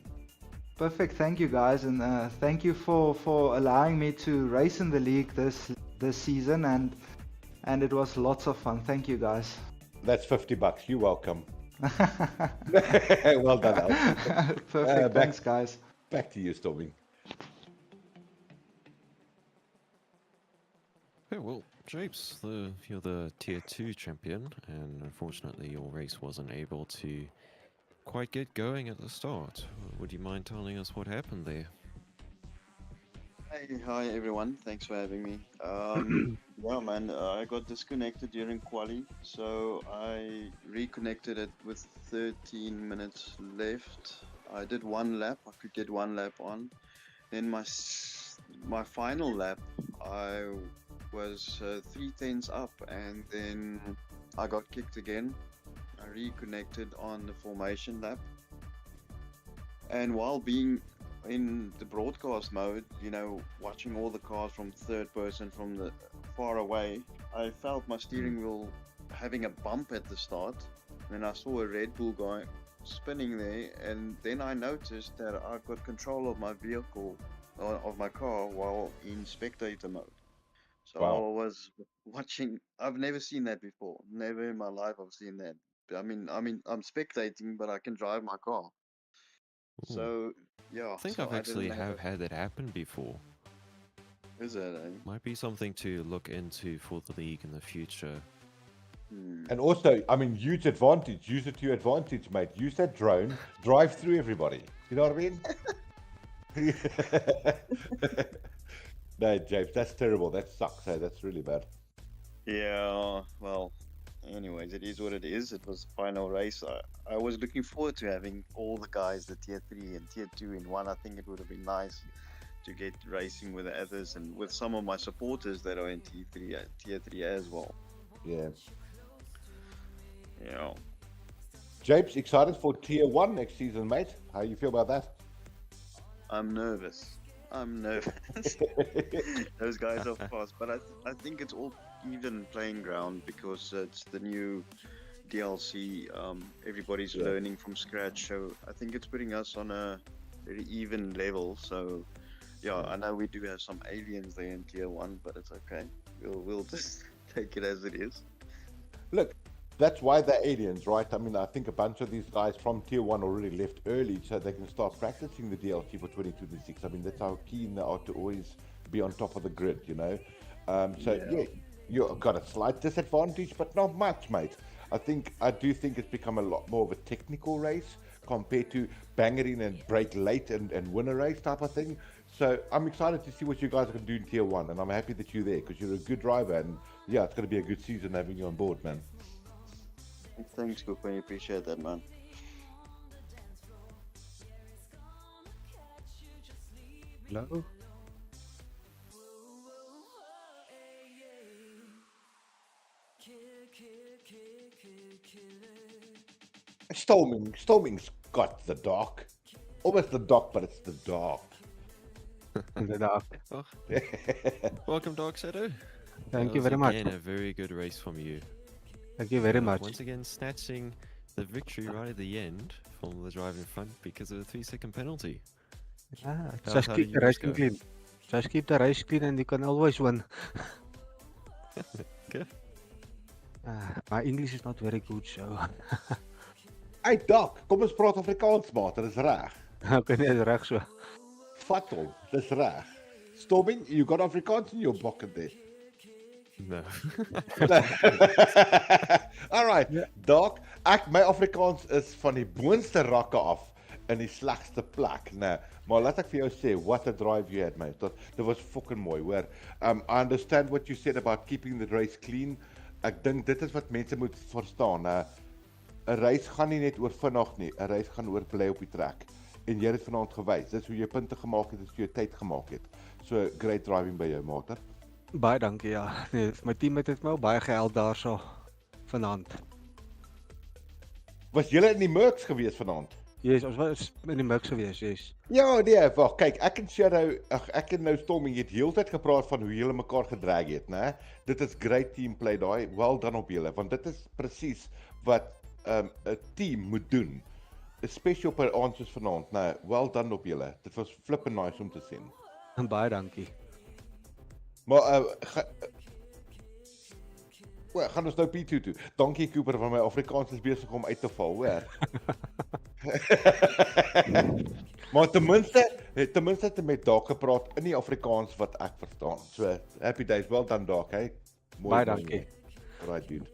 [SPEAKER 9] Perfect. Thank you, guys, and thank you for allowing me to race in the league this season, and it was lots of fun. Thank you, guys.
[SPEAKER 6] That's $50. You're welcome. Well done, Al.
[SPEAKER 9] Perfect. Thanks, guys.
[SPEAKER 6] Back to you, Stormy.
[SPEAKER 5] Okay, well, Japes, you're the Tier 2 champion, and unfortunately your race wasn't able to quite get going at the start. Would you mind telling us what happened there?
[SPEAKER 8] Hi everyone, thanks for having me. Yeah man, I got disconnected during quali, so I reconnected it with 13 minutes left. I did one lap, I could get one lap on. Then my final lap, I was 3/10 up, and then I got kicked again. I reconnected on the formation lap, and while being in the broadcast mode, you know, watching all the cars from third person from the far away, I felt my steering wheel having a bump at the start. Then I saw a Red Bull guy spinning there, and then I noticed that I got control of my vehicle, of my car, while in spectator mode. So
[SPEAKER 6] Wow.
[SPEAKER 8] I was watching. I've never seen that before. Never in my life I've seen that. I mean, I'm spectating, but I can drive my car.
[SPEAKER 5] Ooh.
[SPEAKER 8] So yeah.
[SPEAKER 5] I think
[SPEAKER 8] so
[SPEAKER 5] I've actually
[SPEAKER 8] didn't have
[SPEAKER 5] had that happen before.
[SPEAKER 8] Is it?
[SPEAKER 5] Might be something to look into for the league in the future.
[SPEAKER 6] And also, I mean, use advantage. Use it to your advantage, mate. Use that drone. Drive through everybody. You know what I mean? No, James, that's terrible. That sucks. Hey, that's really bad.
[SPEAKER 8] Yeah, well, anyways, it is what it is. It was the final race. I was looking forward to having all the guys, the tier 3 and tier 2 in one. I think it would have been nice to get racing with the others and with some of my supporters that are in tier 3 as well.
[SPEAKER 6] Yeah.
[SPEAKER 8] Yeah.
[SPEAKER 6] James, excited for tier 1 next season, mate? How you feel about that?
[SPEAKER 8] I'm nervous. Those guys are fast, but I think it's all even playing ground because it's the new DLC. Everybody's learning from scratch, so I think it's putting us on a very even level. So yeah, I know we do have some aliens there in tier 1, but it's okay. We'll just take it as it is.
[SPEAKER 6] Look, that's why they're aliens, right? I mean, I think a bunch of these guys from tier 1 already left early so they can start practicing the DLC for 2026. I mean, that's how keen they are to always be on top of the grid, you know? Yeah, you've got a slight disadvantage, but not much, mate. I do think it's become a lot more of a technical race compared to bang it in and break late and win a race type of thing. So I'm excited to see what you guys are going to do in tier 1, and I'm happy that you're there because you're a good driver, and yeah, it's going to be a good season having you on board, man.
[SPEAKER 8] Thanks, Cooper. I appreciate that, man.
[SPEAKER 10] Hello?
[SPEAKER 6] Storming's got the dark. Almost the dark, but it's the dark.
[SPEAKER 10] Inderdaad.
[SPEAKER 5] Oh. Welcome, Dark Shadow.
[SPEAKER 10] Thank you very much.
[SPEAKER 5] Again, a very good race from you.
[SPEAKER 10] Thank you very much.
[SPEAKER 5] Once again, snatching the victory right at the end from the drive in front because of a 3-second penalty.
[SPEAKER 10] Just
[SPEAKER 5] how
[SPEAKER 10] keep
[SPEAKER 5] did
[SPEAKER 10] the
[SPEAKER 5] yours
[SPEAKER 10] race
[SPEAKER 5] go?
[SPEAKER 10] clean. Just keep the race clean and you can always win.
[SPEAKER 5] Okay.
[SPEAKER 10] My English is not very good, so...
[SPEAKER 6] Hey Doc, kom ons praat Afrikaans, maat, dit is reg.
[SPEAKER 10] Okay, nee, is reg so.
[SPEAKER 6] Vat hom, dis reg. Storming, you got Afrikaans in your pocket there.
[SPEAKER 5] No.
[SPEAKER 6] Alright, Doc, my Afrikaans is van die boonste rakke af in die slegste plek, nee. Maar laat ek vir jou sê, what a drive you had, mate. Dit was fucking mooi, hoor. I understand what you said about keeping the race clean. Ek dink dit is wat mense moet verstaan. 'n Race gaan nie net oor vinnig nie, 'n race gaan oor bly op die trek. En jy het dit vanaand gewys. Dis hoe jy punte gemaak het, dis hoe jy tyd gemaak het. So great driving by jou, maat.
[SPEAKER 10] Baie dankie, ja. Nee, my team het my ook baie gehelp daarso vanaand.
[SPEAKER 6] Was julle in die Mercs gewees vanaand?
[SPEAKER 10] Yes, ons was in die mix gewees, yes.
[SPEAKER 6] Ja, nee, wag, kyk, ek en nou Storming het heeltyd gepraat van hoe julle mekaar gedrag het, né? Dit is great team play daai. Well done op julle, want dit is presies wat 'n team moet doen. Especially op 'n aand soos vanaand, né? Well done op julle. Dit was flippin nice om te sien.
[SPEAKER 10] En baie dankie.
[SPEAKER 6] Maar gaan ons nou P2 toe. Dankie Cooper, van my Afrikaans is besig om uit te val, hoor. Maar ten minste het hy met Doc gepraat in die Afrikaans wat ek verstaan. So, happy days, well done Doc, hey.
[SPEAKER 10] Baie dankie.
[SPEAKER 6] Right, dude.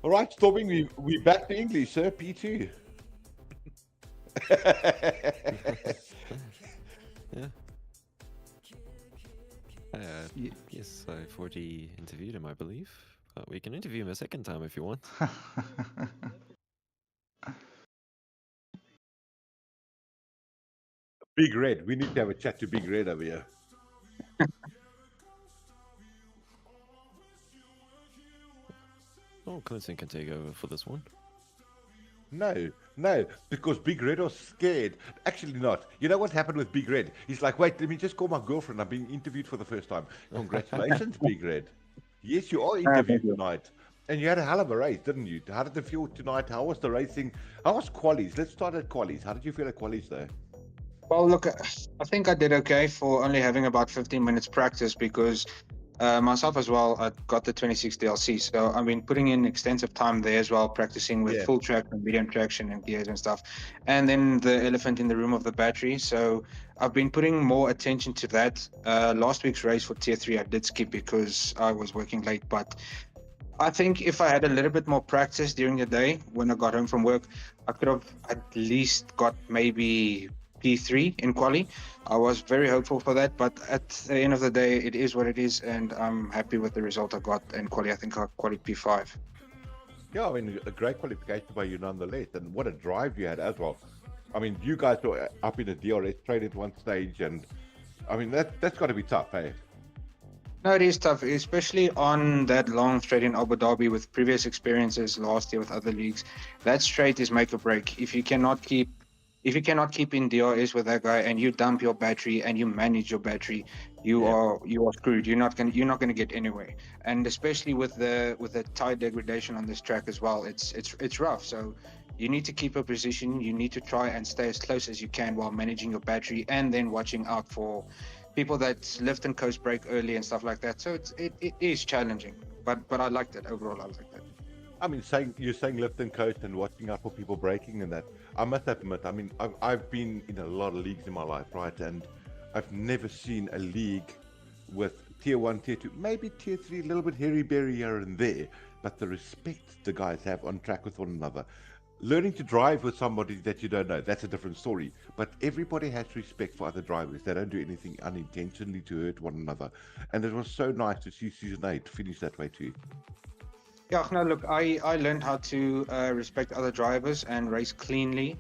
[SPEAKER 6] Alright, Storming, we back to English, sir, P2.
[SPEAKER 5] Yeah. Yes, I've already interviewed him, I believe. We can interview him a second time if you want.
[SPEAKER 6] Big Red, we need to have a chat to Big Red over here.
[SPEAKER 5] Oh, Clinton can take over for this one.
[SPEAKER 6] No, because Big Red was scared. Actually not. You know what happened with Big Red? He's like, wait, let me just call my girlfriend. I'm being interviewed for the first time. Congratulations, Big Red. Yes, you are interviewed tonight. And you had a hell of a race, didn't you? How did it feel tonight? How was the racing? How was qualies? Let's start at qualies. How did you feel at qualies though?
[SPEAKER 7] Well, look, I think I did okay for only having about 15 minutes practice because Myself as well, I got the 26 DLC, so I've been putting in extensive time there as well, practicing with
[SPEAKER 6] Yeah.
[SPEAKER 7] full traction, medium traction, and gears and stuff. And then the elephant in the room of the battery. So I've been putting more attention to that. Last week's race for Tier 3, I did skip because I was working late, but I think if I had a little bit more practice during the day when I got home from work, I could have at least got maybe P3 in quali. I was very hopeful for that, but at the end of the day, it is what it is, and I'm happy with the result I got in quali. I think I qualified P5.
[SPEAKER 6] Yeah, I mean, a great qualification by you nonetheless, and what a drive you had as well. I mean, you guys were up in the DRS trade at one stage, and I mean, that's got to be tough, eh?
[SPEAKER 7] No, it is tough, especially on that long straight in Abu Dhabi with previous experiences last year with other leagues. That straight is make or break. If you cannot keep in DRS with that guy and you dump your battery and you manage your battery, you are screwed. You're not gonna get anywhere. And especially with the tire degradation on this track as well, it's rough. So you need to keep a position. You need to try and stay as close as you can while managing your battery, and then watching out for people that lift and coast brake early and stuff like that. So it is challenging, but I liked it overall. I liked it.
[SPEAKER 6] I mean, you're saying lift and coast and watching out for people braking and that. I must admit, I mean, I've been in a lot of leagues in my life, right? And I've never seen a league with Tier 1, Tier 2, maybe Tier 3, a little bit hairy-berry here and there, but the respect the guys have on track with one another. Learning to drive with somebody that you don't know, that's a different story. But everybody has respect for other drivers. They don't do anything unintentionally to hurt one another. And it was so nice to see Season 8 finish that way too.
[SPEAKER 7] Yeah, no, look, I learned how to respect other drivers and race cleanly.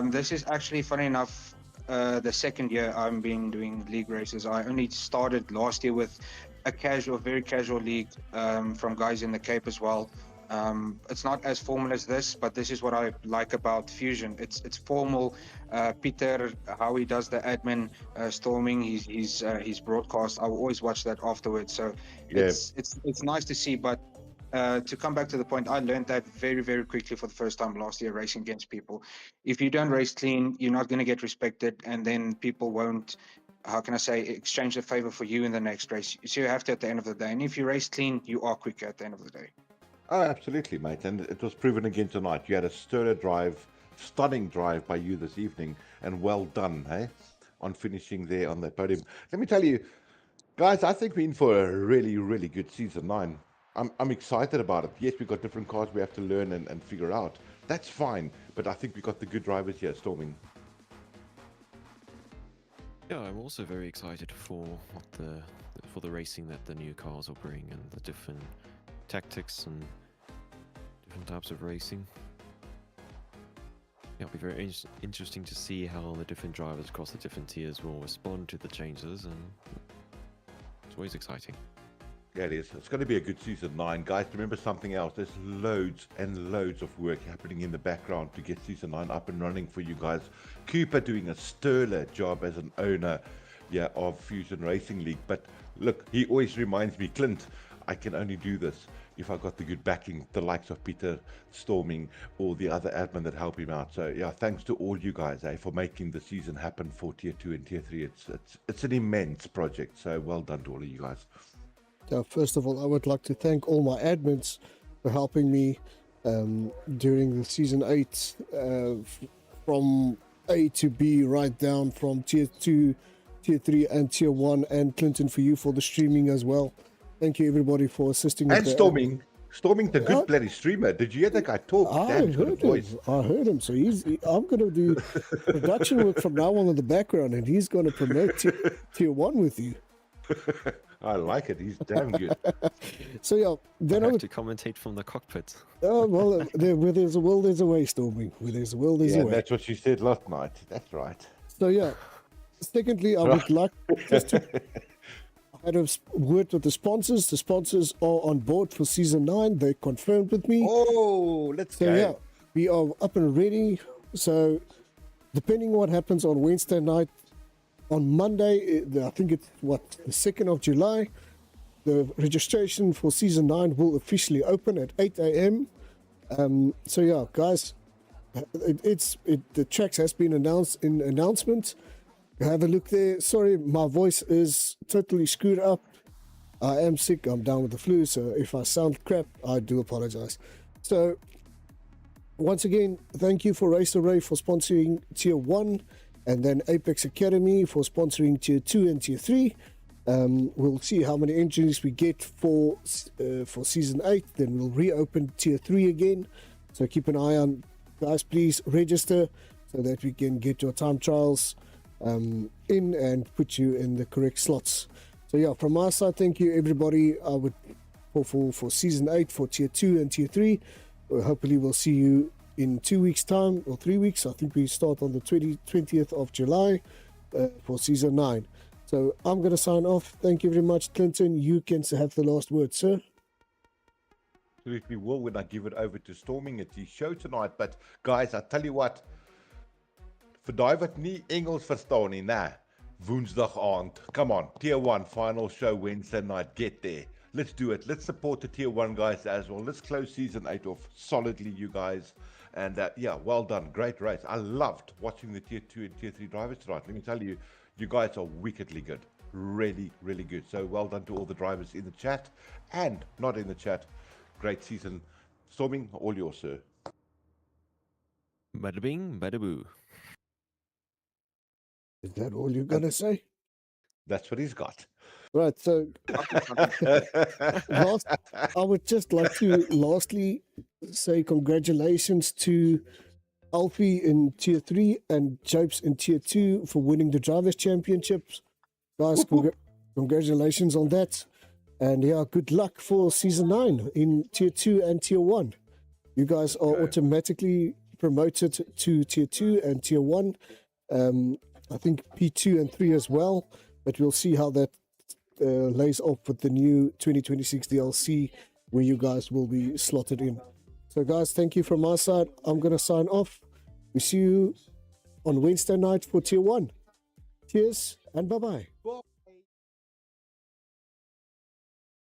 [SPEAKER 7] This is actually, funny enough, the second year I've been doing league races. I only started last year with a very casual league from guys in the Cape as well. It's not as formal as this, but this is what I like about Fusion. It's formal. Peter, how he does the admin, storming his broadcast. I will always watch that afterwards. So it's nice to see. But to come back to the point, I learned that very, very quickly for the first time last year racing against people. If you don't race clean, you're not going to get respected, and then people won't, how can I say, exchange the favor for you in the next race. So you have to at the end of the day. And if you race clean, you are quicker at the end of the day.
[SPEAKER 6] Oh, absolutely, mate. And it was proven again tonight. You had a stunning drive by you this evening, and well done, hey, on finishing there on the podium. Let me tell you, guys, I think we're in for a really, really good Season 9. I'm excited about it. Yes, we've got different cars we have to learn and figure out. That's fine, but I think we've got the good drivers here storming.
[SPEAKER 5] Yeah, I'm also very excited for for the racing that the new cars will bring, and the different tactics and different types of racing. Yeah, it'll be very interesting to see how the different drivers across the different tiers will respond to the changes, and it's always exciting.
[SPEAKER 6] Yeah, it is. It's going to be a good Season 9. Guys, remember something else. There's loads and loads of work happening in the background to get Season 9 up and running for you guys. Cooper doing a sterling job as an owner of Fusion Racing League. But look, he always reminds me, Clint, I can only do this if I got the good backing, the likes of Peter Storming or the other admin that help him out. So yeah, thanks to all you guys for making the season happen for Tier 2 and Tier 3. It's an immense project. So well done to all of you guys.
[SPEAKER 4] First of all, I would like to thank all my admins for helping me during the Season 8 from A to B, right down from Tier 2, Tier 3 and Tier 1, and Clinton for you for the streaming as well. Thank you everybody for assisting.
[SPEAKER 6] And Storming the good bloody streamer. Did you hear that guy talk?
[SPEAKER 4] I heard him. So I'm going to do production work from now on in the background, and he's going to promote Tier 1 with you.
[SPEAKER 6] I like it. He's damn good.
[SPEAKER 4] So yeah, then
[SPEAKER 5] I have to commentate from the cockpit.
[SPEAKER 4] Oh well, where there's a will, there's a way, Storming. Where there's a will, there's a way.
[SPEAKER 6] That's what she said last night. That's right.
[SPEAKER 4] So yeah. Secondly, I would like just to. I had a word with the sponsors. The sponsors are on board for Season 9. They confirmed with me.
[SPEAKER 6] Oh, let's go.
[SPEAKER 4] So yeah, we are up and ready. So depending on what happens on Wednesday night, on Monday, I think it's the 2nd of July, the registration for Season 9 will officially open at 8 a.m. So yeah, guys, the tracks has been announced in announcement. Have a look there. Sorry, my voice is totally screwed up. I am sick. I'm down with the flu. So if I sound crap, I do apologize. So once again, thank you for Race Array for sponsoring Tier 1 and then Apex Academy for sponsoring Tier 2 and Tier 3. We'll see how many entries we get for Season 8. Then we'll reopen Tier 3 again. So keep an eye on. Guys, please register so that we can get your time trials in and put you in the correct slots. So yeah, from my side, thank you everybody. I would for Season 8 for Tier 2 and Tier 3. Hopefully we'll see you in 2 weeks time or 3 weeks. I think we start on the 20th of July for Season 9. So I'm going to sign off. Thank you very much. Clinton, you can have the last word, sir.
[SPEAKER 6] Absolutely will when I give it over to Storming. It's his show tonight. But guys, I tell you what, vir daai wat nie Engels verstaan nie, nah, Woensdag aand. Come on, Tier 1 final show Wednesday night. Get there. Let's do it. Let's support the Tier 1 guys as well. Let's close Season 8 off solidly, you guys. And yeah, well done. Great race. I loved watching the Tier 2 and Tier 3 drivers tonight. Let me tell you, you guys are wickedly good. Really, really good. So well done to all the drivers in the chat and not in the chat. Great season. Storming, all yours, sir.
[SPEAKER 5] Bada bing, bada boo.
[SPEAKER 4] Is that all you're going to say?
[SPEAKER 6] That's what he's got.
[SPEAKER 4] Right, so I would just like to lastly say congratulations to Alfie in Tier 3 and Japes in Tier 2 for winning the Drivers' Championships. Guys, congratulations on that. And yeah, good luck for Season 9 in Tier 2 and Tier 1. You guys are automatically promoted to Tier 2 and Tier 1. I think P2 and 3 as well. But we'll see how that lays off with the new 2026 DLC where you guys will be slotted in. So guys, thank you from my side. I'm going to sign off. We see you on Wednesday night for Tier 1. Cheers and bye-bye.